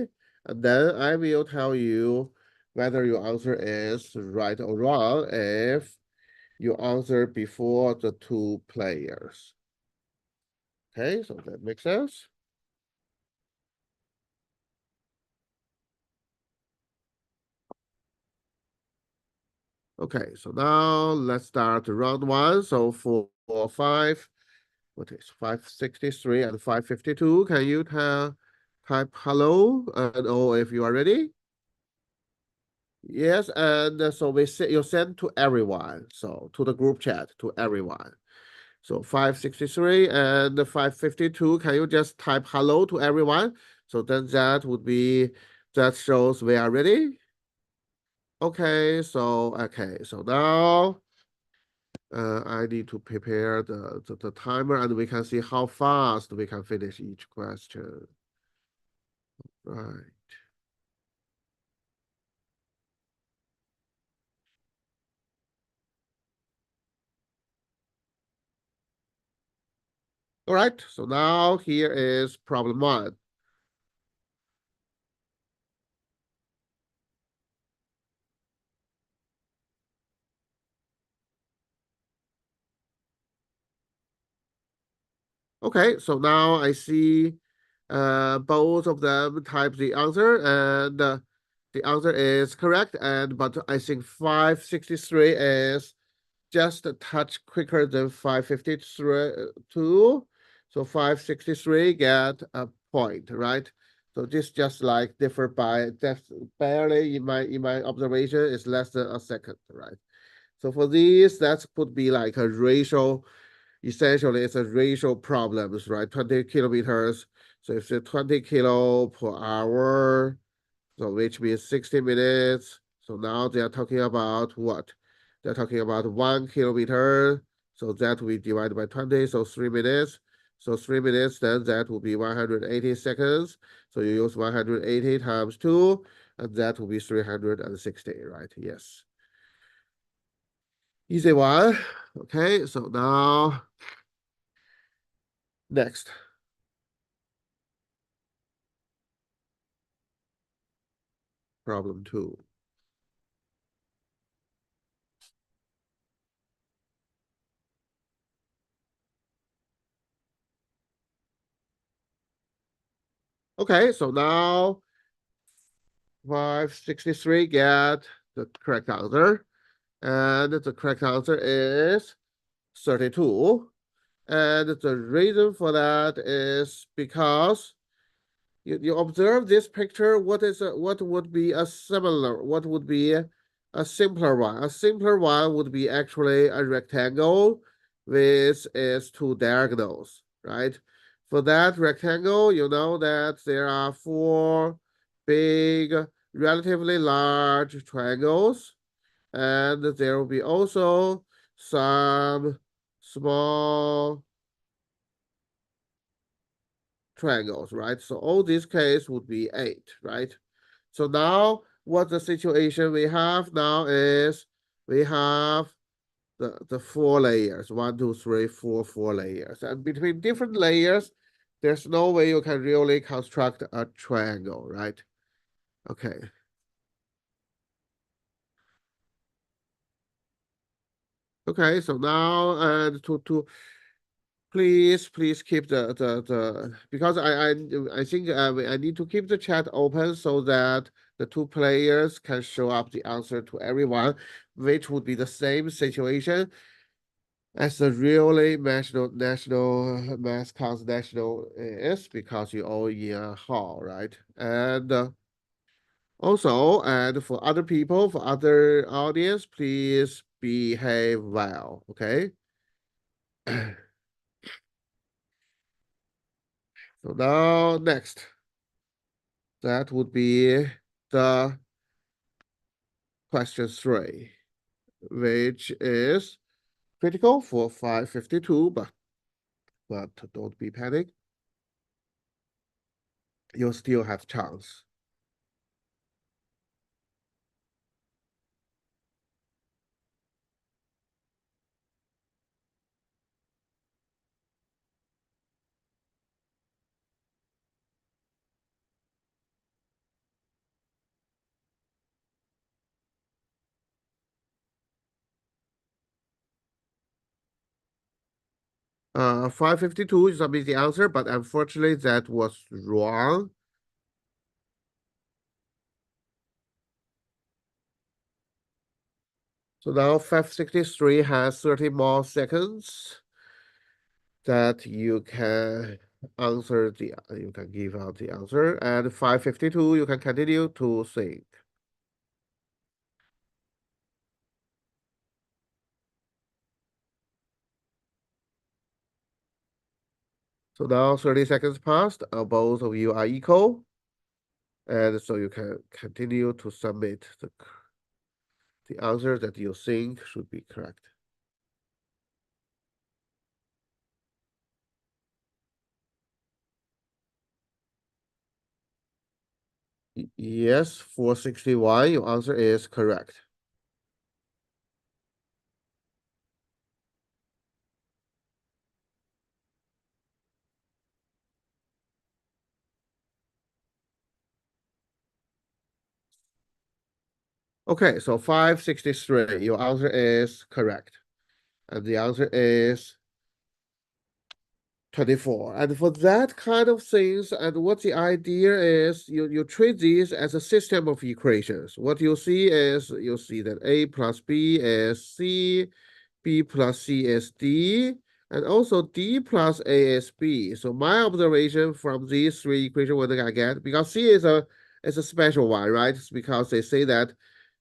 Speaker 1: and then I will tell you whether your answer is right or wrong if you answer before the two players. Okay, so that makes sense. Okay, so now let's start round one. So for 563 and 552, can you type hello and oh if you are ready? Yes, and so you send to everyone. So to the group chat to everyone. So 563 and 552, can you just type hello to everyone? So then that shows we are ready. Okay, so now I need to prepare the timer and we can see how fast we can finish each question. Right. All right, so now here is problem one. Okay, so now I see both of them type the answer and the answer is correct, but I think 563 is just a touch quicker than 552. So 563 get a point, right? So this just like differ by just barely in my observation is less than a second, right? So for these, that could be like a ratio. Essentially, it's a ratio problems, right? 20 kilometers. So if it's 20 kilo per hour, so which means 60 minutes. So now they are talking about what? They're talking about 1 kilometer. So that we divide by 20, so 3 minutes. So 3 minutes, then that will be 180 seconds. So you use 180 times 2, and that will be 360, right? Yes. Easy one. Okay, so now next. Problem 2. Okay, so now 563 get the correct answer. And the correct answer is 32. And the reason for that is because you observe this picture, what would be a simpler one? A simpler one would be actually a rectangle with its two diagonals, right? For that rectangle, you know that there are 4 big, relatively large triangles, and there will be also some small triangles, right? So all these case would be 8, right? So now what the situation we have now is we have the 4 layers, 1, 2, 3, 4, 4 layers. And between different layers, there's no way you can really construct a triangle, right? Okay. Okay, so now and to please keep the because I think I need to keep the chat open so that the two players can show up the answer to everyone, which would be the same situation as the really national mass counts national is, because you all in a hall, right? And also, and for other people, for other audience, please behave well, okay? So now next, that would be the question 3, which is critical for 552, but don't be panic. You'll still have chance. — 552 is the answer, but unfortunately that was wrong. So now 563 has 30 more seconds that you can answer you can give out the answer, and 552 you can continue to think. So now 30 seconds passed, both of you are equal, and so you can continue to submit the answer that you think should be correct. Yes, 461, your answer is correct. Okay, so 563, your answer is correct. And the answer is 24. And for that kind of things, and what the idea is, you treat these as a system of equations. What you see is, you'll see that A plus B is C, B plus C is D, and also D plus A is B. So my observation from these three equations, what I get, because C is a special one, right? It's because they say that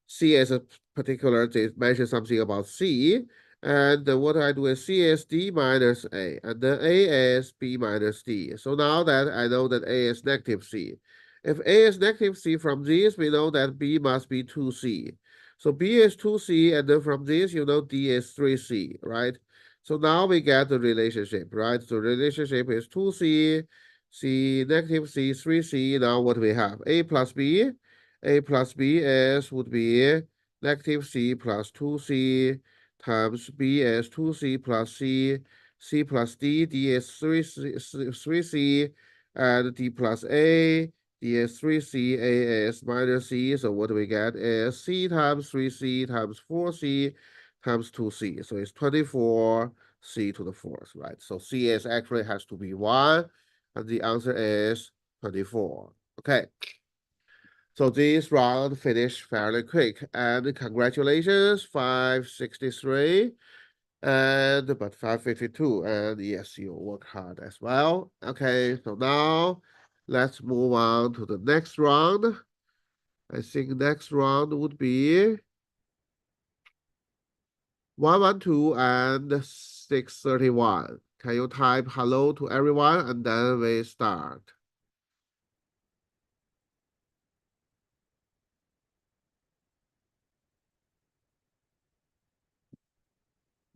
Speaker 1: C is a particular, they mention something about C, and what I do is C is D minus A, and then A is B minus D. So now that I know that A is negative C. If A is negative C, from this, we know that B must be 2C. So B is 2C, and then from this, you know D is 3C, right? So now we get the relationship, right? So relationship is 2C, C, negative C, 3C. Now what we have? A plus B. A plus B is would be negative C plus 2C times B is 2C plus C, C plus D, D is 3C, and D plus A, D is 3C, A is minus C. So what we get is C times 3C times 4C times 2C. So it's 24C to the fourth, right? So C is actually has to be 1, and the answer is 24. Okay. So this round finished fairly quick, and congratulations, 563, and but 552, and yes, you work hard as well. Okay, so now let's move on to the next round. I think next round would be 112 and 631. Can you type hello to everyone, and then we start.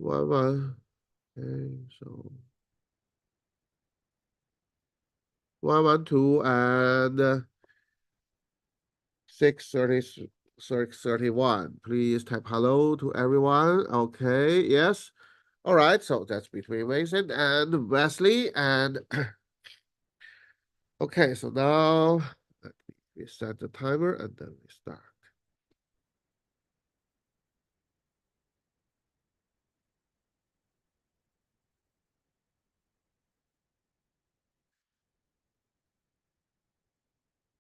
Speaker 1: One. Okay, so 112 and 631. Please type hello to everyone. Okay, yes. All right, so that's between Mason and Wesley. And okay, so now let me reset the timer and then we start.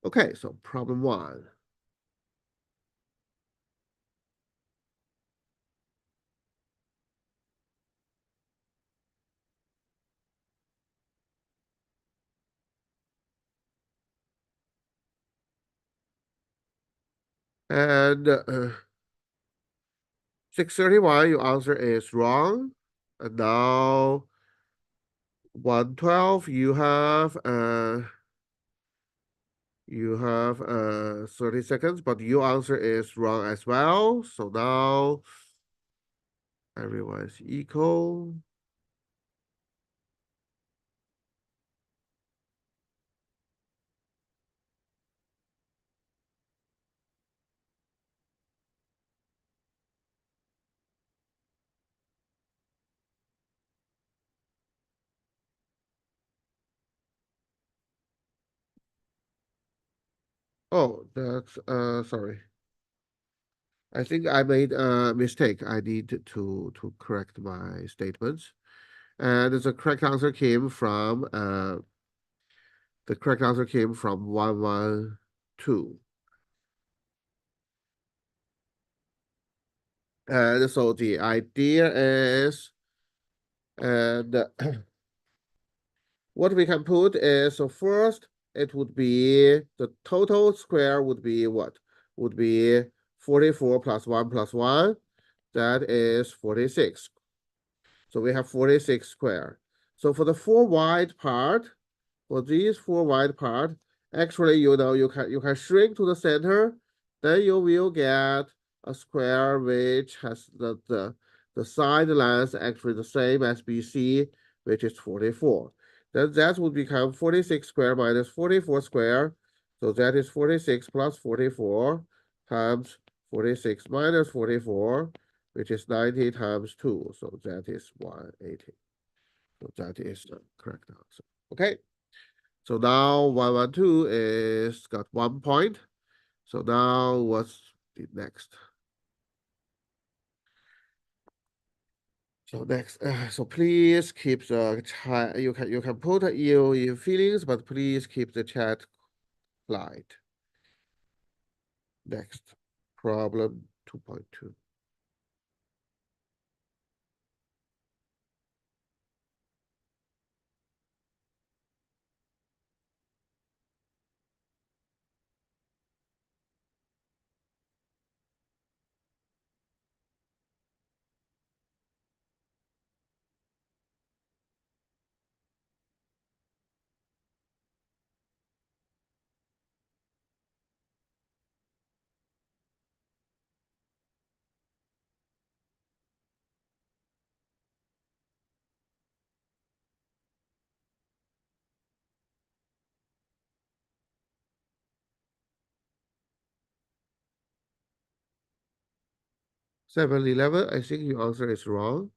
Speaker 1: Okay, so problem 1. And 631, your answer is wrong. And now 112, you have 30 seconds, but your answer is wrong as well. So now everyone is equal. Oh, that's sorry. I think I made a mistake. I need to correct my statements. And the correct answer came from 112. And so the idea is, and what we can put is, so first it would be the total square would be what? Would be 44 plus 1 plus 1. That is 46. So we have 46 square. So for the 4 wide part, for these 4 wide part, actually you can shrink to the center, then you will get a square which has the side length actually the same as BC, which is 44. Then that would become 46 square minus 44 square. So that is 46 plus 44 times 46 minus 44, which is 90 times 2. So that is 180. So that is the correct answer. Okay. So now 112 is got 1 point. So now what's the next? So next, so please keep the chat. You can put your feelings, but please keep the chat light. Next, problem 2.2. Seven 11, I think your answer is wrong.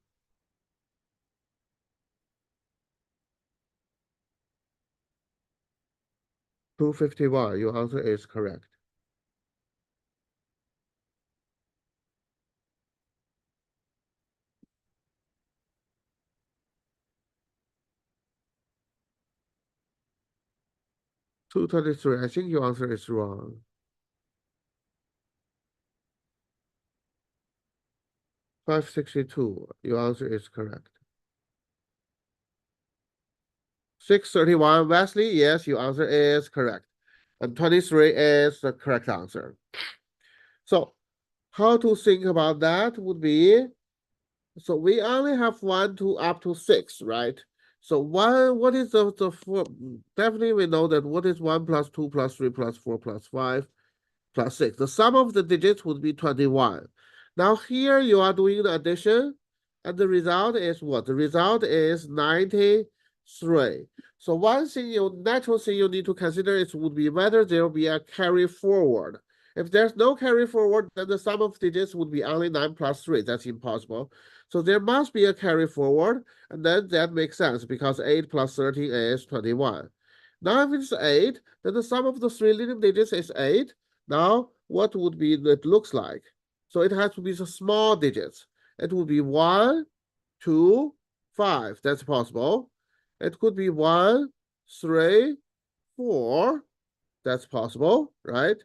Speaker 1: 251, your answer is correct. $223, I think your answer is wrong. 562, your answer is correct. 631, Wesley, yes, your answer is correct. And 23 is the correct answer. So how to think about that would be, so we only have 1 to up to 6, right? So what is the four? Definitely we know that what is 1 plus 2 plus 3 plus 4 plus 5 plus 6. The sum of the digits would be 21. Now here you are doing the addition, and the result is what? The result is 93. So one thing natural thing you need to consider is would be whether there will be a carry forward. If there's no carry forward, then the sum of digits would be only 9 plus 3. That's impossible. So there must be a carry forward, and then that makes sense because 8 plus 13 is 21. Now if it's 8, then the sum of the 3 leading digits is 8. Now, what would be it looks like? So it has to be the small digits. It would be 1, 2, 5. That's possible. It could be 1, 3, 4. That's possible, right?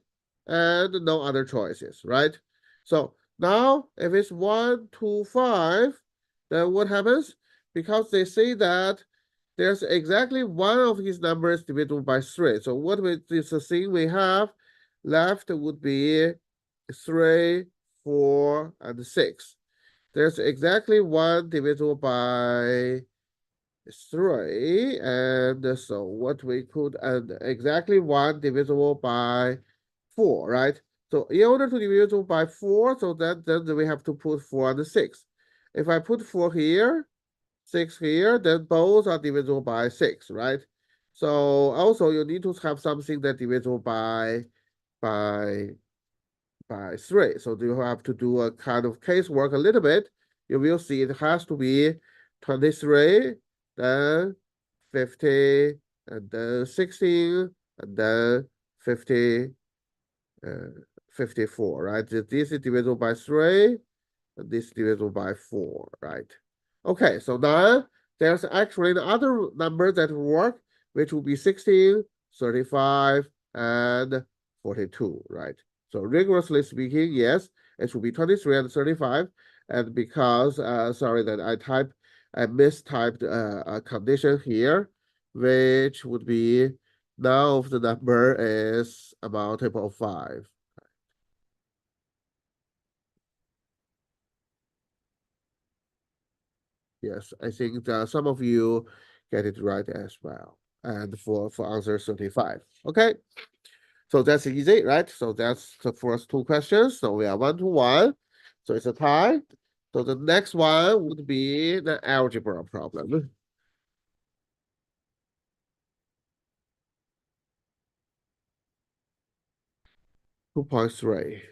Speaker 1: And no other choices, right? So now, if it's 1, 2, 5, then what happens? Because they say that there's exactly one of his numbers divided by 3. So what is the thing we have left would be 3, 4, and 6. There's exactly one divisible by 3, and so what we could, and exactly one divisible by 4, right? So in order to divisible by 4, so then we have to put 4 and 6. If I put 4 here, 6 here, then both are divisible by 6, right? So also you need to have something that divisible by 3. So you have to do a kind of casework a little bit. You will see it has to be 23, then 50, and then 16, and then 50, 54, right? This is divisible by 3, and this is divisible by 4, right? Okay, so now there's actually another number that will work, which will be 16, 35, and 42, right? So rigorously speaking, yes, it should be 23 and 35. And because, sorry that I mistyped a condition here, which would be now of the number is a multiple of 5. Yes, I think that some of you get it right as well. And for answer 35. Okay. So that's easy, right? So that's the first two questions. So we are 1-1. So it's a tie. So the next one would be the algebra problem. Two point three.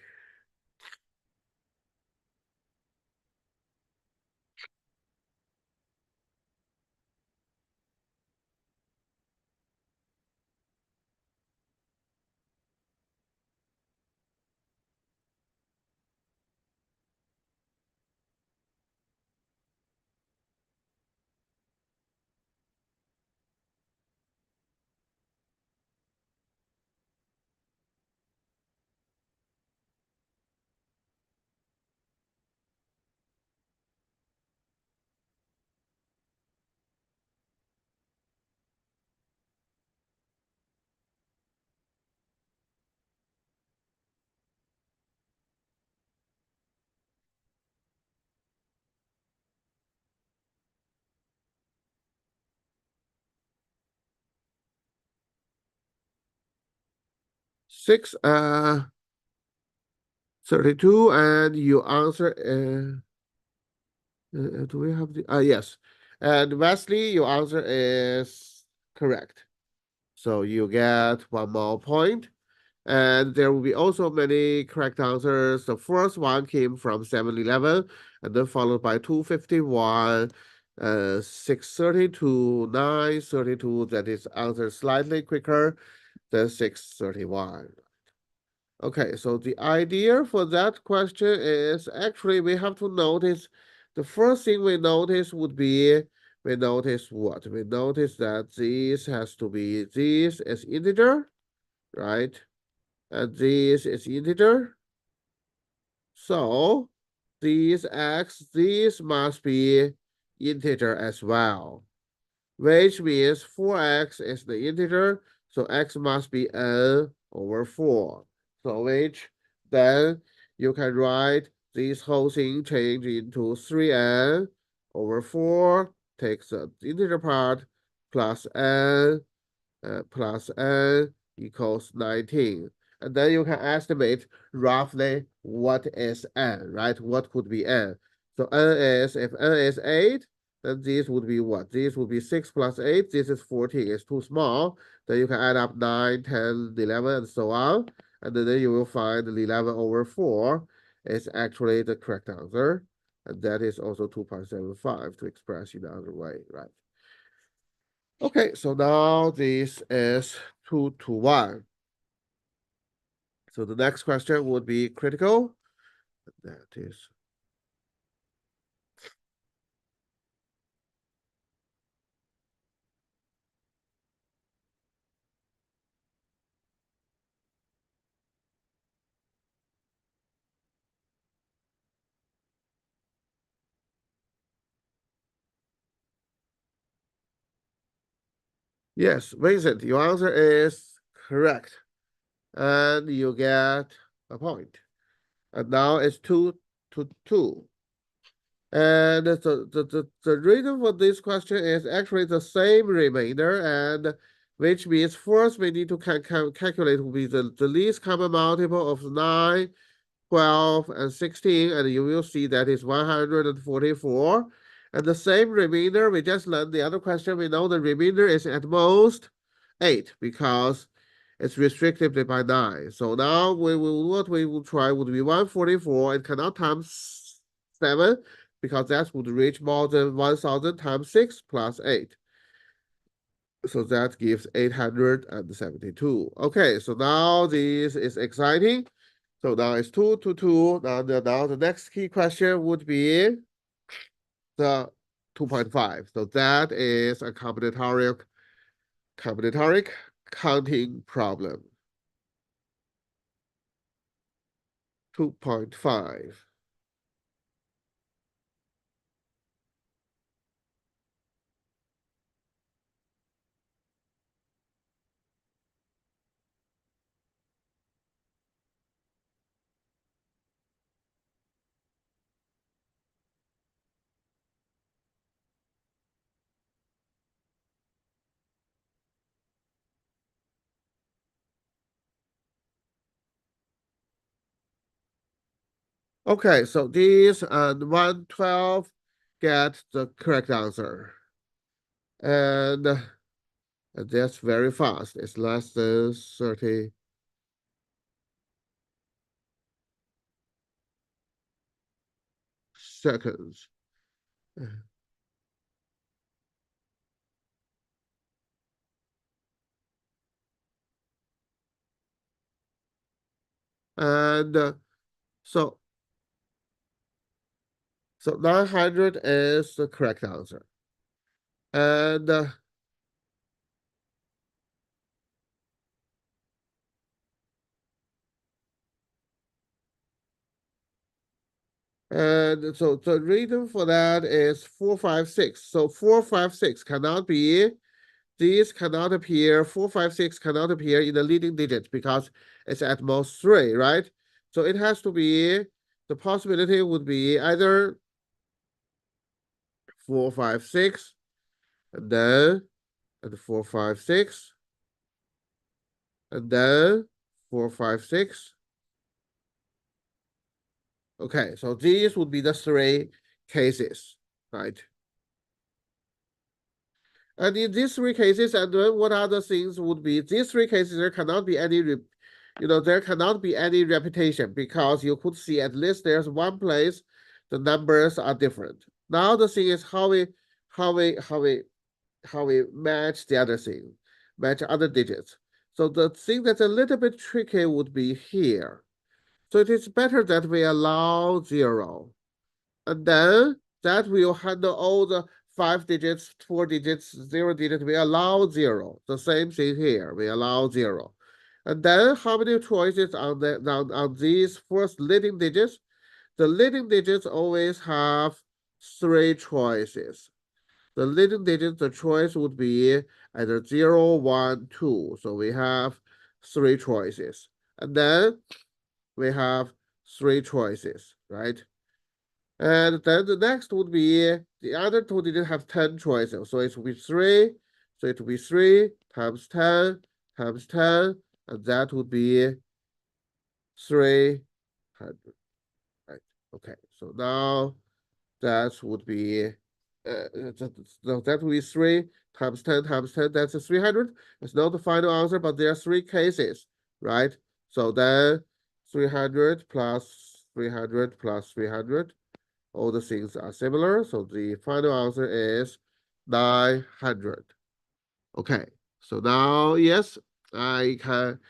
Speaker 1: Six 32, and you answer do we have the yes. And Wesley, your answer is correct. So you get 1 more point. And there will be also many correct answers. The first one came from 7-Eleven, and then followed by 251, 632, 932. That is answered slightly quicker than 631. Okay, so the idea for that question is actually we have to notice the first thing we notice would be we notice what? We notice that this has to be this is integer, right? And this is integer. So this x, this must be integer as well, which means 4x is the integer, so x must be n over 4. So which then you can write this whole thing change into 3n over 4, takes the integer part, plus n equals 19. And then you can estimate roughly what is n, right? What could be n? So n is, if n is 8, then this would be what? This would be 6 plus 8. This is 14. It's too small. Then you can add up 9, 10, 11, and so on. And then you will find 11 over 4 is actually the correct answer. And that is also 2.75 to express in another way, right? Okay, so now this is 2-1. So the next question would be critical. That is. Yes, Vincent, your answer is correct. And you get a point. And now it's 2 to 2. And the reason for this question is actually the same remainder, and which means first we need to calculate will be the least common multiple of 9, 12, and 16, and you will see that is 144. And the same remainder, we just learned the other question, we know the remainder is at most 8 because it's restricted by 9. So now what we will try would be 144 and cannot times 7 because that would reach more than 1000 times 6 plus 8. So that gives 872. Okay, so now this is exciting. So now it's 2 to 2. Now the next key question would be the 2.5. So that is a combinatoric counting problem. 2.5. Okay, so these and 112 get the correct answer. And that's very fast. It's less than 30 seconds. And so 900 is the correct answer. And so the reason for that is 456. So 456 cannot be, these cannot appear, 456 cannot appear in the leading digit because it's at most 3, right? So it has to be, the possibility would be either 456 and then 456 and then 456. Okay, so these would be the 3 cases, right? And in these 3 cases, and then what other things would be, these 3 cases, there cannot be any, there cannot be any repetition because you could see at least there's one place the numbers are different. Now the thing is how we match the other thing, match other digits. So the thing that's a little bit tricky would be here. So it is better that we allow 0. And then that will handle all the 5 digits, 4 digits, 0 digits. We allow 0. The same thing here. We allow 0. And then how many choices on these first leading digits? The leading digits always have 3 choices. The leading digits, the choice would be either 0, 1, 2. So we have 3 choices. And then we have 3 choices, right? And then the next would be, the other 2 didn't have 10 choices. So it would be 3. So it would be 3 times 10 times 10. And that would be 300. Right. Okay. So now that would be, that would be 3 times 10 times 10. That's 300. It's not the final answer, but there are 3 cases, right? So then 300 plus 300 plus 300. All the things are similar, so the final answer is 900. Okay, so now, yes, I can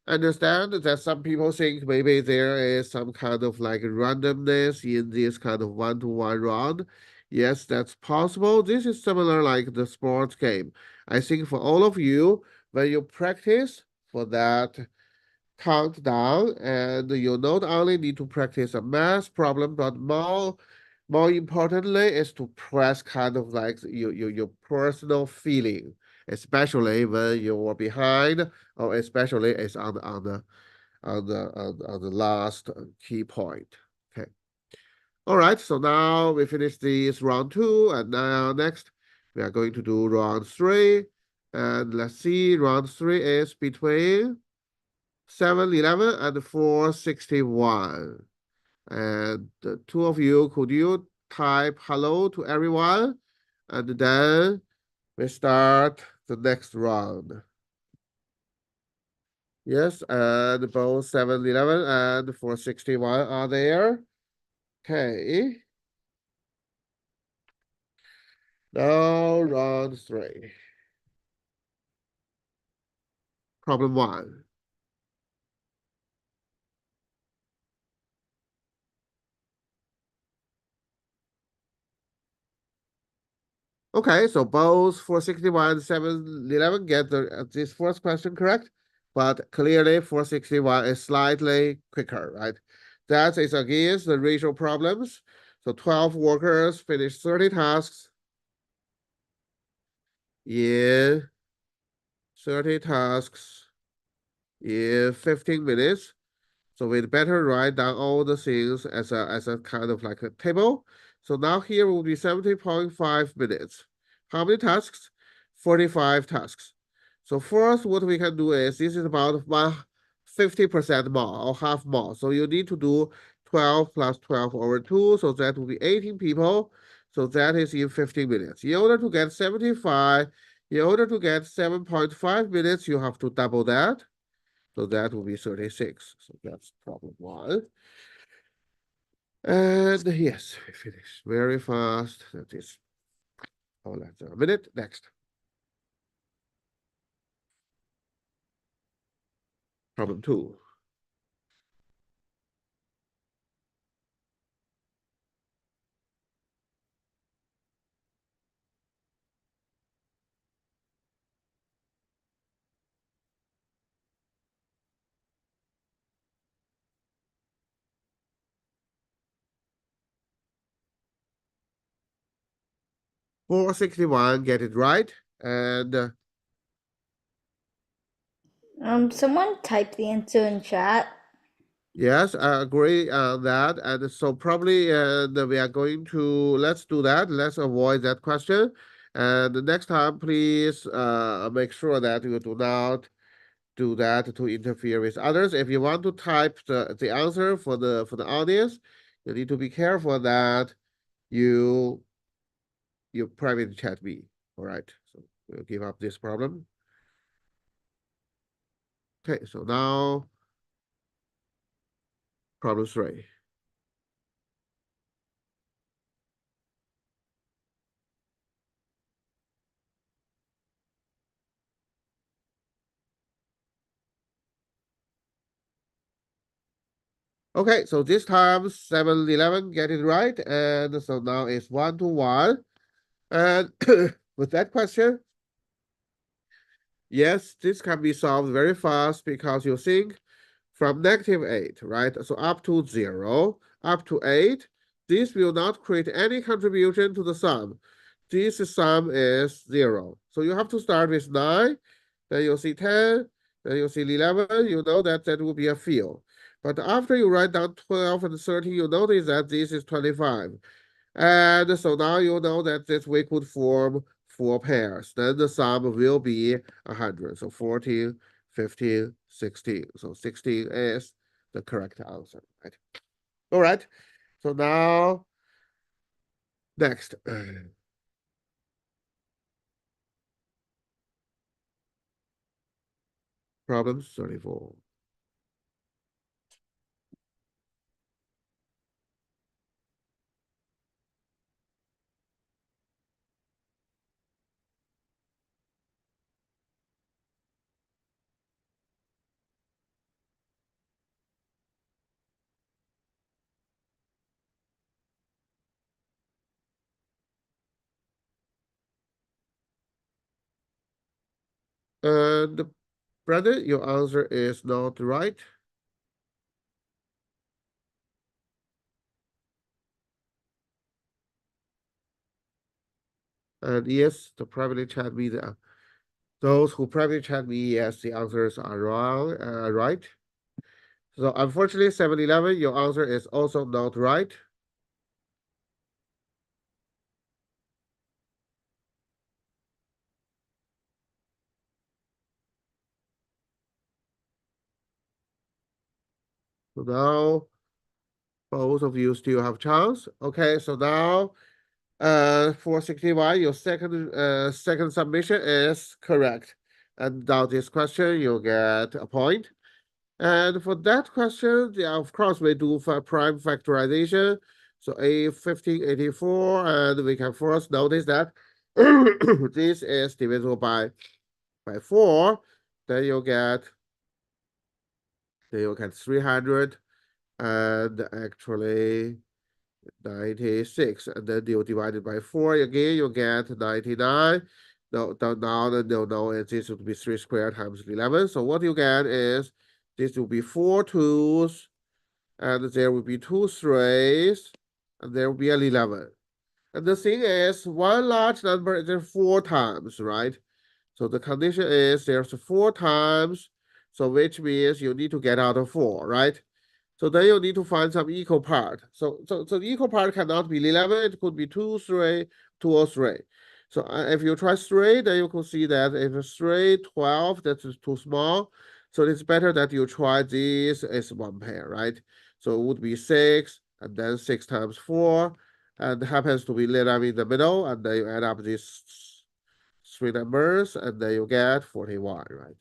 Speaker 1: understand that some people think maybe there is some kind of like randomness in this kind of one-to-one round. Yes, that's possible. This is similar like the sports game. I think for all of you, when you practice for that countdown, and you not only need to practice a math problem, but more importantly is to press kind of like your personal feeling, especially when you are behind, or especially it's on on the last key point. Okay. All right, so now we finish this round 2, and now next we are going to do round 3. And let's see, round 3 is between 711 and 461. And the two of you, could you type hello to everyone? And then we start the next round. Yes, and both 711 and 461 are there. Okay. Now round 3. Problem 1. Okay, so both 461 and 711 get this first question correct, but clearly 461 is slightly quicker, right? That is against the ratio problems. So 12 workers finish 30 tasks in 30 tasks in 15 minutes. So we'd better write down all the things as a kind of like a table. So now here will be 70.5 minutes. How many tasks? 45 tasks. So first, what we can do is, this is about 50% more or half more. So you need to do 12 plus 12 over 2. So that will be 18 people. So that is in 15 minutes. In order to get 75, in order to get 7.5 minutes, you have to double that. So that will be 36. So that's problem 1. And yes, we finish very fast. That is all less than a minute. Next. Problem 2. $461, get it right. And
Speaker 2: Someone type the answer in chat.
Speaker 1: yes, I agree on that. And so probably we are going to, let's do that. Let's avoid that question. And the next time, please make sure that you do not do that to interfere with others. If you want to type the answer for the audience, you need to be careful that you private chat me. All right, so we'll give up this problem. Okay, so now problem 3. Okay, so this time 711 get it right, and so now it's 1-1. And with that question, yes, this can be solved very fast because you think from -8, right? So up to 0, up to 8, this will not create any contribution to the sum. This sum is 0. So you have to start with 9, then you'll see 10, then you'll see 11, you know that that will be a field. But after you write down 12 and 13, you notice that this is 25. And so now you know that this we could form 4 pairs. Then the sum will be 100. So 14, 15, 16. So 16 is the correct answer, right? All right. So now, next. Problem 34. And Brandon, your answer is not right. And yes, the privately chat me, those who privately chat me, yes, the answers are wrong, right. So unfortunately, 7-11, your answer is also not right. So now both of you still have chance. Okay, so now for 61, your second submission is correct. And now this question, you'll get a point. And for that question, yeah, of course, we do for prime factorization. So A1584, and we can first notice that this is divisible by 4. Then you'll get 300 and actually 96, and then you divide it by 4 again, you get 99. No, this would be 3 squared times 11. So what you get is this will be 4 2s, and there will be 2 3s, and there will be an 11. And the thing is, one large number is in 4 times, right? So the condition is there's 4 times, so which means you need to get out of 4, right? So then you need to find some equal part. So the equal part cannot be 11, it could be 2, 3, 2 or 3. So if you try 3, then you could see that if it's 3, 12, that is too small. So it's better that you try this as one pair, right? So it would be 6, and then 6 times 4, and happens to be lit up in the middle, and then you add up these 3 numbers, and then you get 41, right?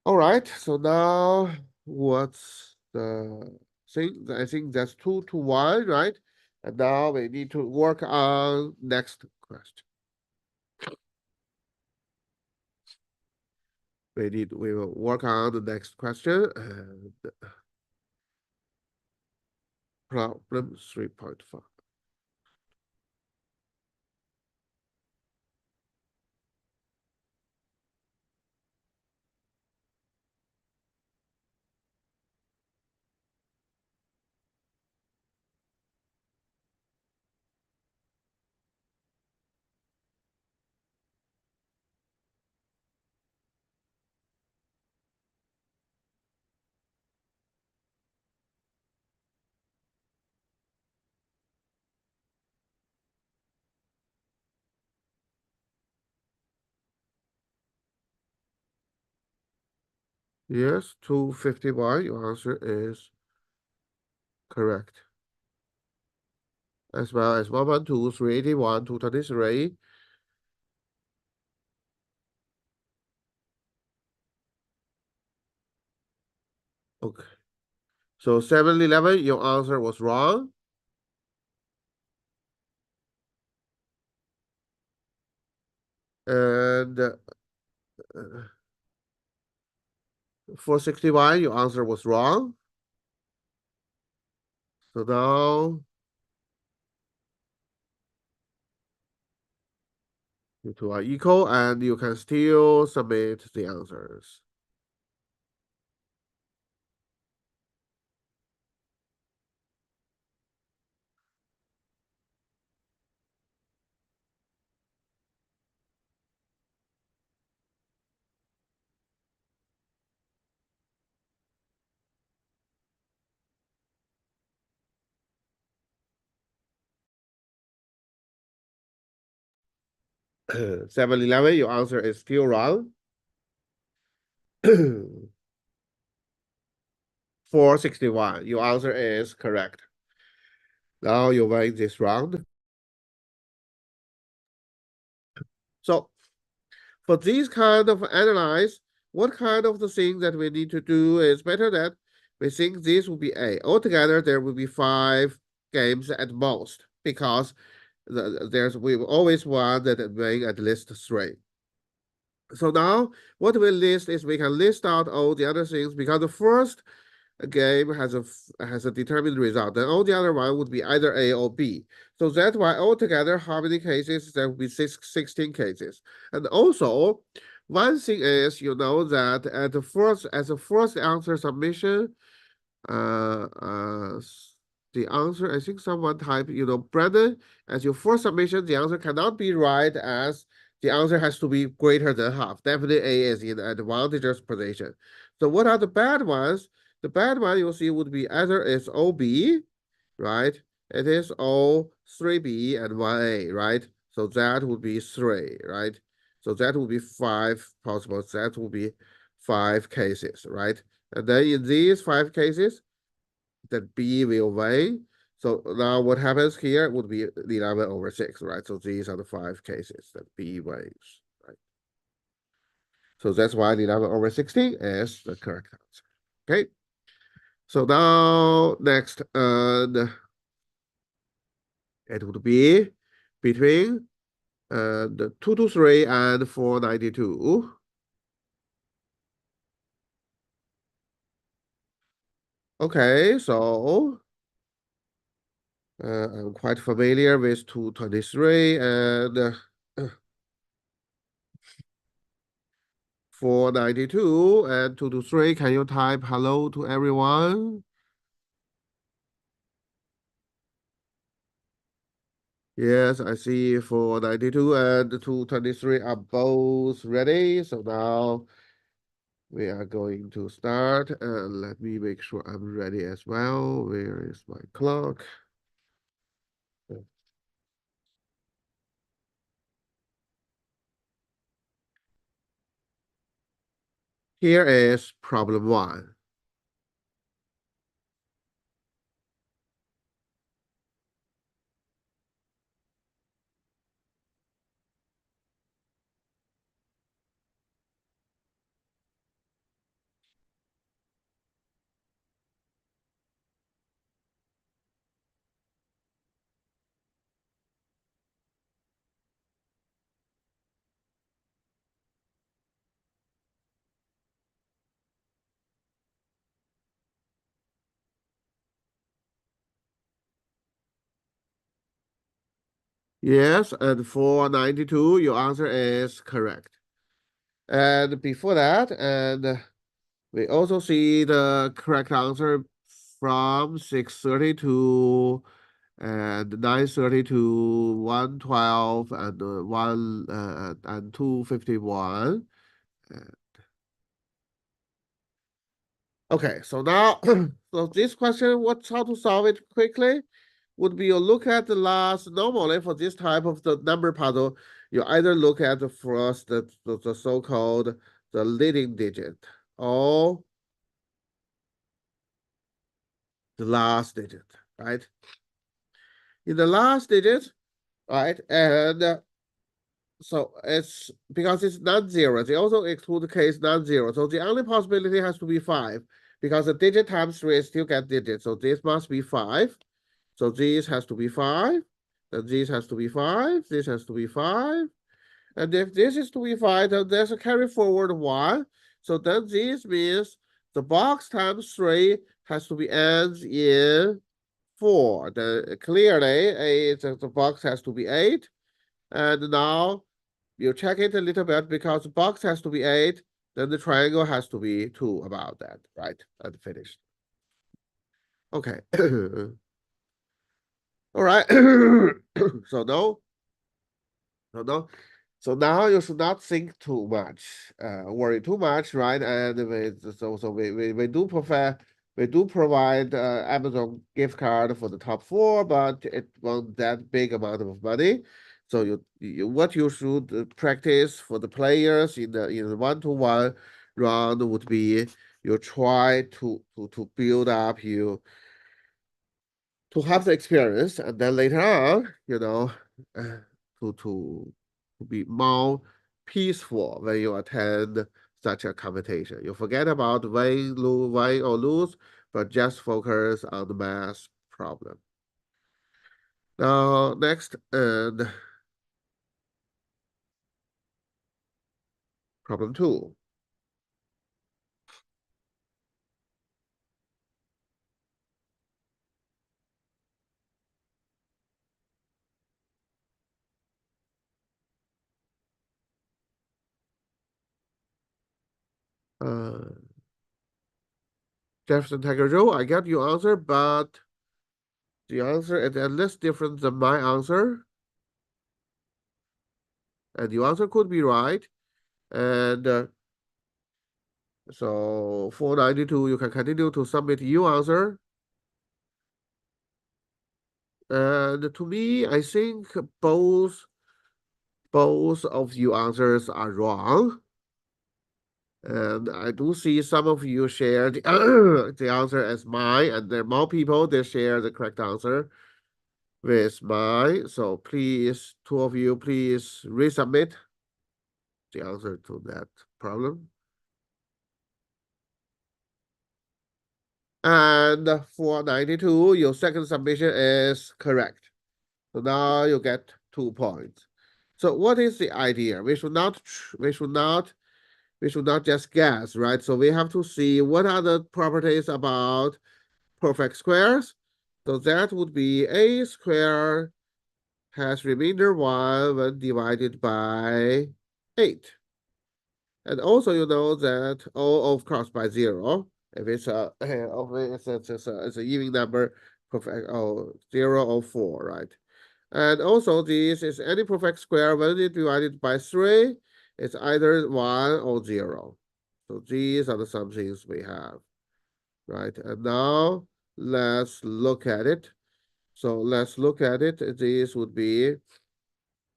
Speaker 1: All right, so now what's the thing? I think that's 2 to 1, right? And now we need to work on next question. We will work on the next question and problem 3.5. Yes, 251, your answer is correct. As well as 112, 381, 223. Okay. So 7-11, your answer was wrong. And for 61, your answer was wrong. So now you two are equal, and you can still submit the answers. 7-11, your answer is still wrong. 461, your answer is correct. Now you win this round. So for this kind of analyze, what kind of the thing that we need to do is better that we think this will be A. Altogether, there will be 5 games at most, because we always want that it being at least 3. So now what we list is we can list out all the other things, because the first game has a determined result, then all the other one would be either A or B. So that's why altogether, how many cases? There will be 16 cases. And also, one thing is, you know, that as a first answer submission, the answer, I think someone typed, you know, Brandon, as your first submission, the answer cannot be right as the answer has to be greater than half. Definitely A is in advantageous position. So what are the bad ones? The bad one you'll see would be either it's OB, right? It is O 3B and 1A, right? So that would be 3, right? So that would be 5 possible. That would be 5 cases, right? And then in these 5 cases, that B will weigh. So now what happens here would be 11/6, right? So these are the 5 cases that B weighs, right? So that's why 11/16 is the correct answer. Okay. So now next, it would be between the 223 and 492. Okay, so I'm quite familiar with 223 and 492 and 223. Can you type hello to everyone? Yes, I see 492 and 223 are both ready. So now we are going to start. Let me make sure I'm ready as well. Where is my clock? Here is problem 1. Yes, and for 92, your answer is correct. And before that, and we also see the correct answer from 632 and 930 to 112 and 251. Okay, so now, so this question, how to solve it quickly? Would be you look at the last, normally for this type of the number puzzle, you either look at the first, the so-called the leading digit, or the last digit, right? In the last digit, right, and so it's because it's non-zero, they also exclude the case non-zero. So the only possibility has to be 5, because the digit times 3 still get digit. So this must be 5. So this has to be 5. Then this has to be 5. This has to be 5. And if this is to be 5, then there's a carry forward 1. So then this means the box times 3 has to be ends in 4. Then clearly the box has to be 8. And now you check it a little bit because the box has to be 8. Then the triangle has to be 2 about that, right? And finished. Okay. All right. So no. So now you should not think too much, worry too much, right? And we do provide Amazon gift card for the top 4, but it won't that big amount of money. So what you should practice for the players in the 1-to-1 round would be you try to build up to have the experience, and then later on, uh, to be more peaceful when you attend such a competition. You forget about win or lose, but just focus on the math problem. Now, next, and problem 2. Jefferson Tiger Joe, I got your answer, but the answer is at least different than my answer. and your answer could be right. And so for 92, you can continue to submit your answer. And to me, I think both of your answers are wrong. And I do see some of you share the, the answer as mine, and there are more people that share the correct answer with mine. So please, two of you, please resubmit the answer to that problem. And for 92, your second submission is correct. So now you get 2 points. So what is the idea? We should not just guess, right? So we have to see what are the properties about perfect squares. So that would be a square has remainder 1 when divided by 8. And also you know that all of course by 0. If it's a it's an even number, perfect 0 or 4, right? And also this is any perfect square when it divided by 3, it's either 1 or 0. So these are the some things we have, right? And now let's look at it. So let's look at it. This would be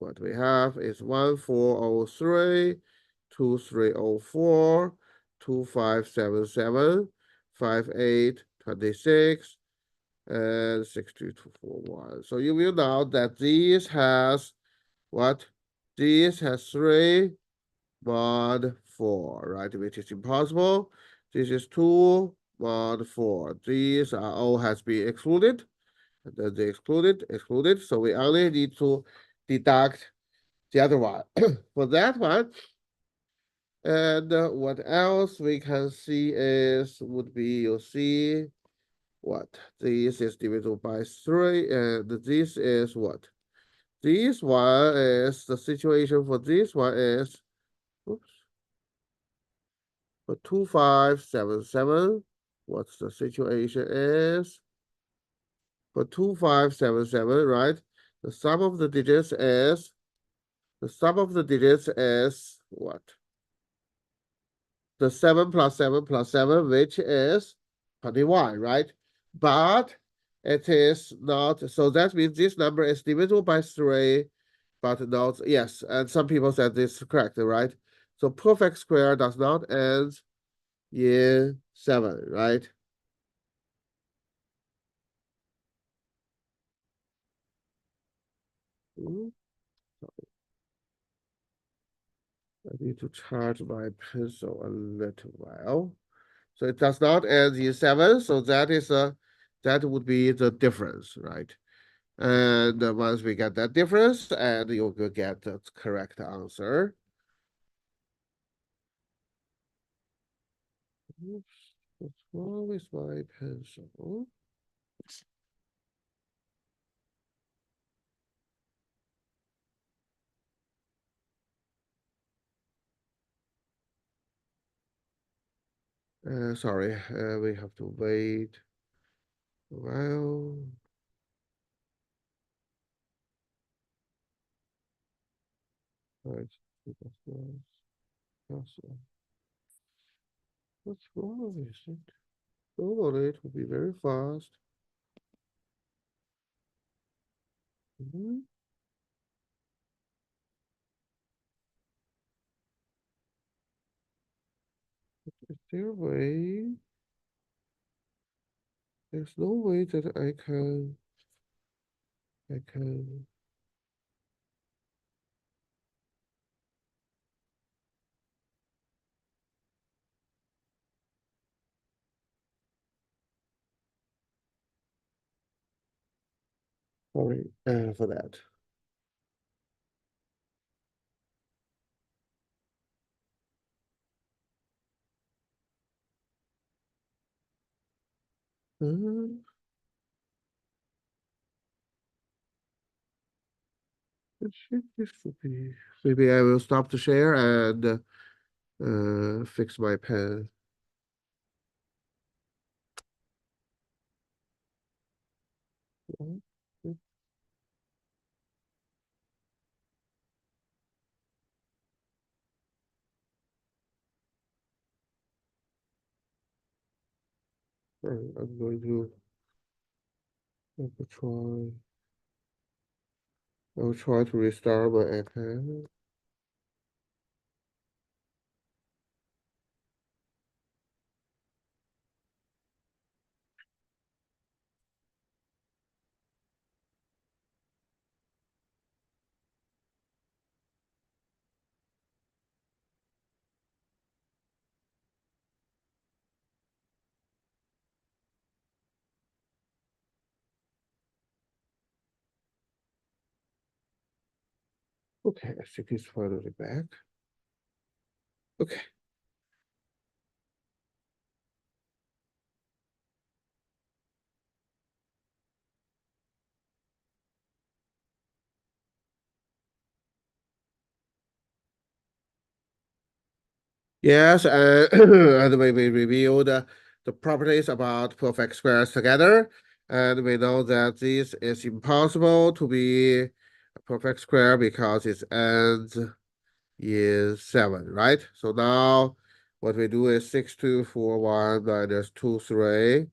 Speaker 1: what we have is 1403, 2304, 2577, 5826, and 6241. So you will know that this has what? This has 3 mod 4, right? Which is impossible. This is 2 mod 4. These are all has been excluded. And then they excluded. So we only need to deduct the other one. For that one, and what else we can see is would be you'll see what this is divisible by 3, and this is what this one is the situation for this one is oops for 2577. What's the situation is for 2577, right? The sum of the digits is what? The 7 plus 7 plus 7, which is 21, right? But it is not, so that means this number is divisible by 3, but not, yes, and some people said this is correct, right? So perfect square does not end in 7, right? I need to charge my pencil a little while. So it does not end in 7, so that would be the difference, right? And once we get that difference, and you will get the correct answer. Oops, what's wrong with my pencil? Sorry, we have to wait a while. Right, what's wrong with it? Normally it will be very fast. Is there a way? There's no way that I can. Sorry for that. This should be. Maybe I will stop the share and fix my pen. I'm going to try. I'll try to restart my account. Okay, I think it's finally back. Okay. Yes, and we reviewed the properties about perfect squares together, and we know that this is impossible to be a perfect square because it ends in 7, right? So now what we do is 6, 2, 4, 1 minus 2, 3,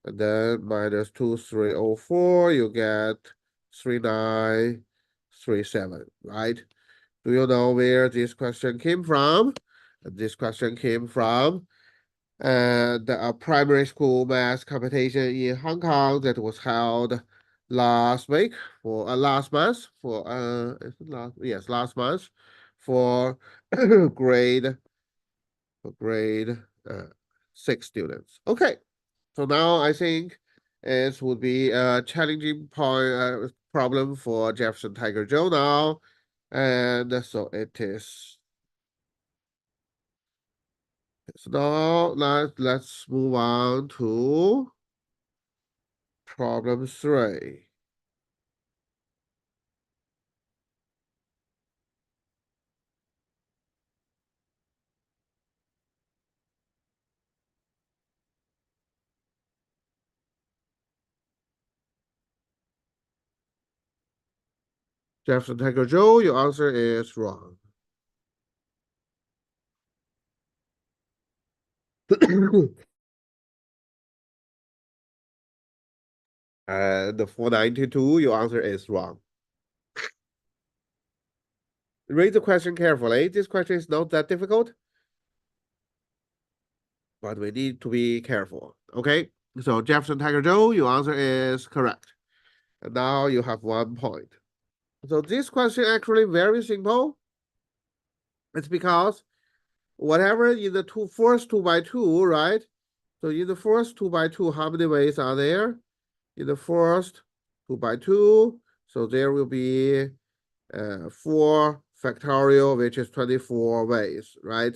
Speaker 1: and then minus 2, 3, 0, 4, you get 3, 9, 3, 7, right? Do you know where this question came from? This question came from the primary school math competition in Hong Kong that was held last week for last month for last month for grade grade 6 students. Okay, so now I think it would be a challenging problem for Jefferson Tiger Joe now, and so it is. So now let's move on to problem 3. Jefferson Tiger Joe, your answer is wrong. And the 492, your answer is wrong. Read the question carefully. This question is not that difficult, but we need to be careful. Okay, so Jefferson Tiger Joe, your answer is correct. And now you have 1 point. So this question actually very simple. It's because whatever in the first 2 by 2, right? So in the first 2 by 2, how many ways are there? In the first 2 by 2, so there will be 4 factorial, which is 24 ways, right?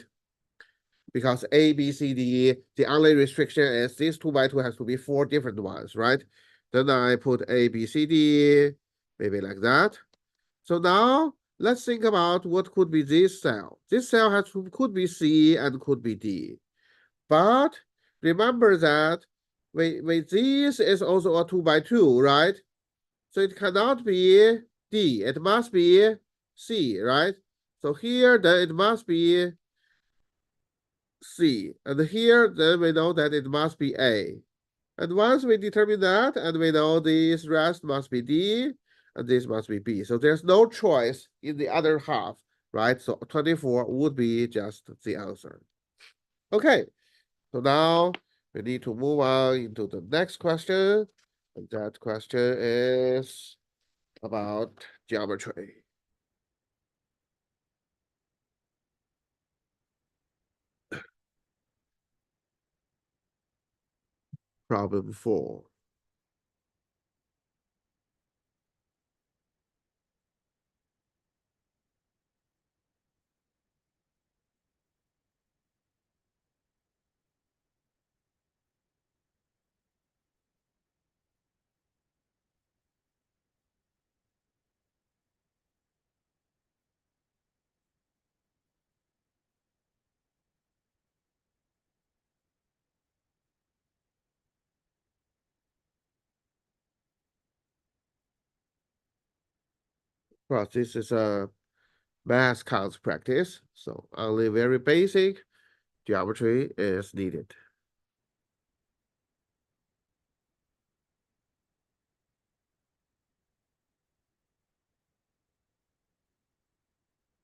Speaker 1: Because A, B, C, D, the only restriction is this 2 by 2 has to be 4 different ones, right? Then I put A, B, C, D, maybe like that. So now let's think about what could be this cell. This cell could be C and could be D. But remember that wait, this is also a 2 by 2, right? So it cannot be D, it must be C, right? So here, then it must be C. And here, then we know that it must be A. And once we determine that, and we know this rest must be D, and this must be B. So there's no choice in the other half, right? So 24 would be just the answer. Okay, so now we need to move on into the next question. And that question is about geometry. Problem 4. Well, this is a math counts practice, so only very basic geometry is needed.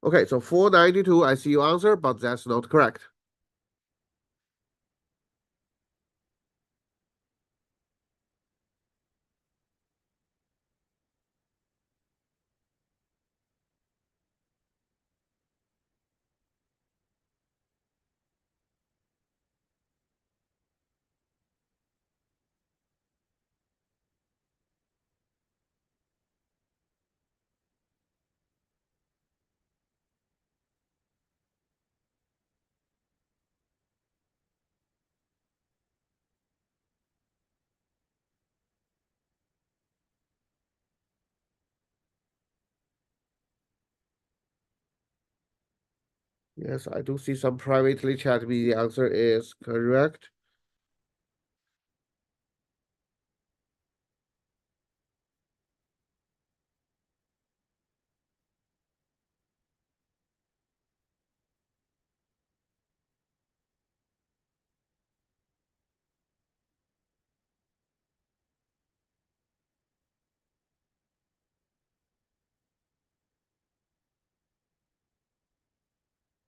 Speaker 1: Okay, so 492, I see your answer, but that's not correct. Yes, I do see some privately chat me. The answer is correct.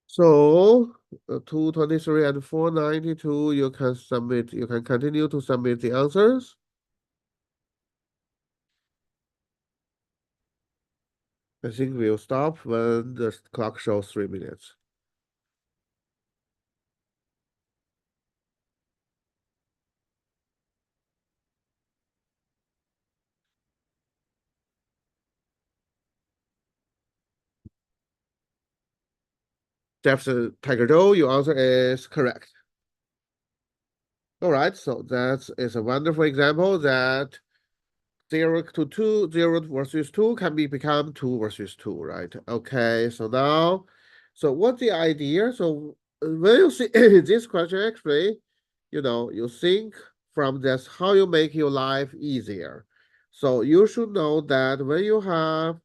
Speaker 1: So 223 and 492, you can submit, you can continue to submit the answers. I think we'll stop when the clock shows 3 minutes. Jefferson Tiger Joe, your answer is correct. All right, so that is a wonderful example that 0 to 2, 0 versus 2 can be become 2 versus 2, right? Okay, so now, so what's the idea? So when you see this question, actually, you think from this how you make your life easier. So you should know that when you have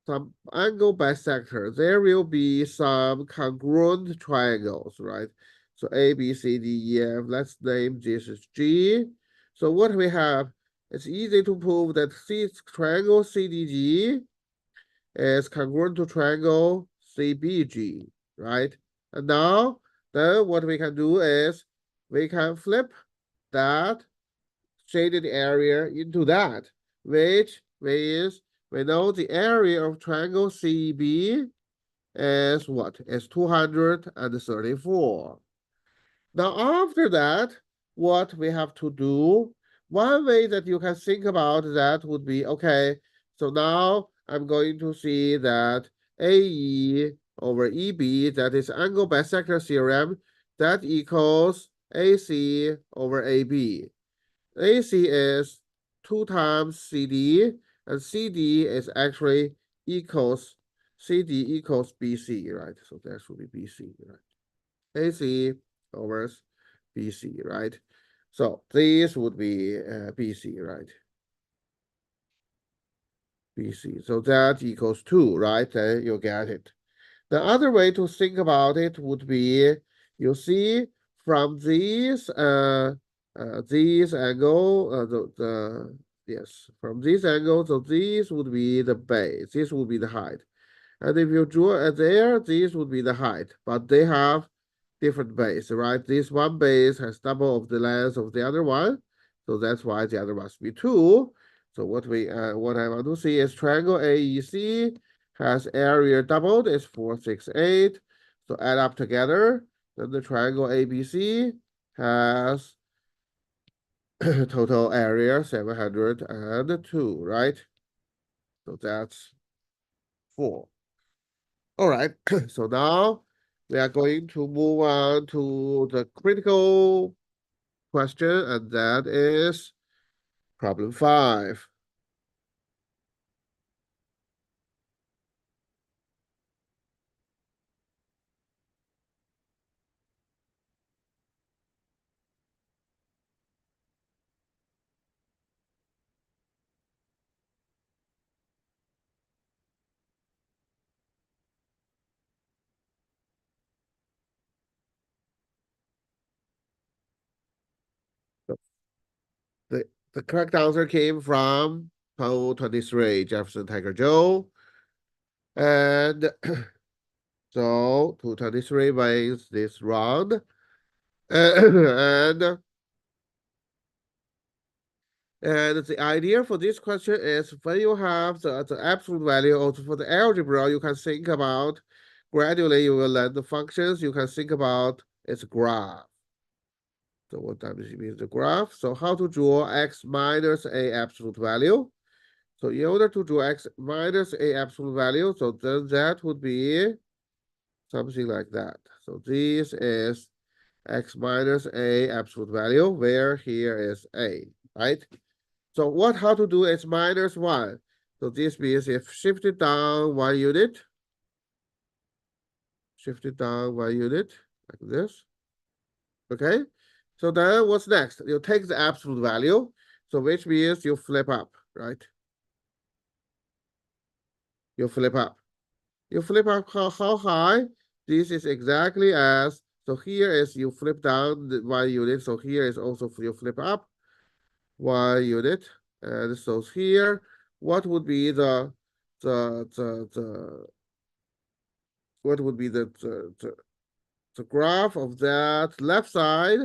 Speaker 1: some angle bisector, there will be some congruent triangles, right? So A, B, C, D, E, F, let's name this is G. So what we have, it's easy to prove that triangle CDG is congruent to triangle CBG, right? And now, then what we can do is we can flip that shaded area into that, which is we know the area of triangle CB is what? Is 234. Now, after that, what we have to do, one way that you can think about that would be, okay, so now I'm going to see that AE over EB, that is angle bisector theorem, that equals AC over AB. AC is 2 times CD, and CD is actually equals CD equals BC, right? So that should be BC, right? AC over BC, right? So this would be BC, right? BC. So that equals 2, right? Then you get it. The other way to think about it would be, you see, from these angle, yes, from this angle, so this would be the base, this would be the height. And if you draw it there, this would be the height, but they have different base, right? This one base has double of the length of the other one, so that's why the other must be 2. So what I want to see is triangle AEC has area doubled is 468. So add up together, then the triangle ABC has total area 702, right? So that's 4. All right, so now we are going to move on to the critical question, and that is problem 5. The correct answer came from poll 23, Jefferson Tiger Joe. And So 223 wins this round. And the idea for this question is when you have the absolute value also for the algebra, you can think about gradually you will learn the functions. You can think about its graph. So what that means the graph. So how to draw x minus a absolute value. So in order to draw x minus a absolute value, so then that would be something like that. So this is x minus a absolute value, where here is a, right? So how to do is minus 1. So this means if shifted down 1 unit, shifted down 1 unit, like this. Okay? So then what's next? You take the absolute value, so which means you flip up, right? You flip up. You flip up how high? This is exactly as, so here is you flip down the 1 unit, so here is also you flip up 1 unit. And so here, what would be what would be the graph of that left side?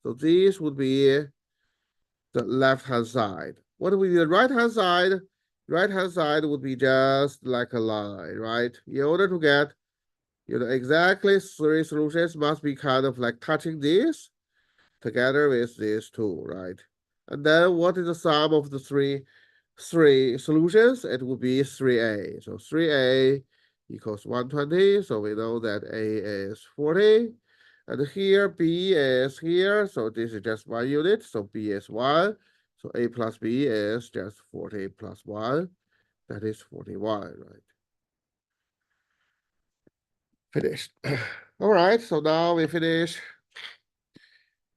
Speaker 1: So this would be the left-hand side. What would be the right-hand side? Right-hand side would be just like a line, right? In order to get, exactly 3 solutions must be kind of like touching this together with these 2, right? And then what is the sum of the three solutions? It would be 3a. So 3a equals 120. So we know that a is 40. And here b is here. So this is just 1 unit. So b is 1. So a plus b is just 40 plus 1. That is 41, right? Finished. All right, so now we finish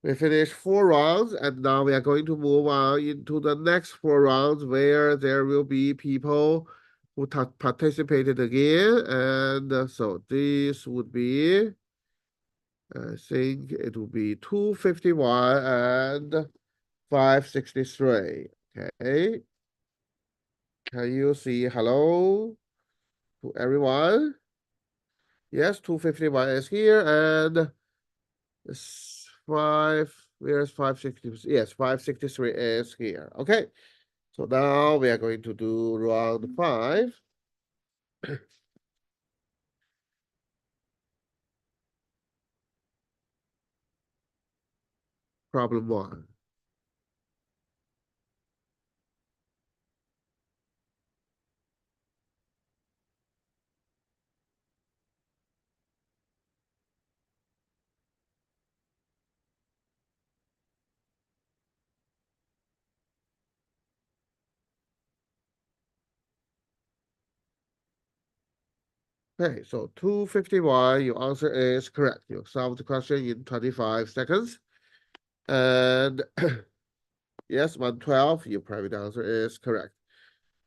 Speaker 1: 4 rounds, and now we are going to move on into the next 4 rounds where there will be people who participated again. And so this would be, I think it would be 251 and 563. Okay. Can you see hello to everyone? Yes, 251 is here, and where's 560? Yes, 563 is here. Okay. So now we are going to do round 5. Problem 1. Okay, so 251, your answer is correct. You solved the question in 25 seconds. And yes, 112, your private answer is correct.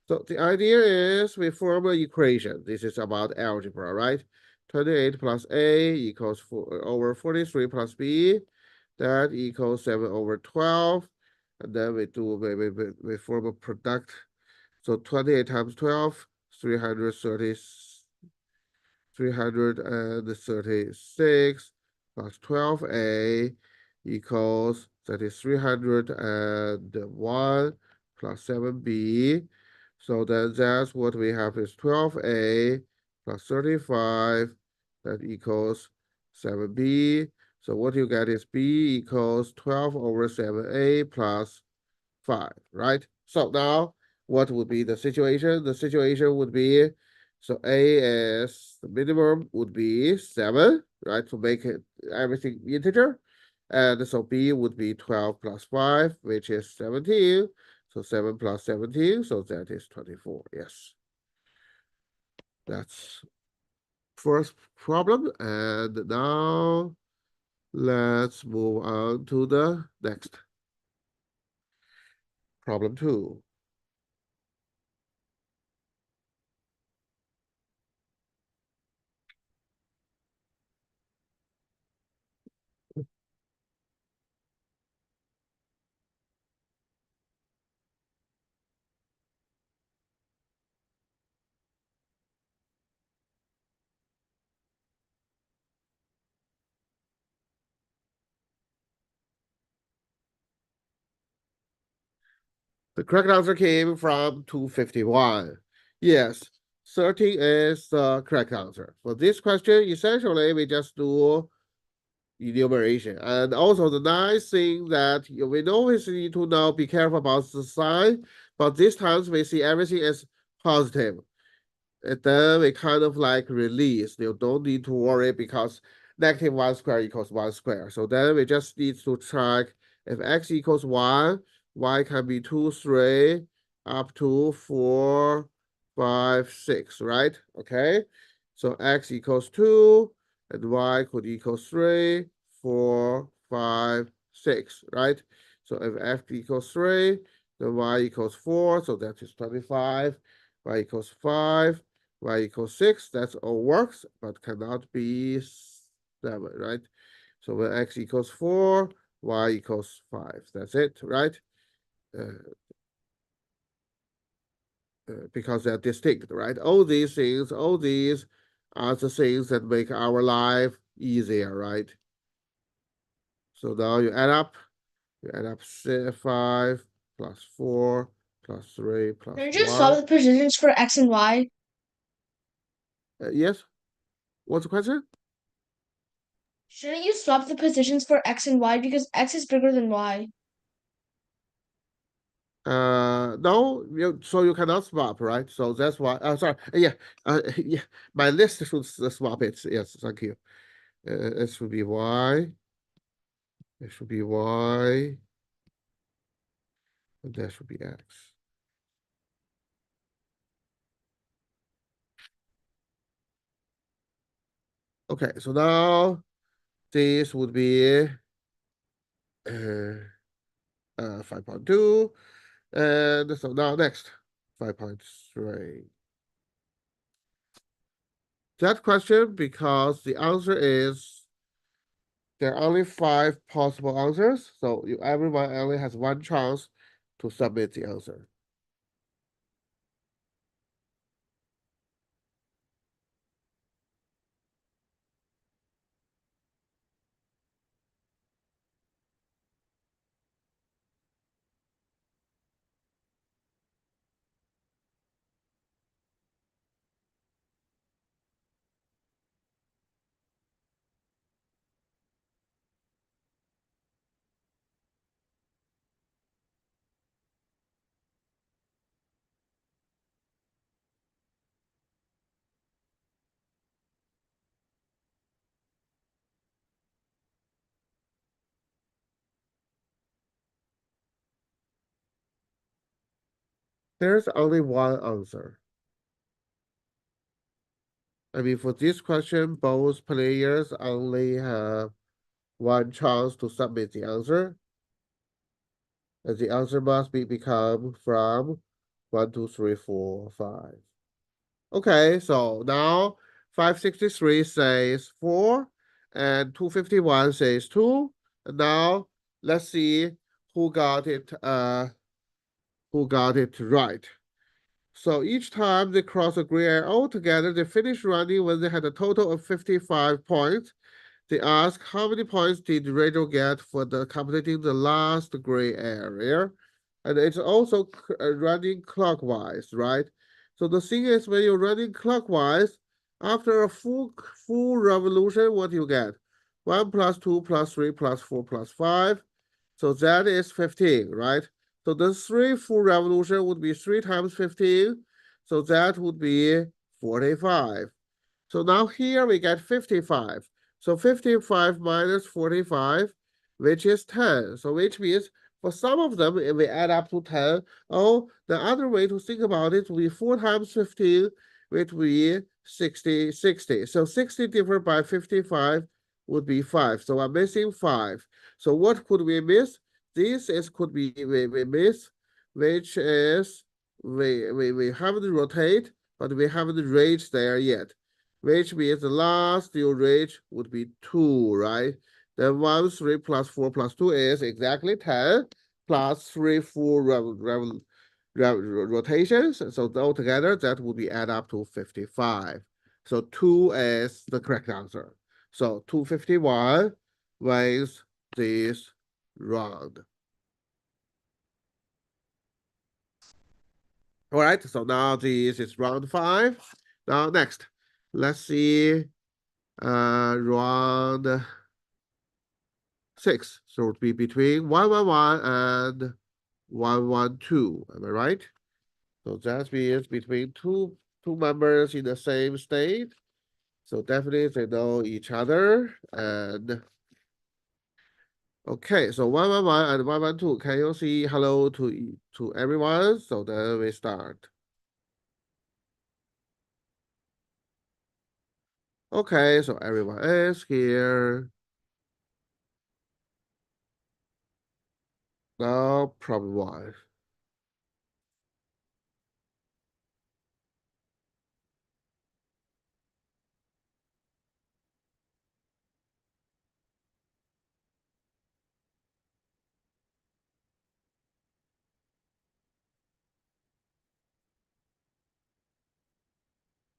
Speaker 1: So the idea is we form an equation. This is about algebra, right? 28 plus a equals 4 over 43 plus b. That equals 7 over 12. And then we form a product. So 28 times 12, 336 plus 12a equals, that is 301 plus 7b. So then that's what we have is 12a plus 35, that equals 7b. So what you get is b equals 12 over 7a plus 5, right? So now what would be the situation? The situation would be, so a is the minimum would be 7, right? To make it everything integer. And so b would be 12 plus 5, which is 17. So 7 plus 17, so that is 24. Yes. That's first problem. And now let's move on to the next. Problem 2. The correct answer came from 251. Yes, 13 is the correct answer. For this question, essentially, we just do enumeration. And also the nice thing that we always need to know, be careful about the sign, but this time we see everything as positive. And then we kind of like release. You don't need to worry because negative 1 square equals 1 square. So then we just need to check if x equals 1, y can be 2, 3, up to 4, 5, 6, right? Okay. So x equals 2, and y could equal 3, 4, 5, 6, right? So if f equals 3, then y equals 4, so that is 25, y equals 5, y equals 6, that's all works, but cannot be 7, right? So when x equals 4, y equals 5, that's it, right? Because they're distinct, right? All these things, all these are the things that make our life easier, right? So now you add up 5 plus 4 plus 3 plus
Speaker 9: Can you just
Speaker 1: 1.
Speaker 9: solve the positions for x and y?
Speaker 1: Yes? What's the question?
Speaker 9: Shouldn't you swap the positions for x and y because x is bigger than y?
Speaker 1: No, so you cannot swap, right? So that's why, sorry, yeah, yeah, my list should swap it. Yes, thank you. It should be y. It should be y. And that should be x. Okay, so now this would be 5.2. And so now next, 5.3. That question, because the answer is there are only 5 possible answers, so everyone only has 1 chance to submit the answer. There's only 1 answer. I mean, for this question, both players only have 1 chance to submit the answer. And the answer must become from 1, 2, 3, 4, 5. Okay, so now 563 says 4 and 251 says 2. And now let's see who got it right. So each time they cross a gray area altogether, they finish running when they had a total of 55 points. They ask how many points did Rachel get for completing the last gray area. And it's also running clockwise, right? So the thing is, when you're running clockwise, after a full revolution, what you get? 1 plus 2 plus 3 plus 4 plus 5. So that is 15, right? So the 3 full revolution would be 3 times 15. So that would be 45. So now here we get 55. So 55 minus 45, which is 10. So which means for some of them, if we add up to 10, oh, the other way to think about it would be 4 times 15, which would be 60. So 60 divided by 55 would be 5. So I'm missing 5. So what could we miss? Could be we miss, which is we haven't rotate, but we haven't reached there yet, which means the last you reach would be 2, right? Then 1, 3 plus 4 plus 2 is exactly 10 plus 3 full rotations. So altogether, that would be add up to 55. So 2 is the correct answer. So 251 wins this round. All right, so now this is round 5. Now next, let's see round 6. So it would be between 111 and 112. Am I right? So that means between two members in the same state. So definitely they know each other. And okay, so 111 and 112. Can you see hello to everyone? So then we start. Okay, so everyone is here. Now problem 1.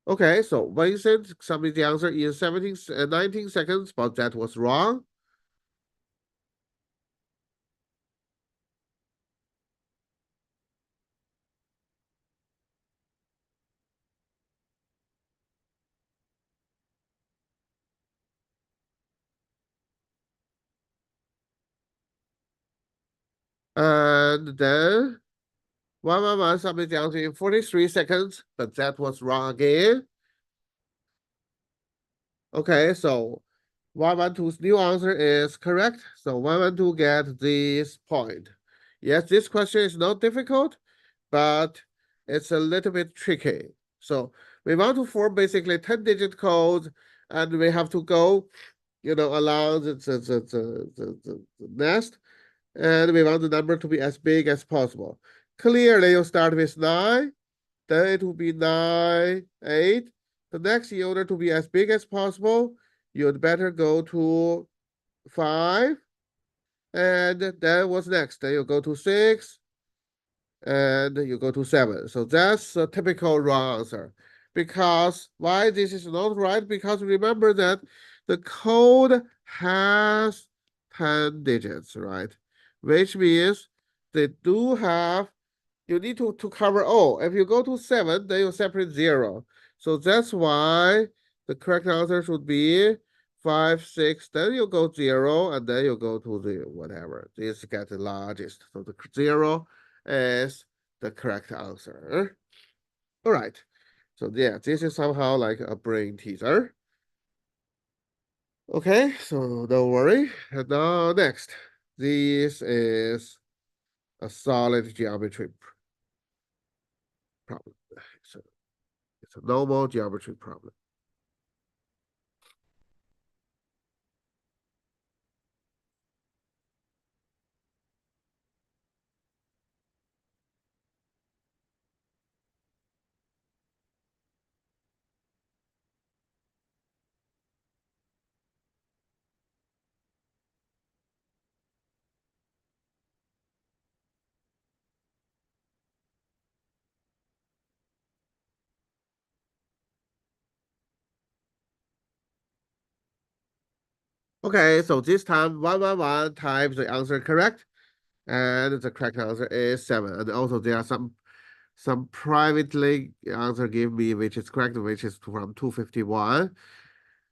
Speaker 1: Okay, so Vincent submit the answer in 19 seconds, but that was wrong. And then 111 submit the answer in 43 seconds, but that was wrong again. Okay, so 112's new answer is correct. So 112 get this point. Yes, this question is not difficult, but it's a little bit tricky. So we want to form basically 10-digit code, and we have to go, along the nest, and we want the number to be as big as possible. Clearly, you start with 9, then it will be 9, 8. The next, in order to be as big as possible, you'd better go to 5. And then what's next? Then you go to 6, and you go to 7. So that's a typical wrong answer. Because why this is not right? Because remember that the code has 10 digits, right? Which means they do have, you need to cover all. If you go to 7, then you separate 0. So that's why the correct answer should be 5, 6, then you go 0, and then you go to the whatever. This gets the largest. So the 0 is the correct answer. All right. So yeah, this is somehow like a brain teaser. Okay, so don't worry. And now next, this is a solid geometry problem. It's a normal geometry problem. Okay, so this time 111 times the answer correct, and the correct answer is 7. And also there are some privately answer give me which is correct, which is from 251,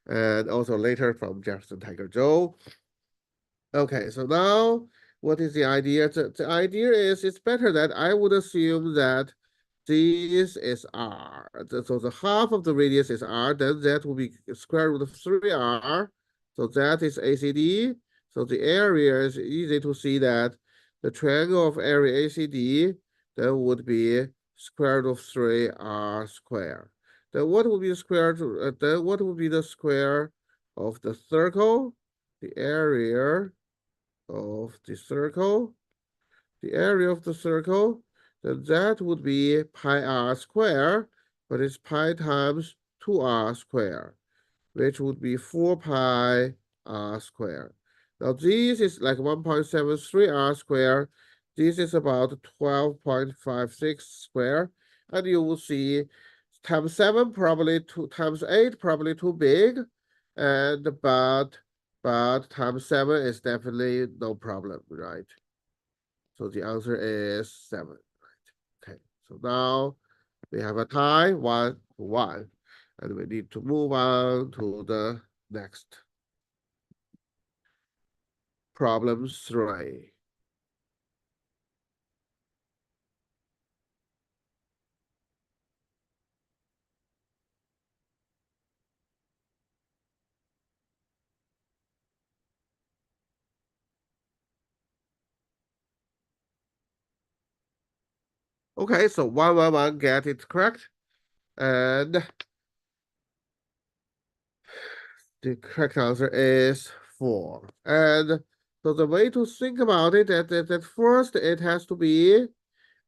Speaker 1: and also later from Jefferson Tiger Joe. Okay, so now what is the idea? The idea is it's better that I would assume that this is R. So the half of the radius is R, then that will be square root of 3R. So that is ACD. So the area is easy to see that the triangle of area ACD then would be square root of 3R square. Then what will be the square then what will be the square of the circle? The area of the circle, then that would be pi r square, but it's pi times 2r square, which would be 4 pi r square. Now this is like 1.73 r square. This is about 12.56 square. And you will see times 7 probably times 8 probably too big. And but times 7 is definitely no problem, right? So the answer is 7, right? Okay, So now we have a tie, 1-1. And we need to move on to the next. Problem 3. Okay, so 1-1-1 get it correct. And the correct answer is 4. And so the way to think about it, that first it has to be,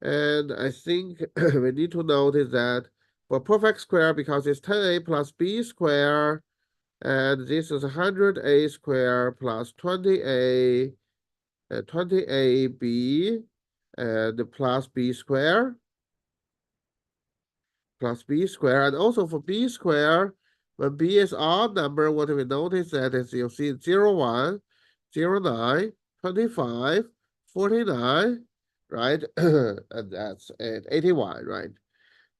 Speaker 1: and I think we need to notice that for perfect square, because it's 10a plus b square, and this is 100a square plus 20a, 20ab, and plus b square. Plus b square, and also for b square, when b is odd number, what we notice that is you'll see 0, 1, 0, 9, 25, 49, right? And that's it, 81, right?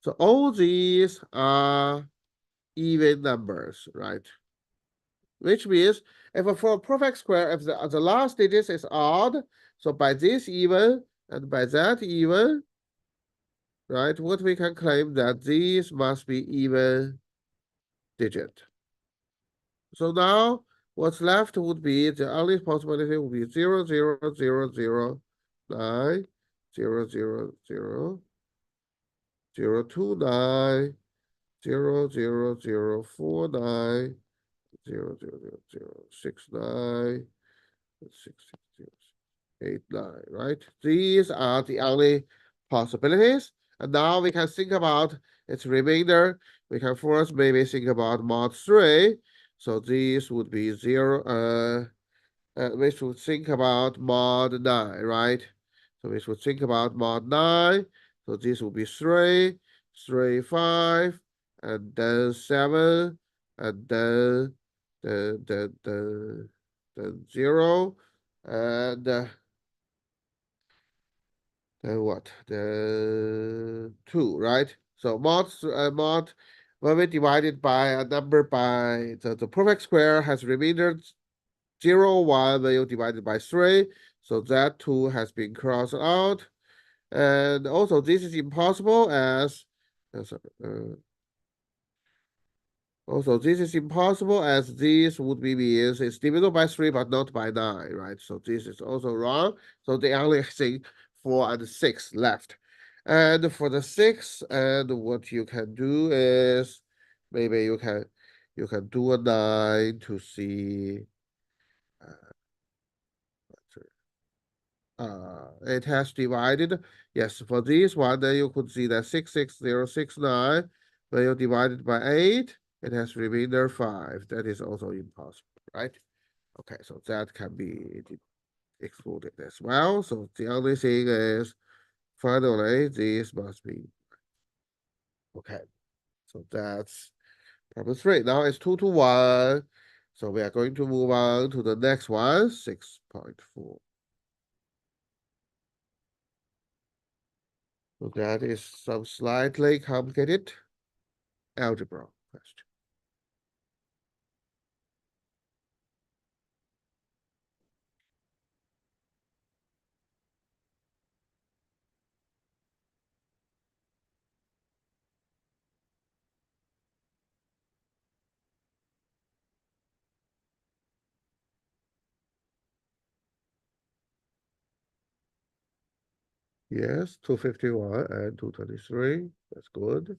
Speaker 1: So all these are even numbers, right? Which means if for a perfect square, if the last digit is odd, so by this even and by that even, right? What we can claim that these must be even digit. So now what's left would be the only possibility would be 0, 0, 0, 0, 9, 0, 0, 0, 0, 2, 9, 0, 0, 0, 4, 9, 0, 0, 0, 0, 6, 9, 6, 6, 0, 8, 9, right? These are the only possibilities. And now we can think about its remainder. We can first maybe think about mod 3. So these would be 0, we should think about mod 9, right? So we should think about mod 9. So this would be 3, 3, 5, and then 7, and then 0, and then what? The 2, right? So mod when we divide it by a number by the perfect square has remainder 0, 1 when you divide it by 3. So that 2 has been crossed out. And also this is impossible as also this is impossible as this would be means it's divisible by 3 but not by 9, right? So this is also wrong. So the only thing 4 and 6 left. And for the 6, and what you can do is maybe you can do a 9 to see it has divided. Yes, for this one, then you could see that 66069, when you divide it by 8, it has remainder 5. That is also impossible, right? Okay, so that can be excluded as well. So the only thing is, finally, this must be. Okay, so that's problem 3. Now it's 2-1. So we are going to move on to the next one, 6.4. So that is some slightly complicated algebra question. Yes, 251 and 223. That's good.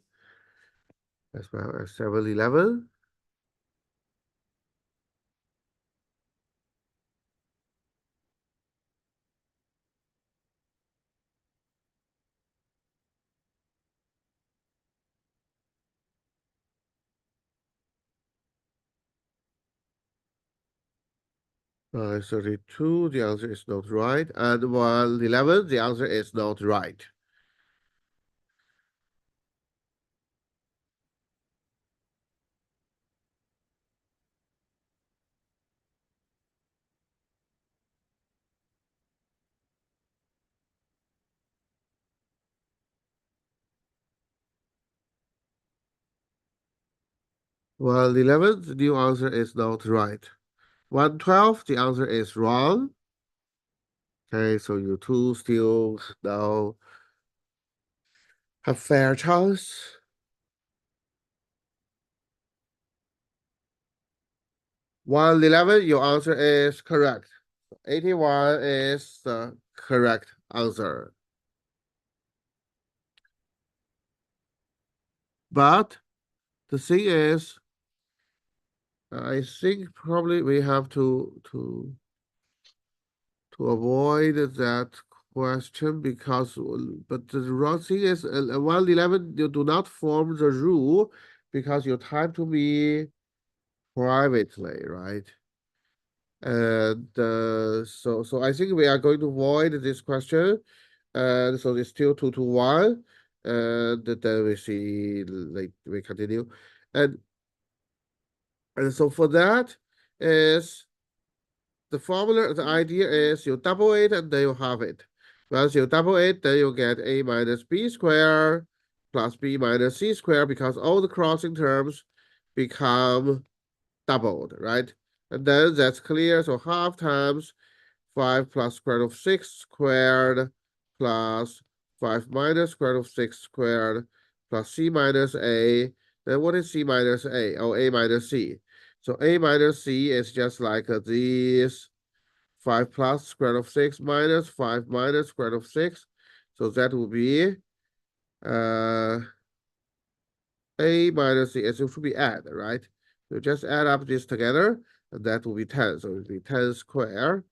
Speaker 1: As well as 711. Nine 32, the answer is not right. And 111, the answer is not right. 111, the new answer is not right. 112, the answer is wrong. Okay, so you two still now have fair chance. 111, your answer is correct. 81 is the correct answer. But the thing is, I think probably we have to avoid that question because, but the wrong thing is, 111, you do not form the rule because you type to me privately, right? And so I think we are going to avoid this question. And so it's still 2 to 1. And then we see, like, we continue. And so for that is the formula, the idea is you double it and then you halve it. Once you double it, then you get a minus b squared plus b minus c squared because all the crossing terms become doubled, right? And then that's clear. So half times 5 plus square root of 6 squared plus 5 minus square root of 6 squared plus c minus a. Then what is c minus a? Oh, a minus c. So a minus c is just like this 5 plus square root of 6 minus 5 minus square root of 6. So that will be a minus c. It should be add, right? So just add up this together, and that will be 10. So it will be 10 squared.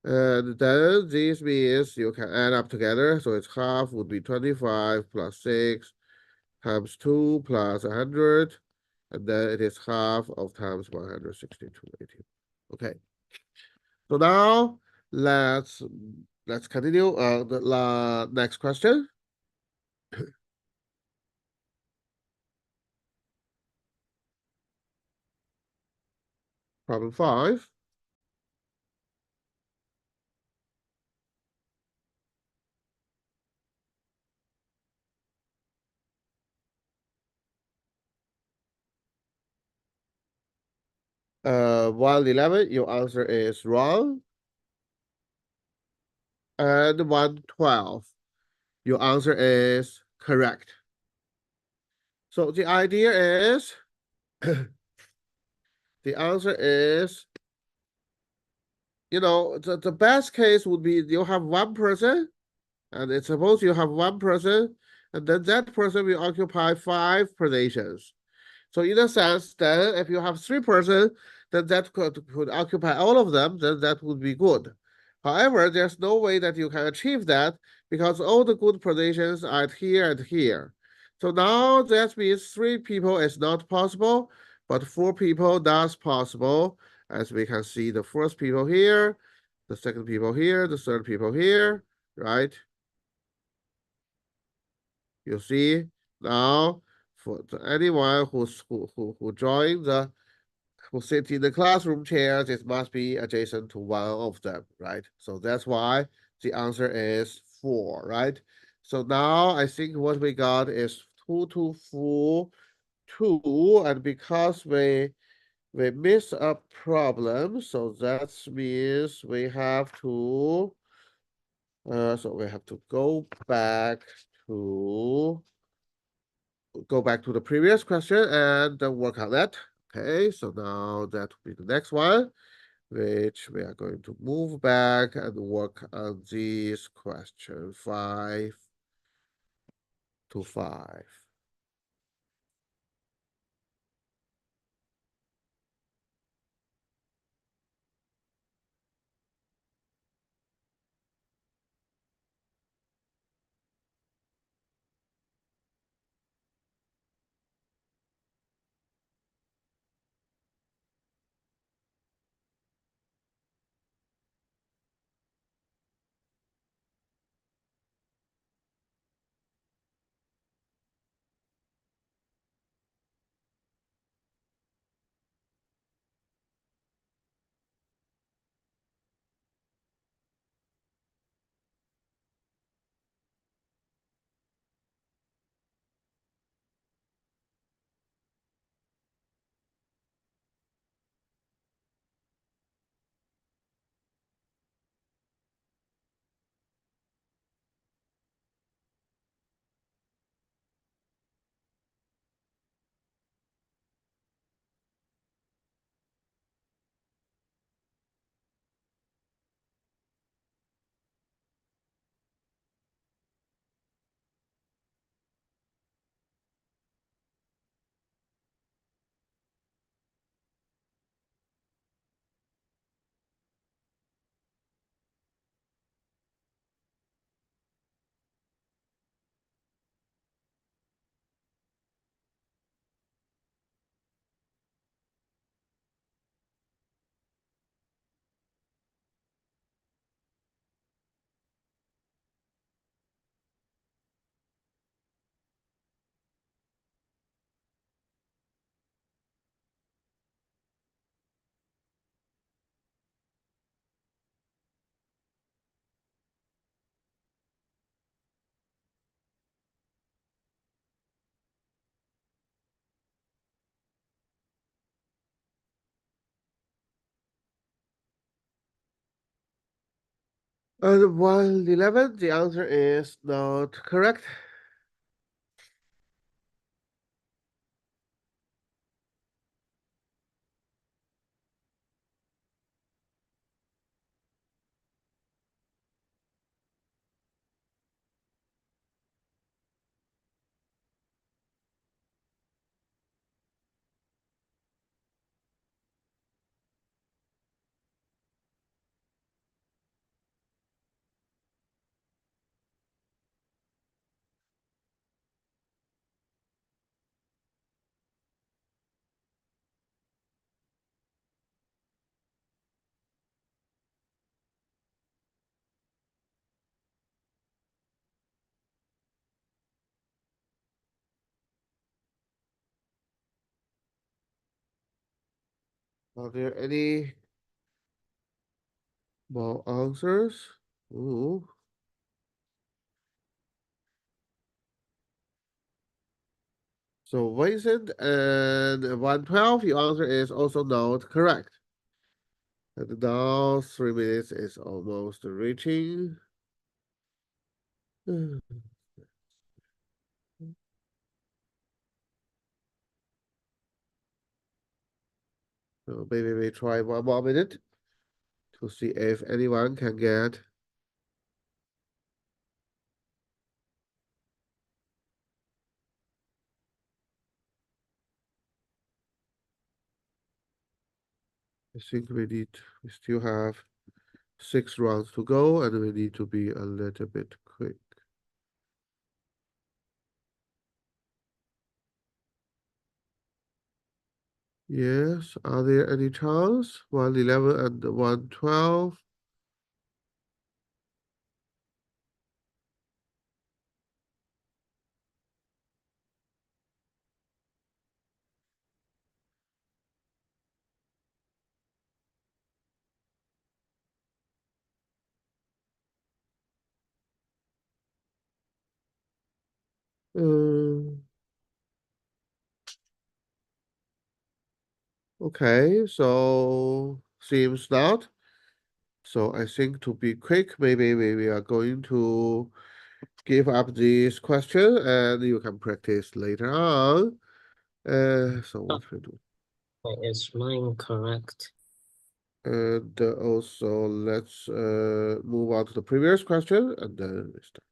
Speaker 1: And then this means you can add up together. So it's half would be 25 plus 6 times 2 plus 100. And then it is half of times 162.18. Okay. So now let's continue. The next question. Problem 5. Uh, 111, your answer is wrong. And 112, your answer is correct. So the idea is, the answer is, the best case would be you have one person, and it's suppose you have one person, and then that person will occupy 5 positions. So in a sense, then if you have 3 persons, then that could occupy all of them, then that would be good. However, there's no way that you can achieve that because all the good positions are here and here. So now that means 3 people is not possible, but 4 people does possible. As we can see, the first people here, the second people here, the third people here, right? You see now for anyone who joined the who sit in the classroom chairs, it must be adjacent to one of them, right? So that's why the answer is 4, right? So now I think what we got is 2 to 4, 2, and because we miss a problem, so that means we have to go back to the previous question and work on that. Okay, so now that will be the next one, which we are going to move back and work on this question 5 to 5. And 111, the answer is not correct. Are there any more answers? Ooh. So Vincent and 112, your answer is also not correct. And now 3 minutes is almost reaching. So maybe we try 1 more minute to see if anyone can get. I think we still have 6 rounds to go and we need to be a little bit quick. Yes, are there any chance? 111 and 112. Okay, so seems not. So I think to be quick, maybe we are going to give up this question and you can practice later on. So what we do?
Speaker 4: Is mine correct?
Speaker 1: And also let's move on to the previous question and then we start.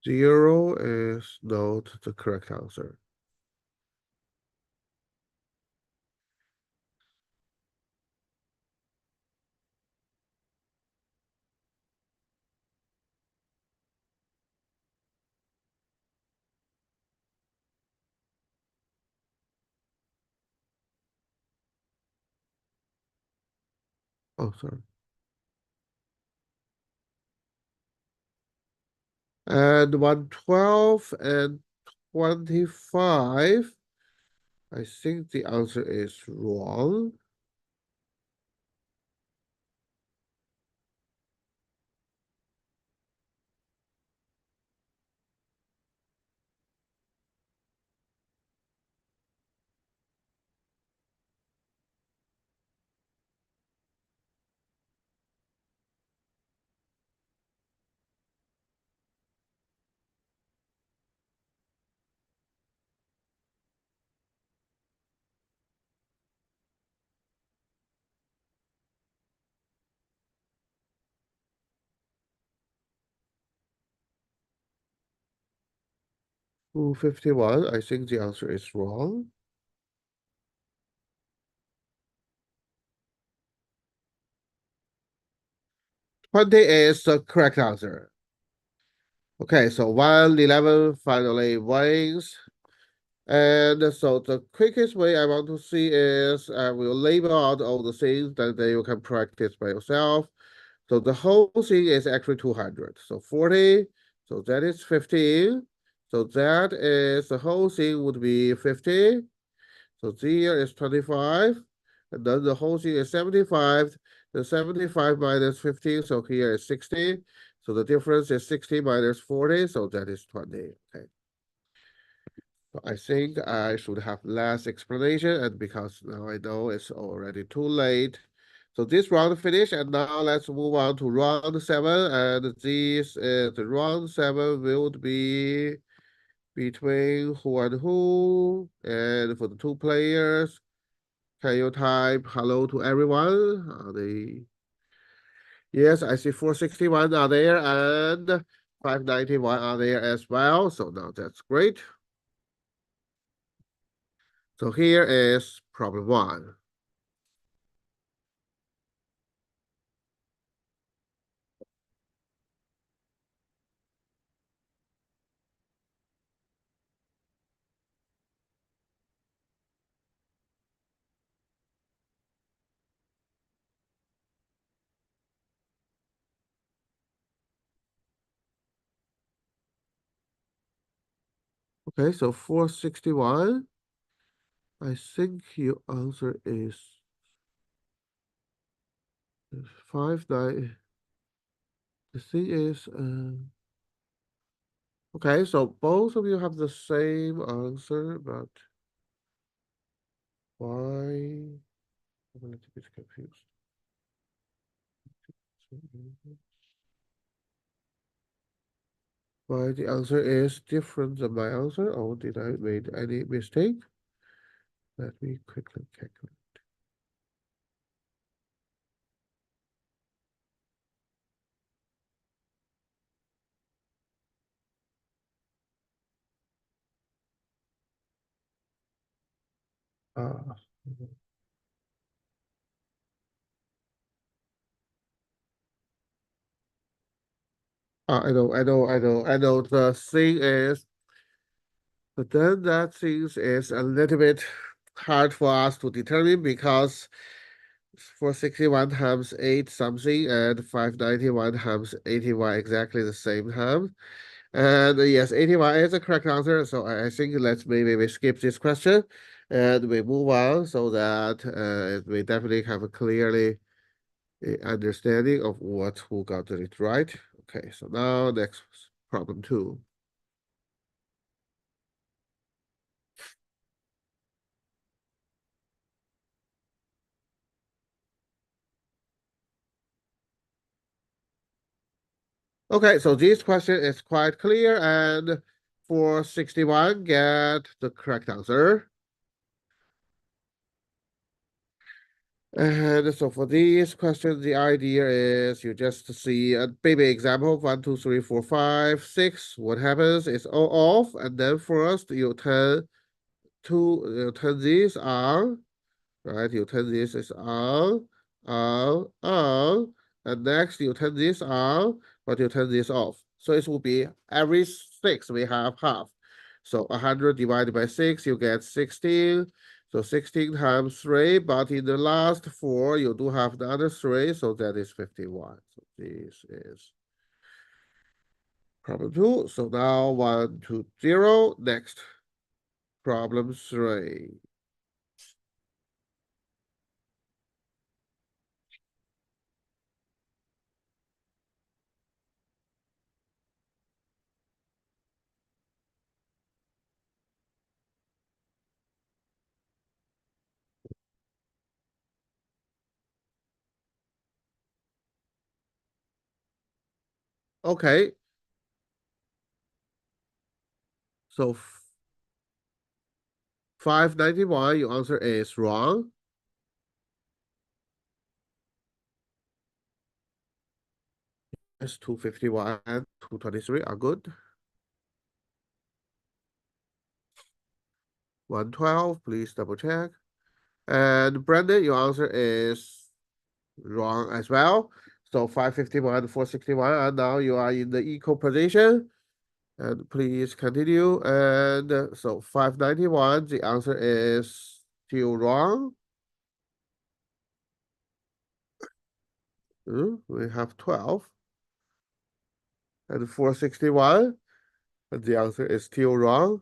Speaker 1: Zero is not the correct answer. Oh, sorry. And 112 and 25. I think the answer is wrong. Ooh, 51. I think the answer is wrong. 20 is the correct answer. Okay, so 111 finally wins. And so the quickest way I want to see is I will label out all the things that then you can practice by yourself. So the whole thing is actually 200. So 40, so that is 15. So that is the whole thing would be 50. So here is 25. And then the whole thing is 75. The 75 minus 15, so here is 60. So the difference is 60 minus 40, so that is 20. Okay. So I think I should have less explanation, and because now I know it's already too late. So this round finished, and now let's move on to round 7. And this is the round 7 will be between who and who, and for the two players. Can you type hello to everyone? Are they? Yes, I see 461 are there and 591 are there as well. So now that's great. So here is problem 1. Okay, so 461. I think your answer is 59. The thing is, okay, so both of you have the same answer, but why? I'm a little bit confused. Why the answer is different than my answer, or did I make any mistake? Let me quickly calculate. Uh, I know. The thing is, but then that thing is a little bit hard for us to determine because 461 times 8 something and 591 times 81 exactly the same time. And yes, 81 is the correct answer. So I think let's maybe we skip this question and we move on so that we definitely have a clearly understanding of who got it right. Okay, so now next problem 2. Okay, so this question is quite clear, and for 61, get the correct answer. And so for these questions, the idea is you just see a baby example, 1, 2, 3, 4, 5, 6. What happens is all off, and then first you turn these on, right? You turn this is on, and next you turn this on, but you turn this off. So it will be every 6 we have half. So 100 divided by 6, you get 16. So 16 times 3, but in the last 4, you do have another 3, so that is 51. So this is problem 2. So now 1, 2, 0. Next, problem 3. Okay. So 591, your answer is wrong. Yes, 251 and 223 are good. 112, please double check. And Brandon, your answer is wrong as well. So 551, 461, and now you are in the equal position. And please continue. And so 591, the answer is still wrong. We have 12. And 461, and the answer is still wrong.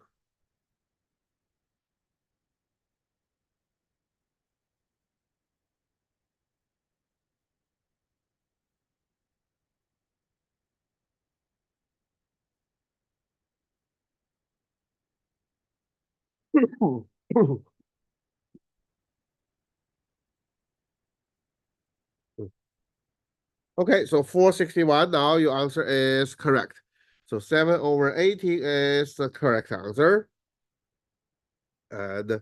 Speaker 1: Okay, so 461, now your answer is correct. So 7/18 is the correct answer. And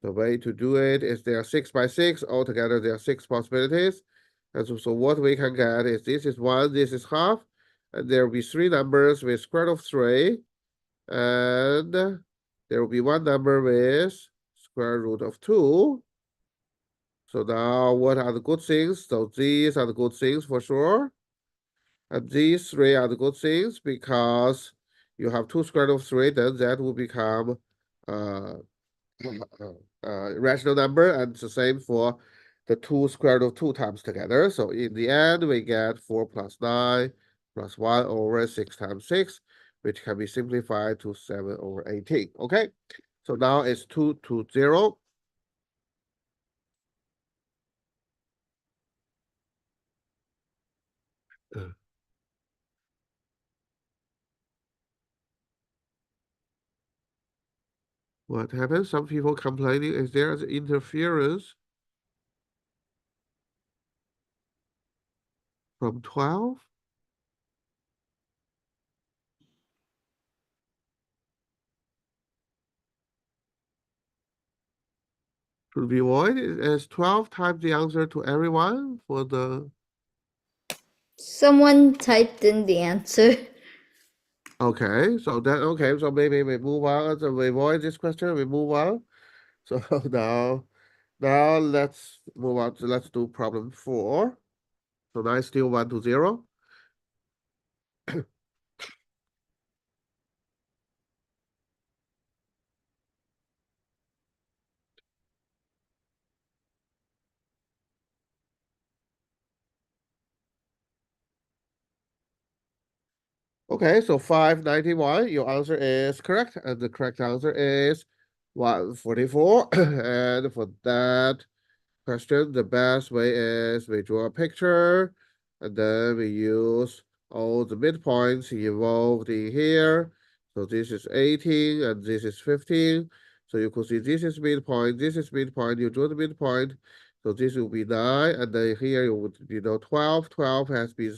Speaker 1: the way to do it is there are 6 by 6. Altogether, there are 6 possibilities. And so what we can get is this is 1, this is half. And there will be 3 numbers with square root of 3. And there will be 1 number with square root of 2. So now what are the good things? So these are the good things for sure. And these 3 are the good things because you have 2 square root of 3, then that will become rational number, and it's the same for the 2 square root of 2 times together. So in the end, we get 4 plus 9 plus 1 over 6 times 6, which can be simplified to 7/18. Okay, so now it's 2 to 0. What happened? Some people complaining, is there an interference from 12? Should we avoid it? Is 12 times the answer to everyone for the...
Speaker 2: Someone typed in the answer.
Speaker 1: Okay, so maybe we move on. So we avoid this question, we move on. So now let's move on to, let's do problem 4. So now it's still 1 to 0. Okay, so 591, your answer is correct, and the correct answer is 144. And for that question, the best way is we draw a picture, and then we use all the midpoints involved in here. So this is 18, and this is 15. So you could see this is midpoint, this is midpoint, you draw the midpoint. So this will be 9, and then here you would, 12. 12 has been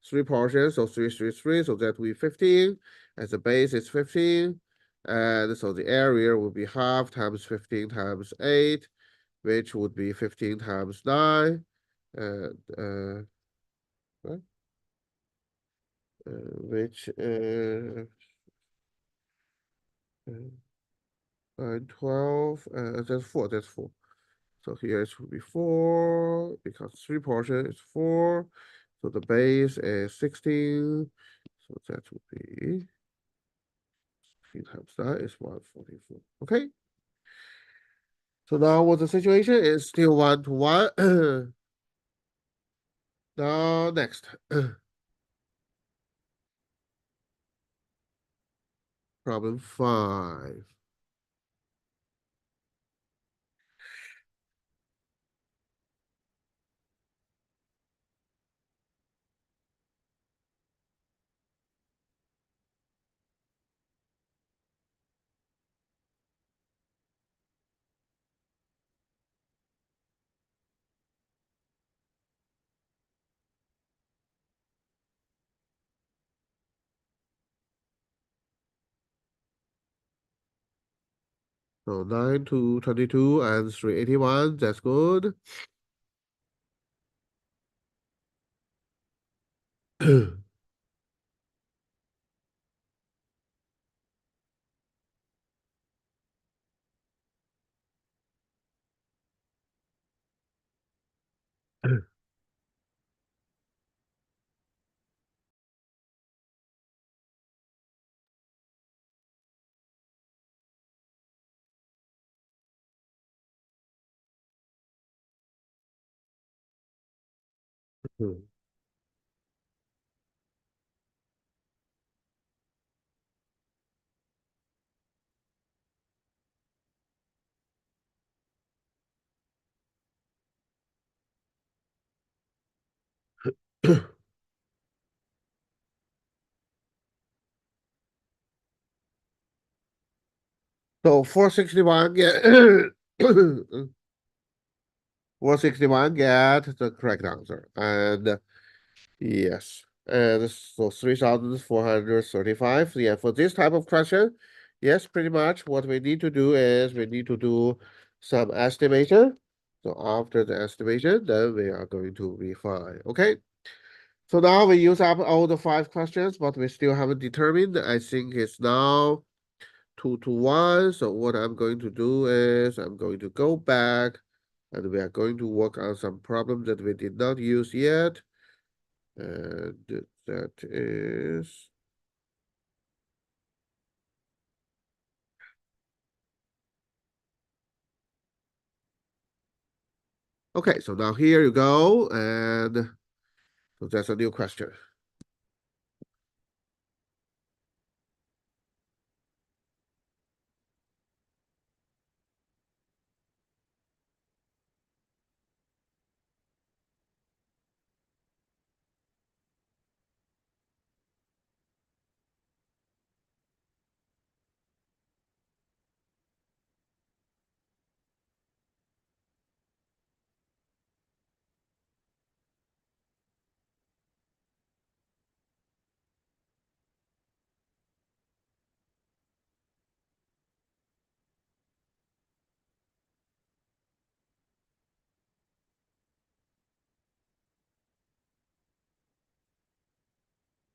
Speaker 1: 3 portions, so 3, 3, 3, so that will be 15. And the base is 15. And so the area will be half times 15 times 8, which would be 15 times 9. And what? Which 12, that's 4, that's 4. So here it should be 4, because 3 portion is 4. So the base is 16. So that would be 16 times 9 is 144. Okay. So now what the situation is still 1 to 1. Now next. Problem 5. So 9 to 22 and 381, that's good. Hmm. So 461 get 461 get the correct answer. And yes. And so 3,435. Yeah, for this type of question, yes, pretty much what we need to do is we need to do some estimation. So after the estimation, then we are going to be fine. Okay. So now we use up all the 5 questions, but we still haven't determined. I think it's now 2 to 1. So what I'm going to do is I'm going to go back and we are going to work on some problems that we did not use yet. And that is okay. So now here you go. And so that's a new question.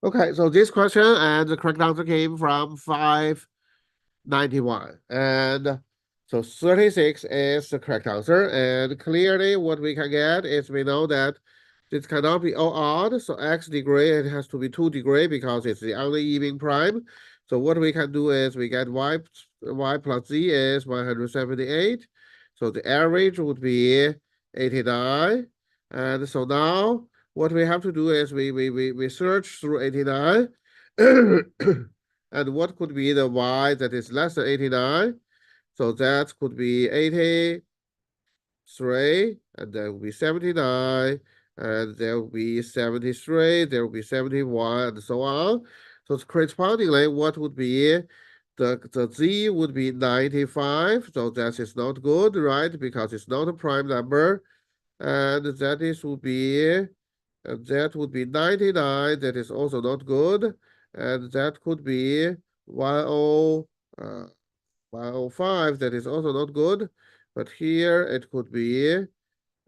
Speaker 1: Okay, so this question and the correct answer came from 591. And so 36 is the correct answer. And clearly what we can get is we know that this cannot be all odd. So x degree, it has to be 2 degree because it's the only even prime. So what we can do is we get y plus z is 178. So the average would be 89. And so now what we have to do is we search through 89. And what could be the y that is less than 89? So that could be 83, and there will be 79, and there will be 73, there will be 71, and so on. So correspondingly, what would be the z would be 95, so that is not good, right? Because it's not a prime number. And that would be 99, that is also not good. And that could be 105, that is also not good. But here it could be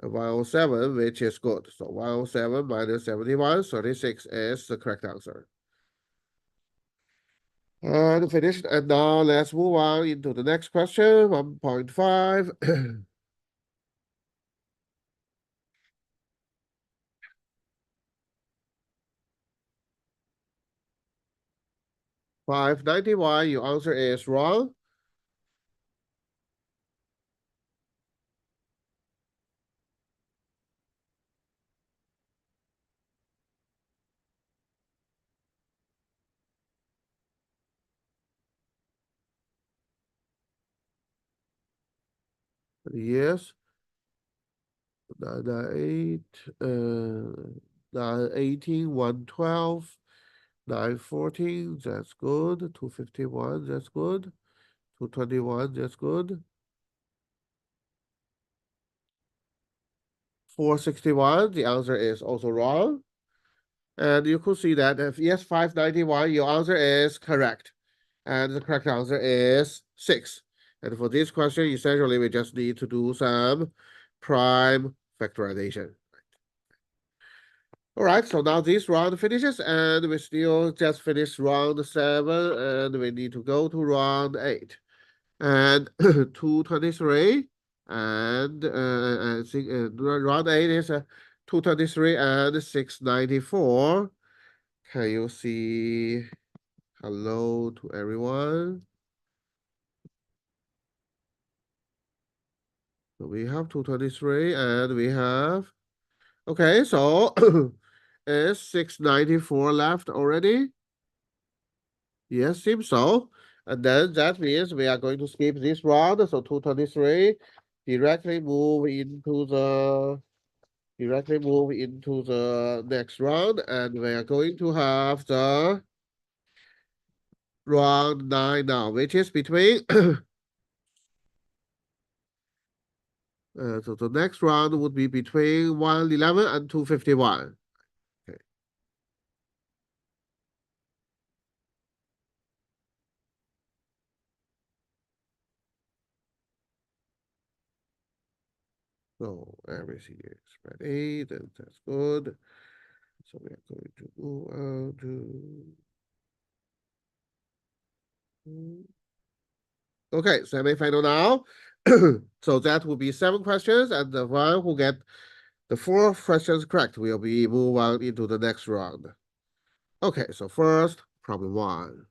Speaker 1: 107, which is good. So 107 minus 71, 36 is the correct answer. And finished. And now let's move on into the next question, 1.5. 591, your answer is wrong. Yes. 998, 918, 112, 914, that's good. 251, that's good. 221, that's good. 461, the answer is also wrong. And you could see that if yes, 591, your answer is correct. And the correct answer is 6. And for this question, essentially, we just need to do some prime factorization. All right, so now this round finishes, and we still just finished round 7, and we need to go to round 8. And 223, and I think round 8 is 223 and 694. Can you see? Hello to everyone. So we have 223, and we have. Okay, so is 694 left already? Yes, seems so. And then that means we are going to skip this round. So 223 directly move into the next round, and we are going to have the round 9 now, which is between so the next round would be between 111 and 251. Okay. So everything is ready, then that's good. So we are going to move on to okay, semi-final now. So that will be 7 questions, and the one who get the 4 questions correct will be move on into the next round. Okay, so first, problem 1.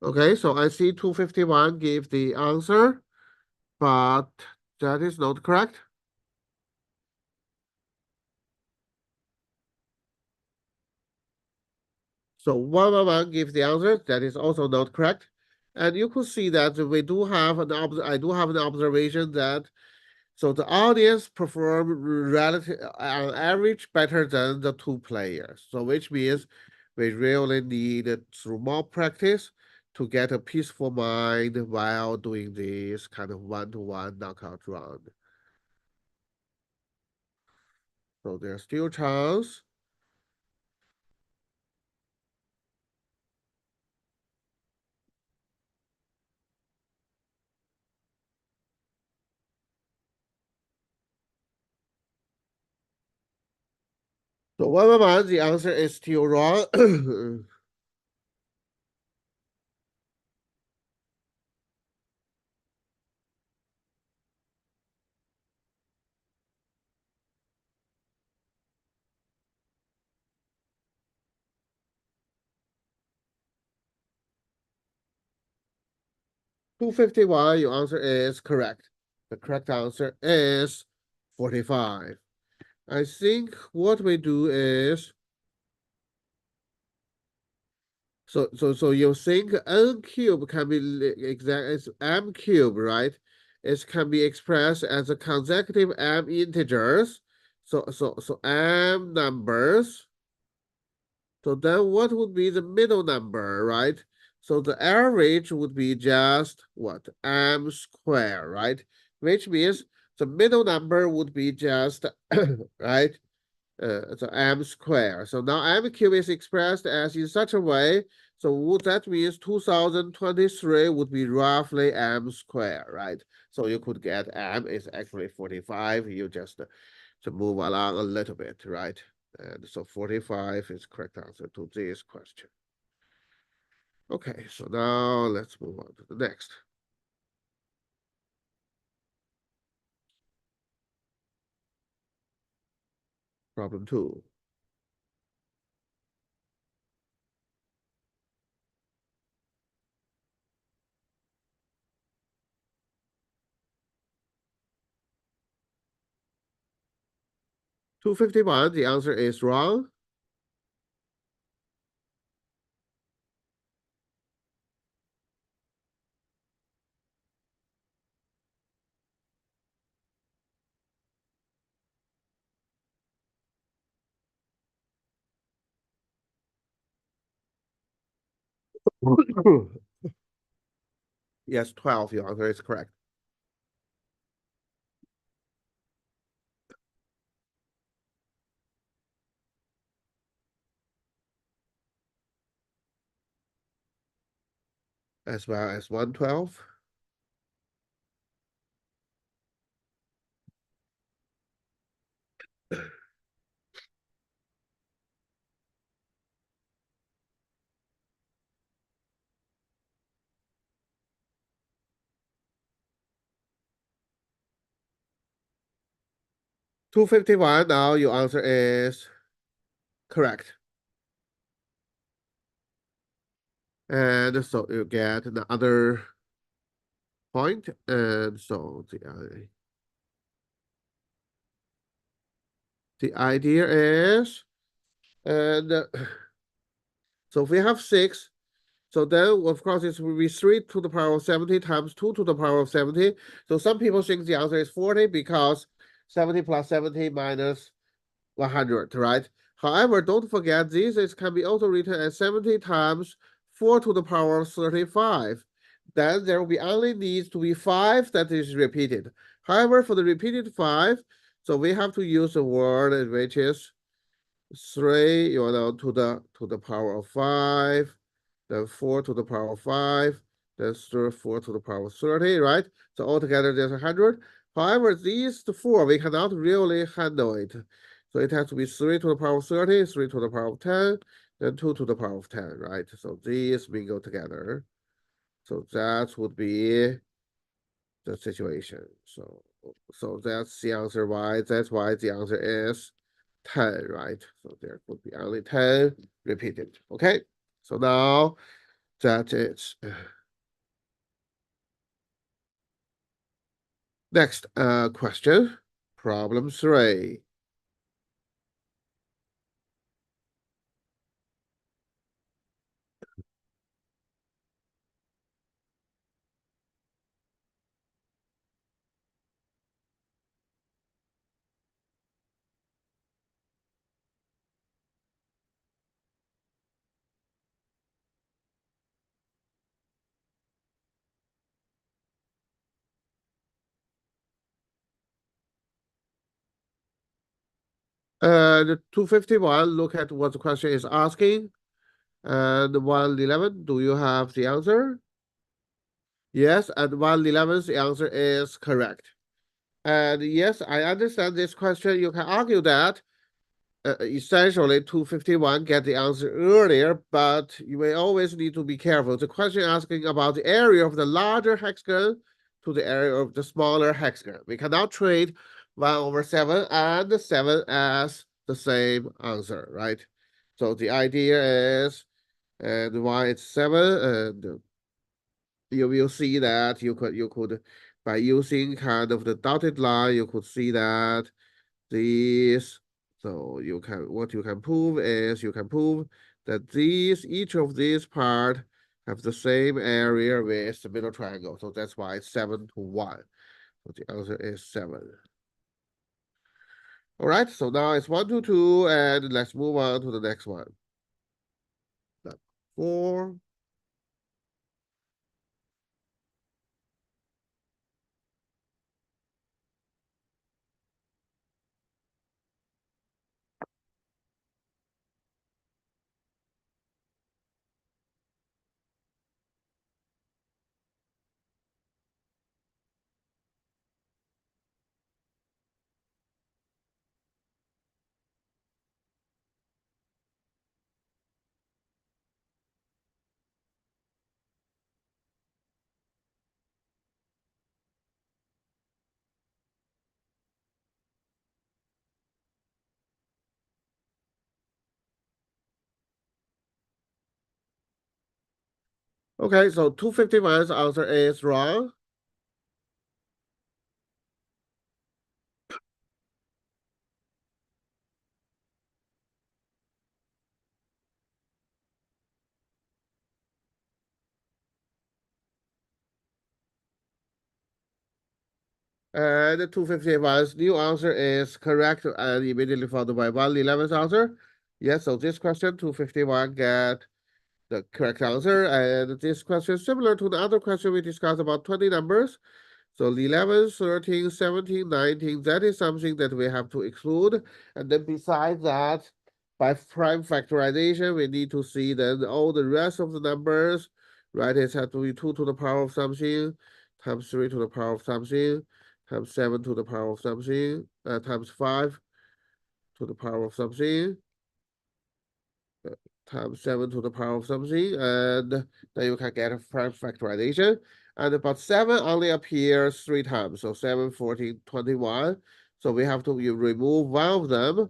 Speaker 1: Okay, so I see 251 give the answer, but that is not correct. So 111 gives the answer, that is also not correct. And you could see that we do have I do have an observation that so the audience perform relative on average better than the 2 players. So which means we really need through more practice to get a peaceful mind while doing this kind of one-to-one knockout round. So there's still chance. So 111, the answer is still wrong. 251, your answer is correct. The correct answer is 45. I think what we do is so you think n cube can be exact as m cube, right? It can be expressed as a consecutive m integers. So m numbers. So then what would be the middle number, right? So the average would be just what? M square, right? Which means the middle number would be just right? So m squared. So now m cube is expressed as in such a way. So that means 2023 would be roughly m squared, right? So you could get m is actually 45. You just to move along a little bit, right? And so 45 is correct answer to this question. Okay, so now let's move on to the next. Problem 2. $251, the answer is wrong. Yes, 12, your answer is correct. As well as 112. $251, now your answer is correct. And so you get another point, and so the idea is, and so if we have 6, so then of course it will be 3 to the power of 70 times 2 to the power of 70. So some people think the answer is 40 because 70 plus 70 minus 100, right? However, don't forget this can be also written as 70 times 4 to the power of 35. Then there will be only needs to be 5 that is repeated. However, for the repeated 5, so we have to use a word which is 3, to the power of 5, then 4 to the power of 5, then 4 to the power of 30, right? So altogether there's 100. However, these 4, we cannot really handle it. So it has to be 3 to the power of 30, 3 to the power of 10, then 2 to the power of 10, right? So these we go together. So that would be the situation. So that's the answer why. That's why the answer is 10, right? So there would be only 10 repeated. Okay. So now that is next question. Problem 3. The 251, look at what the question is asking. And 111, do you have the answer? Yes, and 111's the answer is correct. And yes, I understand this question. You can argue that essentially 251 get the answer earlier, but you may always need to be careful. The question asking about the area of the larger hexagon to the area of the smaller hexagon. We cannot treat 1/7 and 7 as the same answer, right? So the idea is, and why it's 7, and you will see that you could by using kind of the dotted line, you could see that these, so what you can prove is you can prove that each of these part have the same area with the middle triangle. So that's why it's 7 to 1. So the answer is 7. All right, so now it's 1 to 2, and let's move on to the next one. 4. Okay, so 251's answer is wrong. And 251's new answer is correct, and immediately followed by 111's answer. Yes, so this question, 251 get the correct answer. And this question is similar to the other question we discussed about 20 numbers. So 11, 13, 17, 19, that is something that we have to exclude. And then besides that, by prime factorization, we need to see then all the rest of the numbers, right? It has to be 2 to the power of something, times 3 to the power of something, times 7 to the power of something, times 5 to the power of something, times 7 to the power of something, and then you can get a prime factorization. And but 7 only appears 3 times, so 7, 14, 21. So we have to remove one of them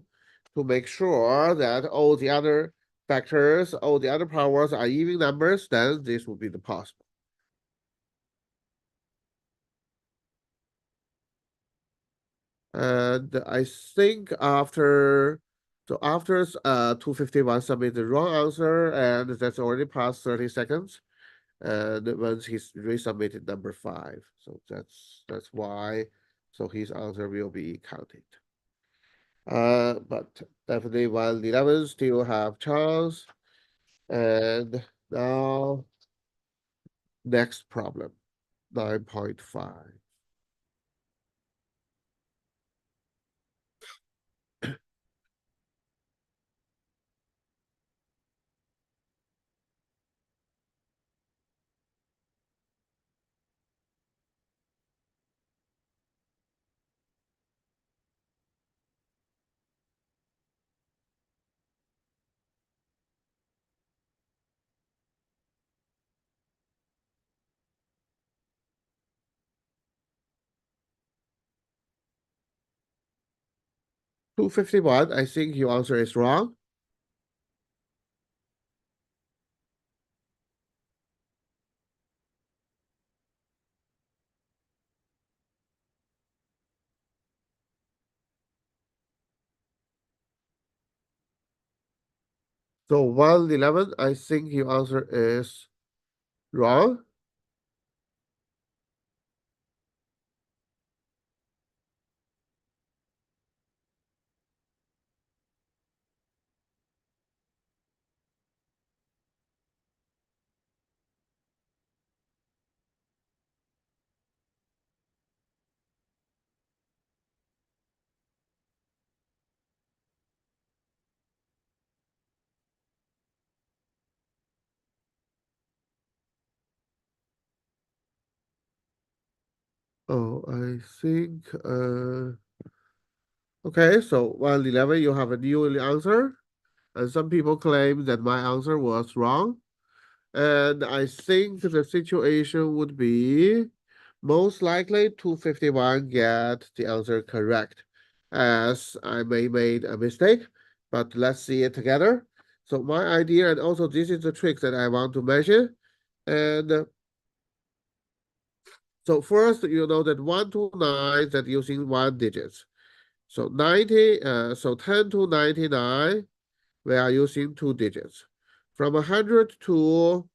Speaker 1: to make sure that all the other factors, all the other powers are even numbers, then this would be the possible. And I think after 251 submit the wrong answer, and that's already past 30 seconds. And once he's resubmitted number 5. So that's why. So his answer will be counted. But definitely 111 still have chance. And now next problem, 9.5. $251, I think your answer is wrong. So 111, I think your answer is wrong. Oh, I think okay, so 111, you have a new answer. And some people claim that my answer was wrong. And I think the situation would be most likely 251 get the answer correct, as I may made a mistake, but let's see it together. So my idea, and also this is the trick that I want to mention. And so first, you know that 1 to 9 that using 1 digits. So 90, so 10 to 99, we are using 2 digits. From 100 to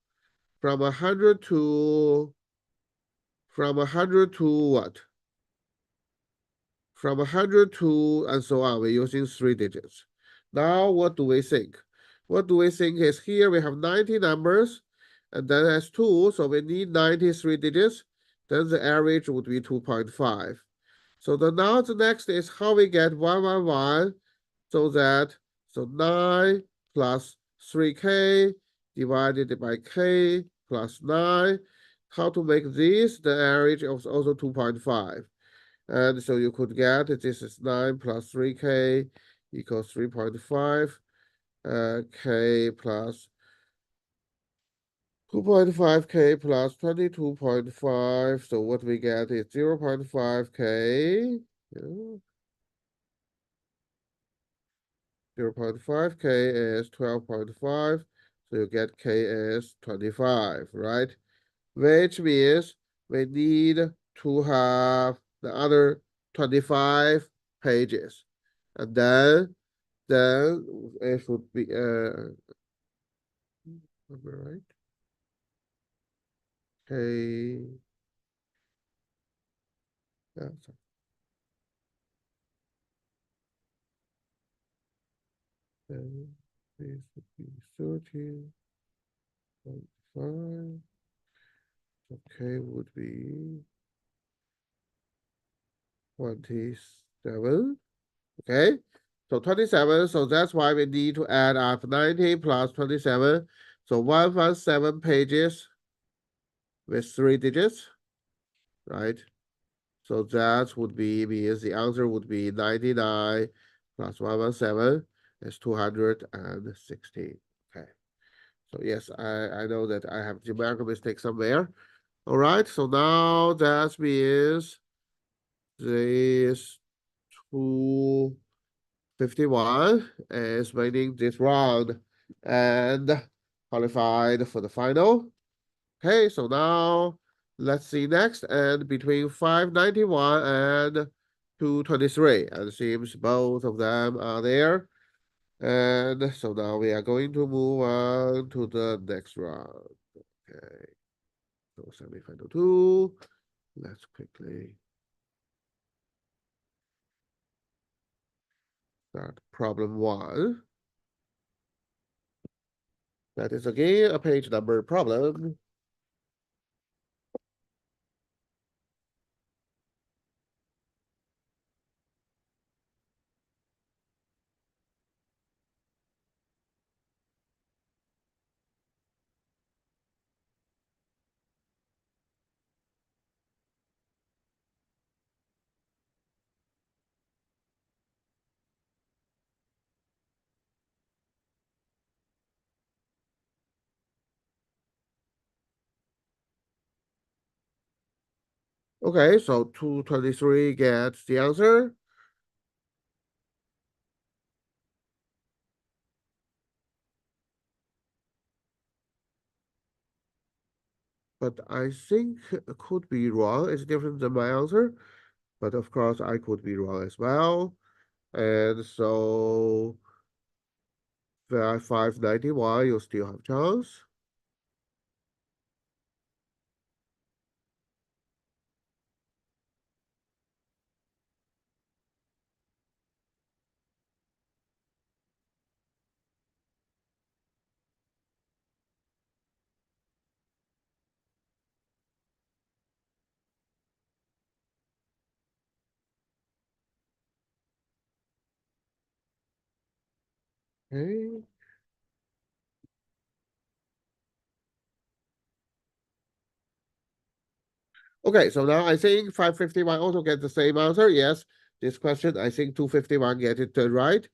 Speaker 1: from 100 to what? From 100 to and so on, we're using 3 digits. Now, what do we think? What do we think is here we have 90 numbers, and then has 2, so we need 93 digits. Then the average would be 2.5. So now the next is how we get 111, so 9 plus 3k divided by k plus 9. How to make this? The average is also 2.5. And so you could get this is 9 plus 3k equals 3.5, k plus 2.5k plus 22.5. So what we get is 0.5k. 0.5k is 12.5. So you get k is 25, right? Which means we need to have the other 25 pages. And then it would be right? Okay. Yeah, so then this would be 13. 25. Okay, would be 27. Okay, so 27, so that's why we need to add up 90 plus 27. So 117 pages with 3 digits, right? So that would be means the answer would be 99 plus 117 is 260. Okay. So yes, I know that I have numerical mistake somewhere. All right, so now that means this 251 is winning this round and qualified for the final. Okay, so now let's see next. And between 591 and 223, and it seems both of them are there. And so now we are going to move on to the next round. Okay, so semifinal 2. Let's quickly start problem 1. That is again a page number problem. Okay, so 223 gets the answer. But I think it could be wrong. It's different than my answer. But of course, I could be wrong as well. And so 591, you still have chance. Okay. Okay, so now I think 551 also get the same answer. Yes, this question, I think 251 get it right.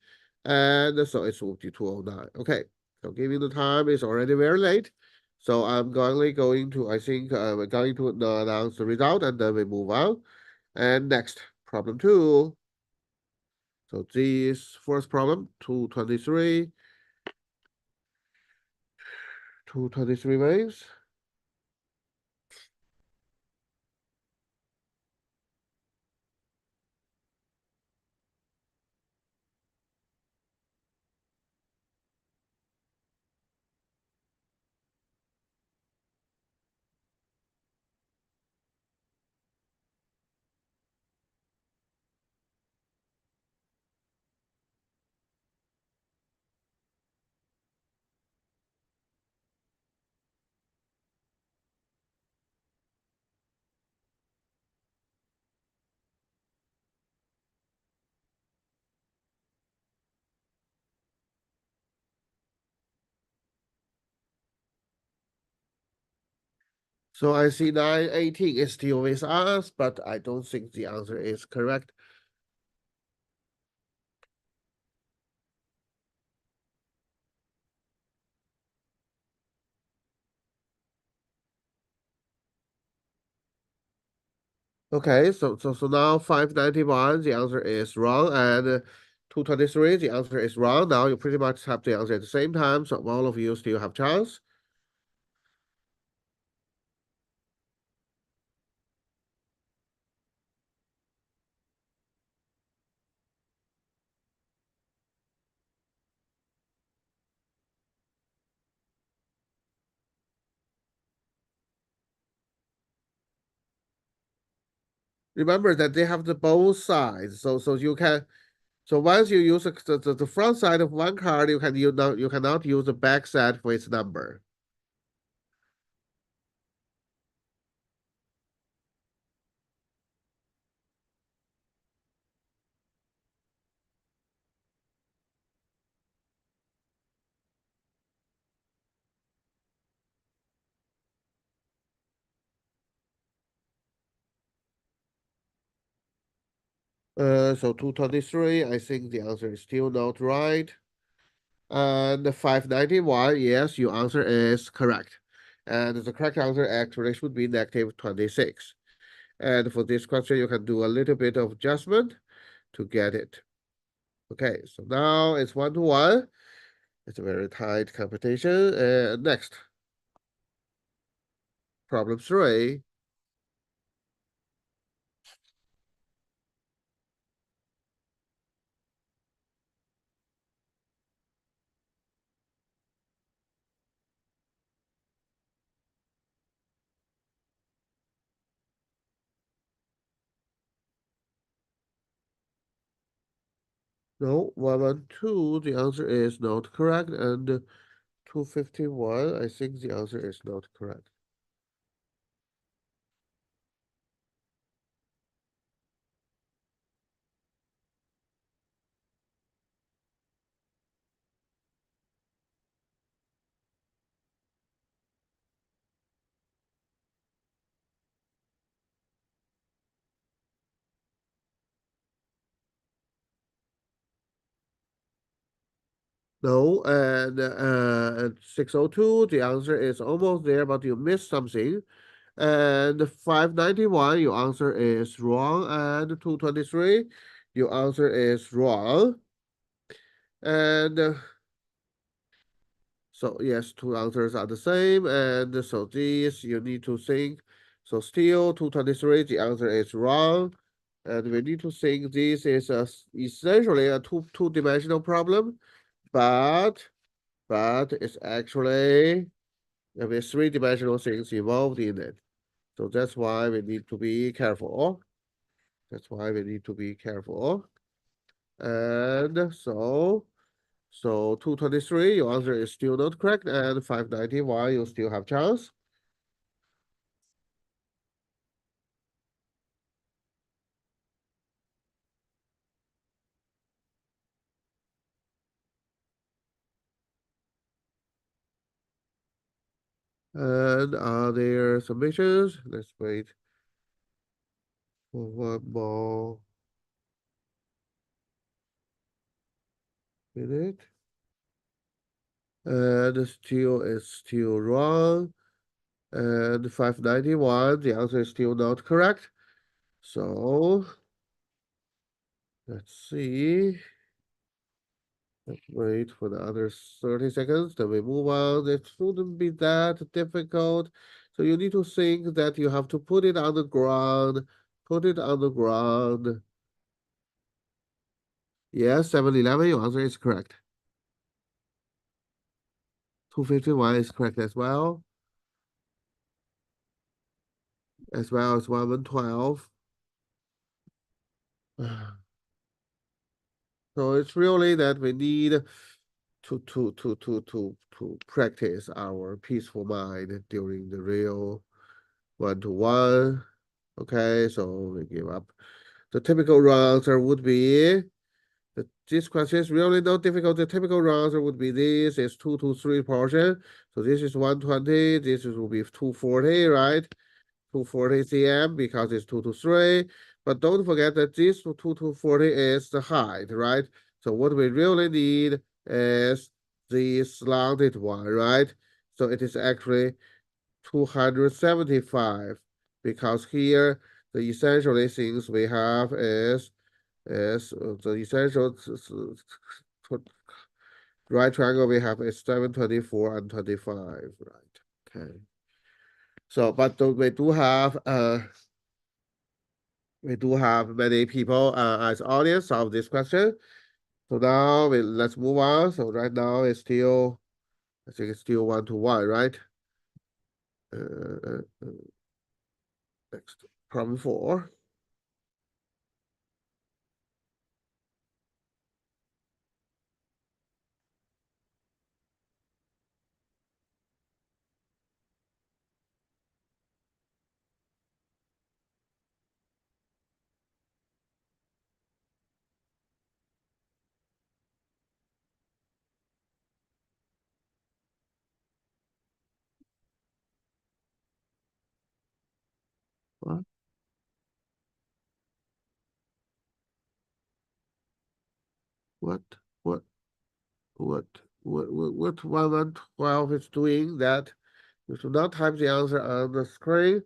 Speaker 1: And so it's 5209. Okay, so giving the time is already very late. So I'm going to, I think we're going to announce the result and then we move on. And next, problem 2. So this first problem, 223. 223 waves. So I see 918 is still with us, but I don't think the answer is correct. Okay, so now 591, the answer is wrong, and 223, the answer is wrong. Now you pretty much have the answer at the same time, so all of you still have chance. Remember that they have the both sides, so you can. So once you use the front side of one card, you cannot use the back side for its number. So 223, I think the answer is still not right. And the 591, yes, your answer is correct. And the correct answer actually should be -26. And for this question, you can do a little bit of adjustment to get it. Okay, so now it's 1-1. It's a very tight competition. Next, problem 3. No, 112, the answer is not correct. And 251, I think the answer is not correct. No, and at 602, the answer is almost there, but you missed something. And 591, your answer is wrong. And 223, your answer is wrong. And so yes, two answers are the same. And so this you need to think. So still 223, the answer is wrong. And we need to think this is essentially a two-dimensional problem, but it's actually with three-dimensional things involved in it. So that's why we need to be careful. That's why we need to be careful. And so 223, your answer is still not correct, and 591, you still have chance. And are there submissions? Let's wait for one more minute. And still, it's still wrong. And 591, the answer is still not correct. So let's see. Let's wait for the other 30 seconds, then we move on. It shouldn't be that difficult. So you need to think that you have to put it on the ground. Put it on the ground. Yes, 711, your answer is correct. 251 is correct as well. As well as 112. So it's really that we need to practice our peaceful mind during the real one-to-one. Okay, so we give up. The typical wrong answer would be this question is really not difficult. The typical wrong answer would be this is 2 to 3 portion. So this is 120. This will be 240, right? 240 cm because it's 2 to 3. But don't forget that this 2 to 40 is the height, right? So what we really need is the slanted one, right? So it is actually 275 because here the essentially things we have is the essential right triangle we have is 724 and 25, right? Okay. So but we do have many people as audience of this question. So now let's move on. So right now it's still I think it's still 1-1, right? Next problem 4. What? What, what, what 112 is doing that? You should not type the answer on the screen.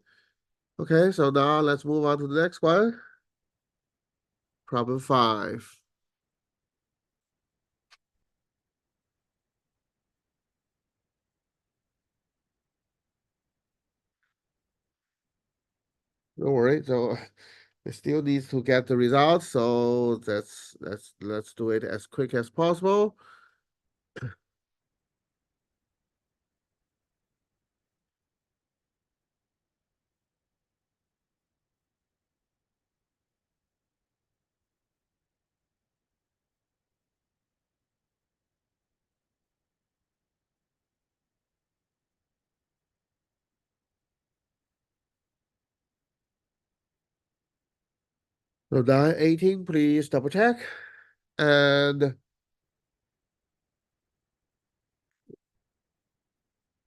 Speaker 1: Okay, so now let's move on to the next one. Problem 5. Don't worry, so it still needs to get the results, so let's do it as quick as possible. So 918, please double check. And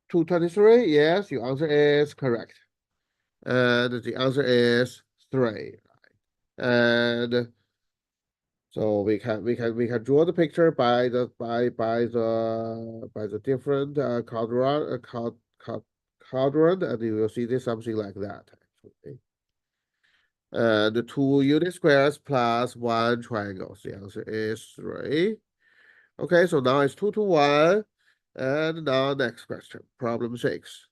Speaker 1: 223, yes, your answer is correct. And the answer is 3. And so we can draw the picture by the different quadrant, and you will see this something like that. Actually. And the 2 unit squares plus 1 triangles. The answer is 3. Okay, so now it's 2 to 1. And now next question, problem 6.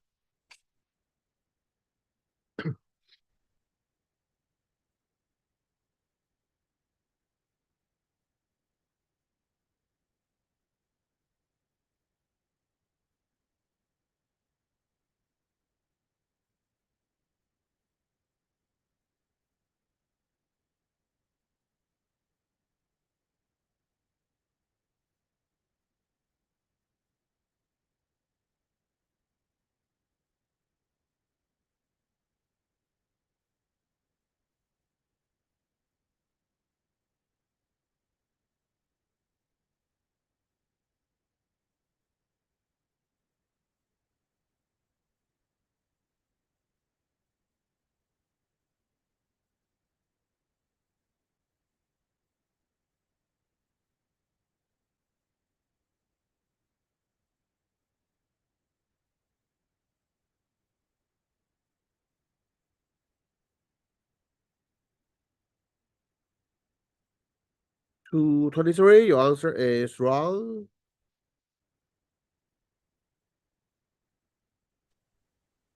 Speaker 1: To 23, your answer is wrong.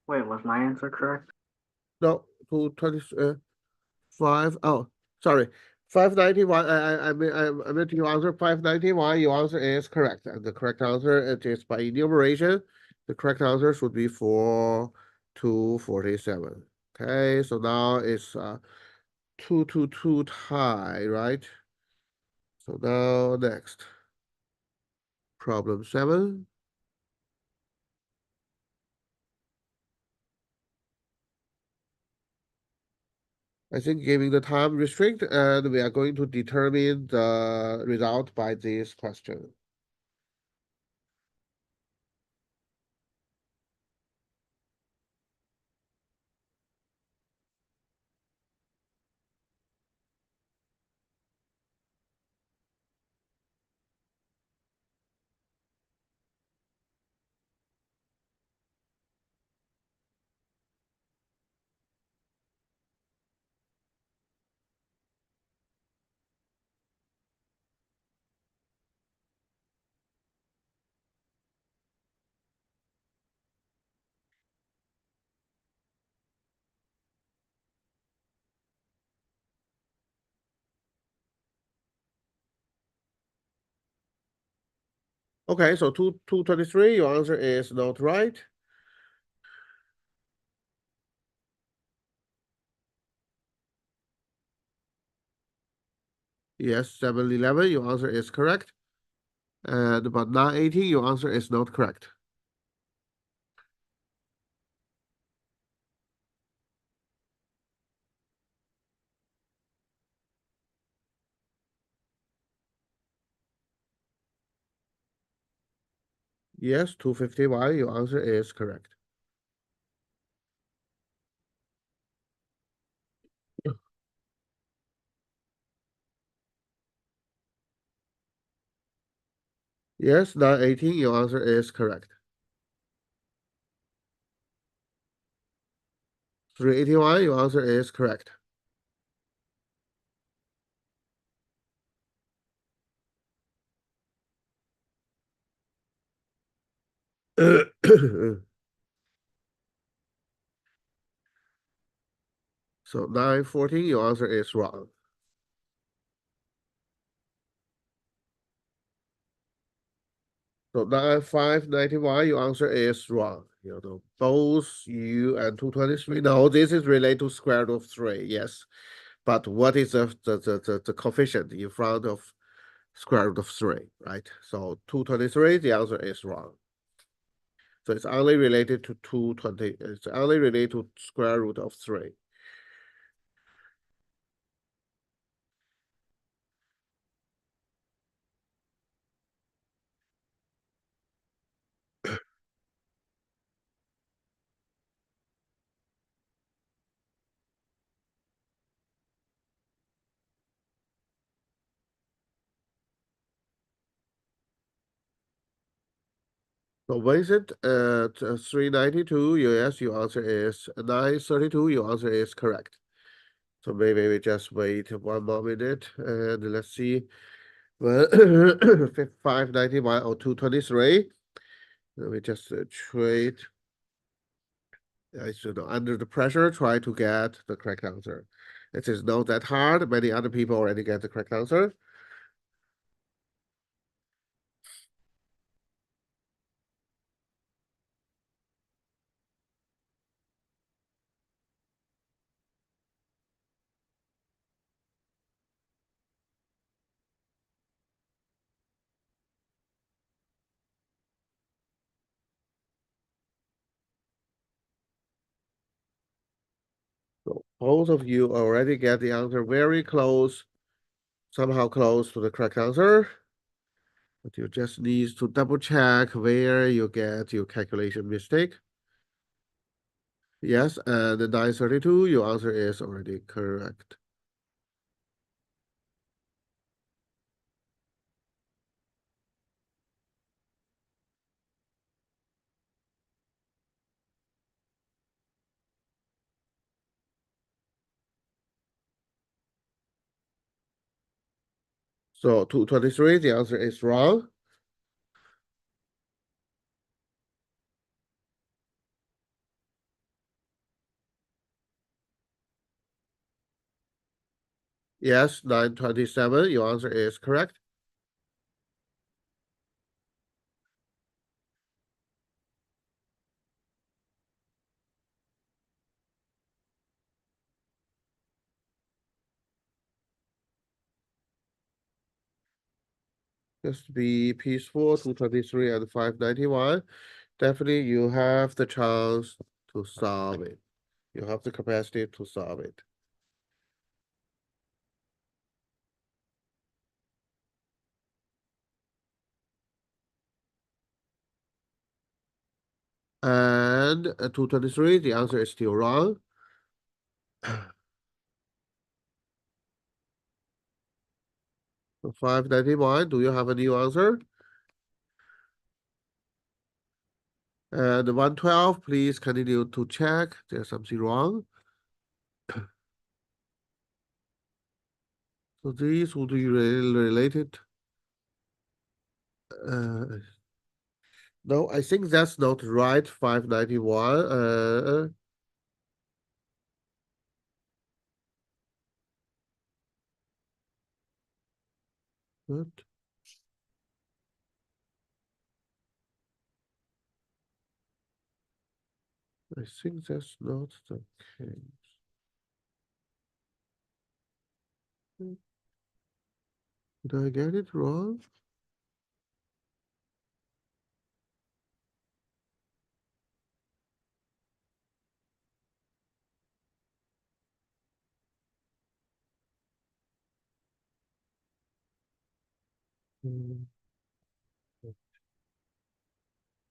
Speaker 8: Wait, was my answer correct?
Speaker 1: No, to 25. Oh, sorry. 591. I meant you answer 591. Your answer is correct. And the correct answer it is by enumeration. The correct answer should be 4 to 47. Okay, so now it's 2 tie, right? So now next. Problem 7. I think giving the time restrict, and we are going to determine the result by this question. Okay, so 223, your answer is not right. Yes, 711, your answer is correct. And but 918, your answer is not correct. Yes, 251, your answer is correct. Yes, 918, your answer is correct. 381, your answer is correct. So 914, your answer is wrong. So 9591, your answer is wrong. You know, both U and 223. No, this is related to square root of 3, yes. But what is the coefficient in front of square root of 3, right? So 223, the answer is wrong. So it's only related to 220, it's only related to square root of 3. So Vincent, at 392, yes, your answer is 932, your answer is correct. So maybe we just wait 1 more minute and let's see. Well, 591 or 223. We just trade. I should under the pressure try to get the correct answer. It is not that hard. Many other people already get the correct answer. So both of you already get the answer very close, somehow close to the correct answer. But you just need to double check where you get your calculation mistake. Yes, and the 932, your answer is already correct. So 223, the answer is wrong. Yes, 927, your answer is correct. Just be peaceful, 223 and 591. Definitely you have the chance to solve it. You have the capacity to solve it. And 223, the answer is still wrong. 591, do you have a new answer? And 112, please continue to check. There's something wrong. So these would be related. No, I think that's not right. 591. What? I think that's not the case. Did I get it wrong?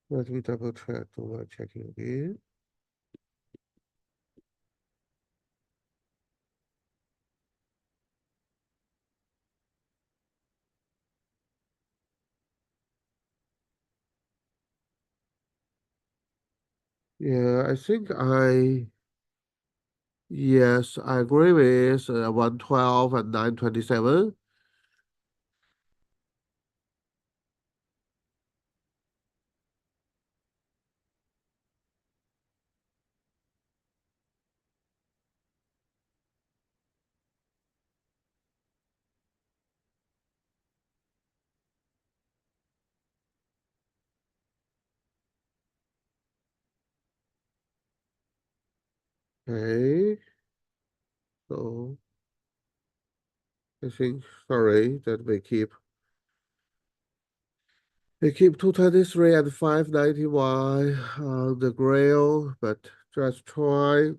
Speaker 1: Let me double check to checking again. Yeah, I think yes, I agree with 112 and 927. Okay, so I think, sorry, that we keep 223 and 591 on the grail, but just try.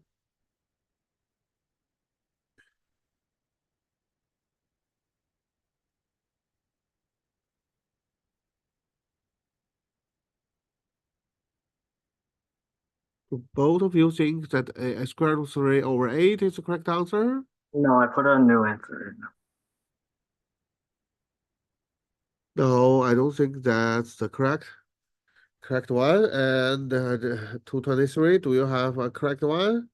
Speaker 1: Both of you think that a square root of 3 over 8 is the correct answer?
Speaker 8: No, I put a new answer in.
Speaker 1: No, I don't think that's the correct one. And 223, do you have a correct one?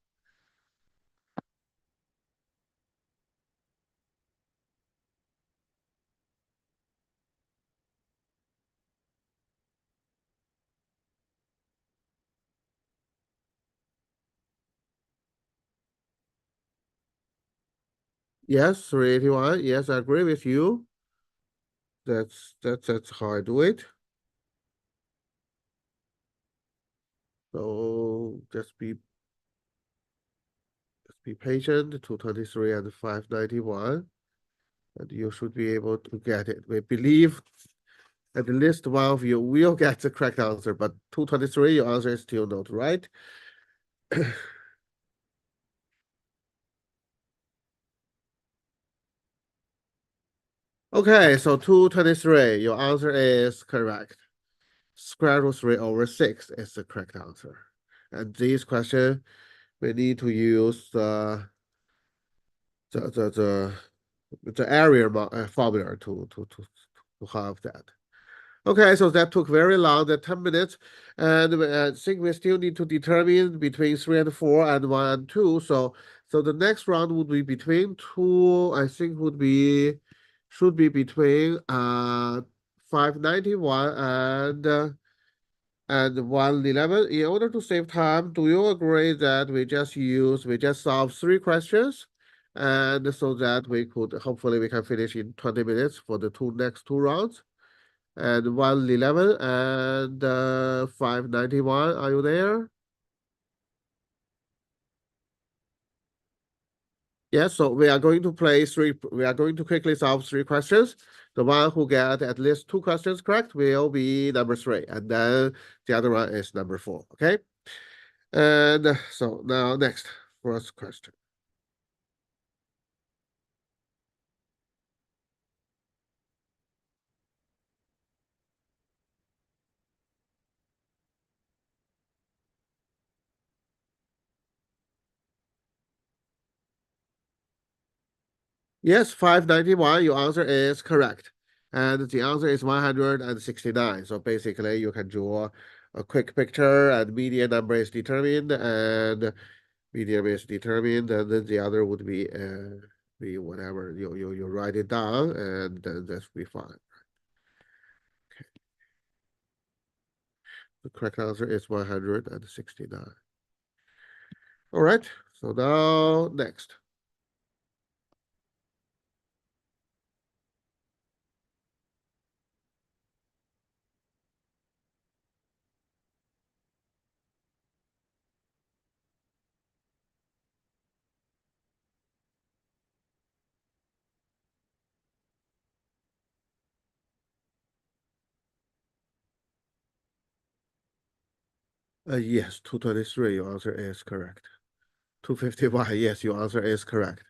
Speaker 1: Yes, 381. Yes, I agree with you. That's how I do it. So just be patient. 223 and 591. And you should be able to get it. We believe at least one of you will get the correct answer, but 223, your answer is still not right. Okay, so 223, your answer is correct. Square root 3 over 6 is the correct answer. And this question, we need to use the area formula to have that. Okay, so that took very long, that 10 minutes. And I think we still need to determine between 3 and 4 and 1 and 2. So the next round would be between 2, I think should be between 591 and 111. In order to save time, do you agree that we just solve 3 questions? And so that we could, hopefully we can finish in 20 minutes for the next two rounds. And 111 and 591, are you there? Yes, so we are going to quickly solve 3 questions. The one who get at least 2 questions correct will be number 3, and then the other one is number 4, okay? And so now next, first question. Yes, 591, your answer is correct. And the answer is 169. So basically you can draw a quick picture and median number is determined and median is determined, and then the other would be whatever you write it down, and then that's be fine. Okay. The correct answer is 169. All right, so now next. Yes, 223, your answer is correct. 251, yes, your answer is correct.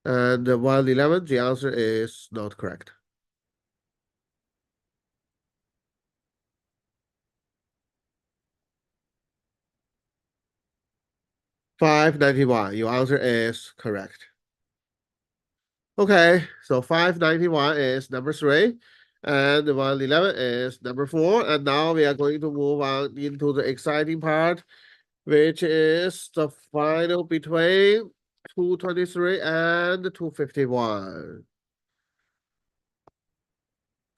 Speaker 1: And 111, the answer is not correct. $591, your answer is correct. Okay, so 591 is number 3, and 111 is number 4, and now we are going to move on into the exciting part, which is the final between 223 and 251.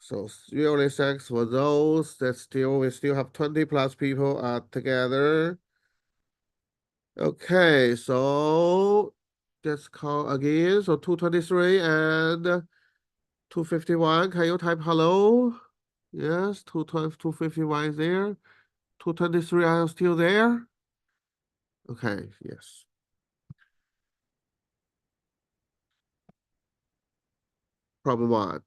Speaker 1: So really thanks for those that we still have 20 plus people together. Okay, so let's call again. So 223 and 251. Can you type hello? Yes, 212, 251 is there. 223 are still there? Okay, yes. Problem 1.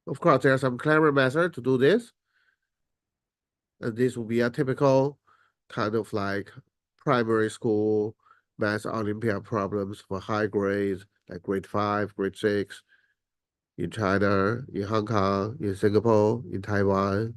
Speaker 1: Of course, there's some clever method to do this. And this will be a typical kind of like primary school math Olympiad problems for high grades, like grade 5, grade 6, in China, in Hong Kong, in Singapore, in Taiwan.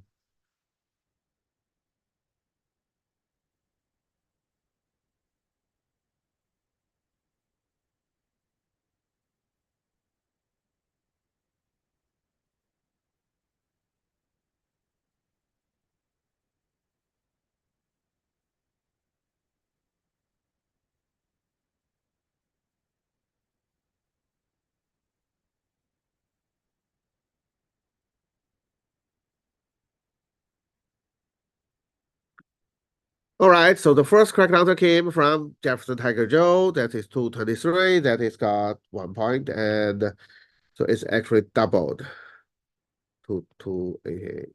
Speaker 1: All right, so the first correct answer came from Jefferson Tiger Joe. That is 223. That is got 1 point, and so it's actually doubled to 288.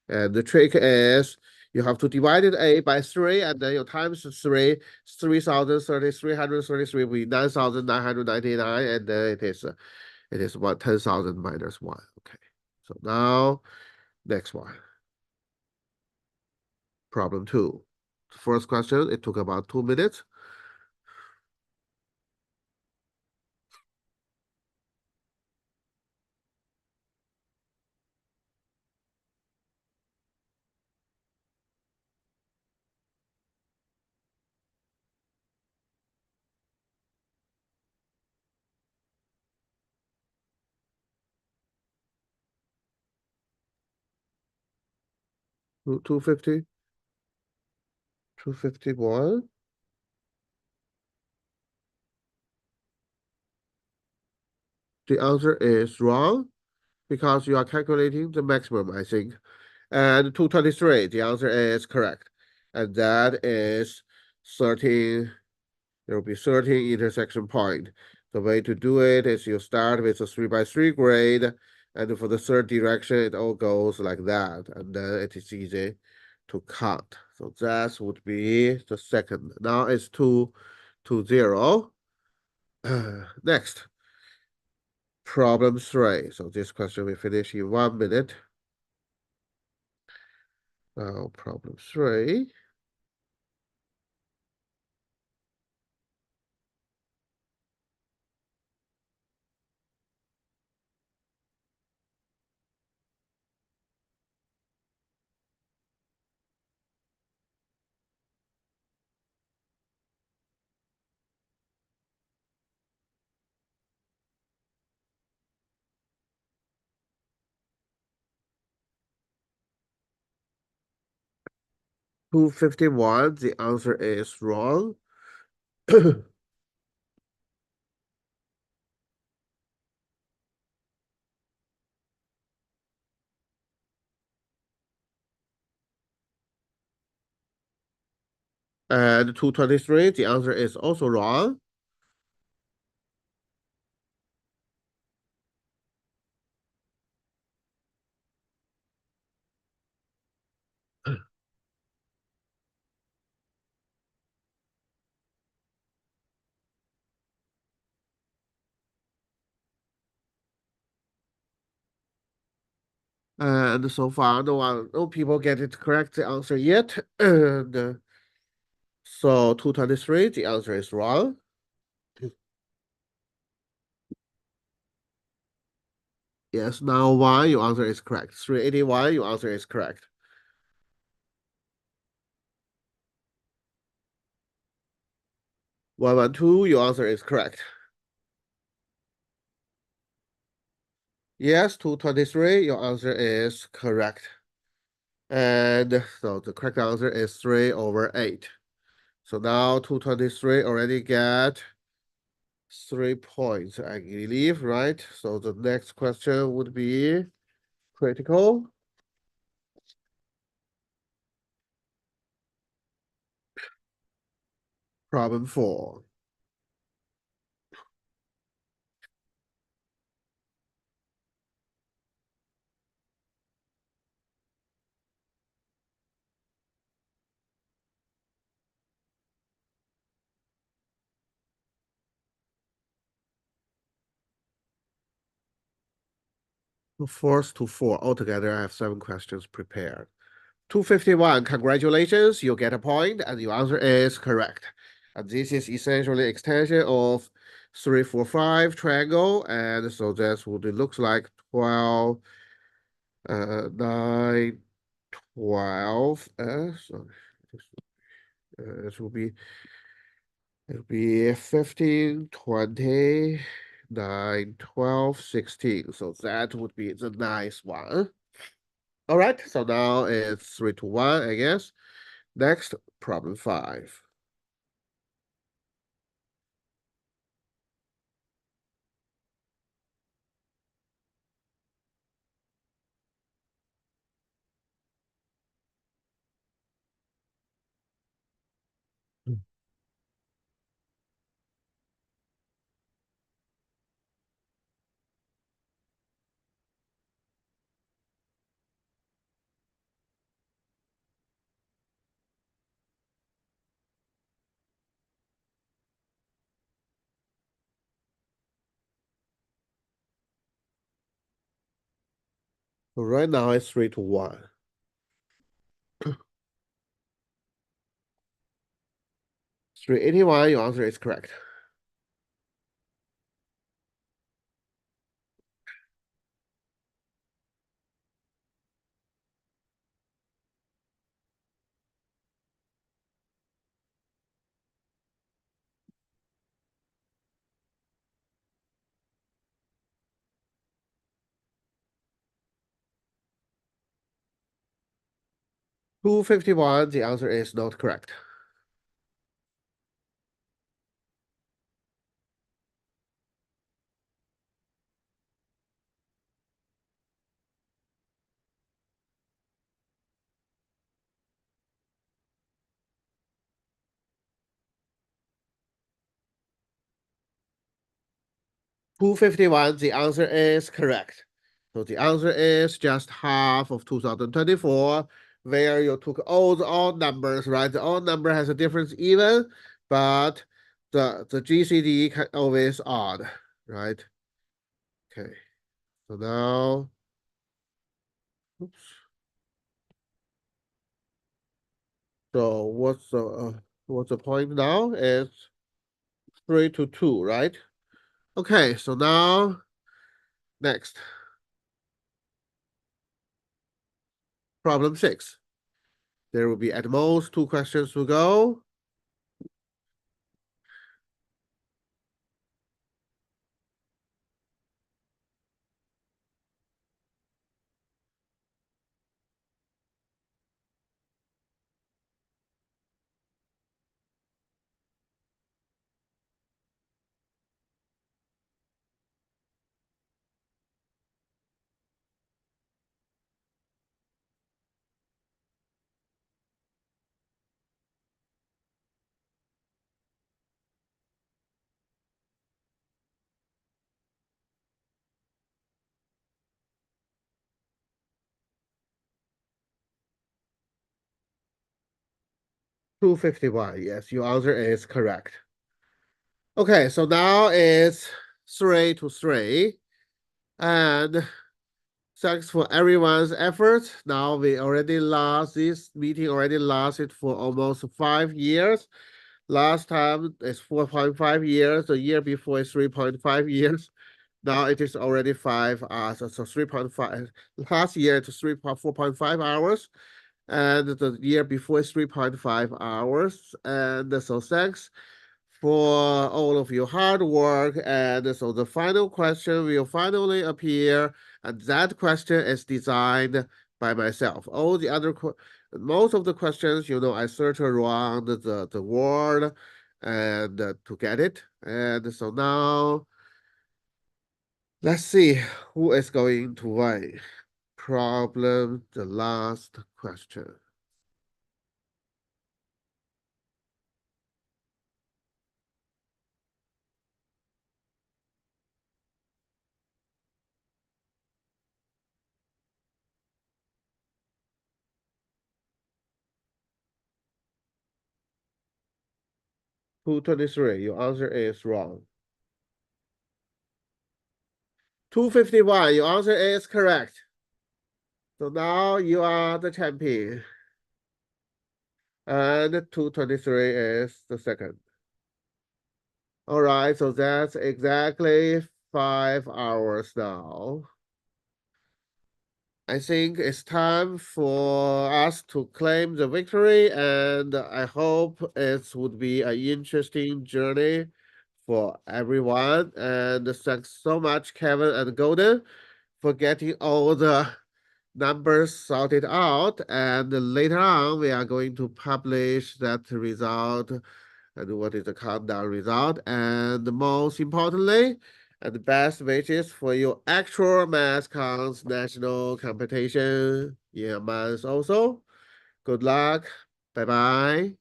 Speaker 1: And the trick is you have to divide A by 3, and then you times 3, 3,333 will be 9,999, and then it is what 10,000 minus 1. Okay, so now next one. Problem 2. First question, it took about 2 minutes. Two 250, 251. The answer is wrong because you are calculating the maximum, I think. And 223, the answer is correct. And that is 13, there will be 13 intersection point. The way to do it is you start with a 3 by 3 grade, and for the third direction, it all goes like that. And then it is easy to count. So that would be the second. Now it's 2 to 0. Next. Problem 3. So this question we finish in 1 minute. Now problem 3. $251, the answer is wrong. And 223, the answer is also wrong. And so far, no people get it correct the answer yet. And so 223, the answer is wrong. Yes, now 1, your answer is correct. 381, your answer is correct. 112, your answer is correct. Yes, 223, your answer is correct. And so the correct answer is 3/8. So now 223 already get 3 points, I believe, right? So the next question would be critical. Problem 4. Force to 4. Altogether, I have 7 questions prepared. 251, congratulations, you get a point, and your answer is correct. And this is essentially extension of 3, 4, 5 triangle, and so that's what it looks like. 12, 9, 12, so it'll be 15, 20, 9, 12, 16. So that would be the nice one. All right, so now it's 3-1, I guess. Next, problem 5. So right now it's 3-1. 381, your answer is correct. Two 51, the answer is not correct. Two 51, the answer is correct. So the answer is just half of 2024, where you took all the odd numbers, right? The odd number has a difference even, but the GCD can always odd, right? Okay, so now, oops. So what's the point now? It's 3-2, right? Okay, so now next. Problem 6. There will be at most 2 questions to go. $251. Yes, your answer is correct. Okay, so now it's 3-3. And Thanks for everyone's effort. Now we already lost this meeting already lasted for almost 5 years. Last time is 4.5 years. The year before is 3.5 years. Now it is already 5 hours. So 3.5. Last year it was 4.5 hours. And the year before is 3.5 hours. And so thanks for all of your hard work. And so the final question will finally appear. And that question is designed by myself. All the other, most of the questions, I search around the world and to get it. And so now, let's see who is going to win. Problem, the last question. Two 23, your answer is wrong. 251, your answer is correct. So now you are the champion. And 223 is the second. All right, so that's exactly 5 hours now. I think it's time for us to claim the victory, and I hope it would be an interesting journey for everyone. And thanks so much, Kevin and Golden, for getting all the numbers sorted out. And later on, we are going to publish that result and what is the countdown result. And most importantly, and the best wishes for your actual math counts national competition in a month also. Good luck. Bye bye.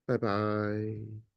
Speaker 1: Bye bye.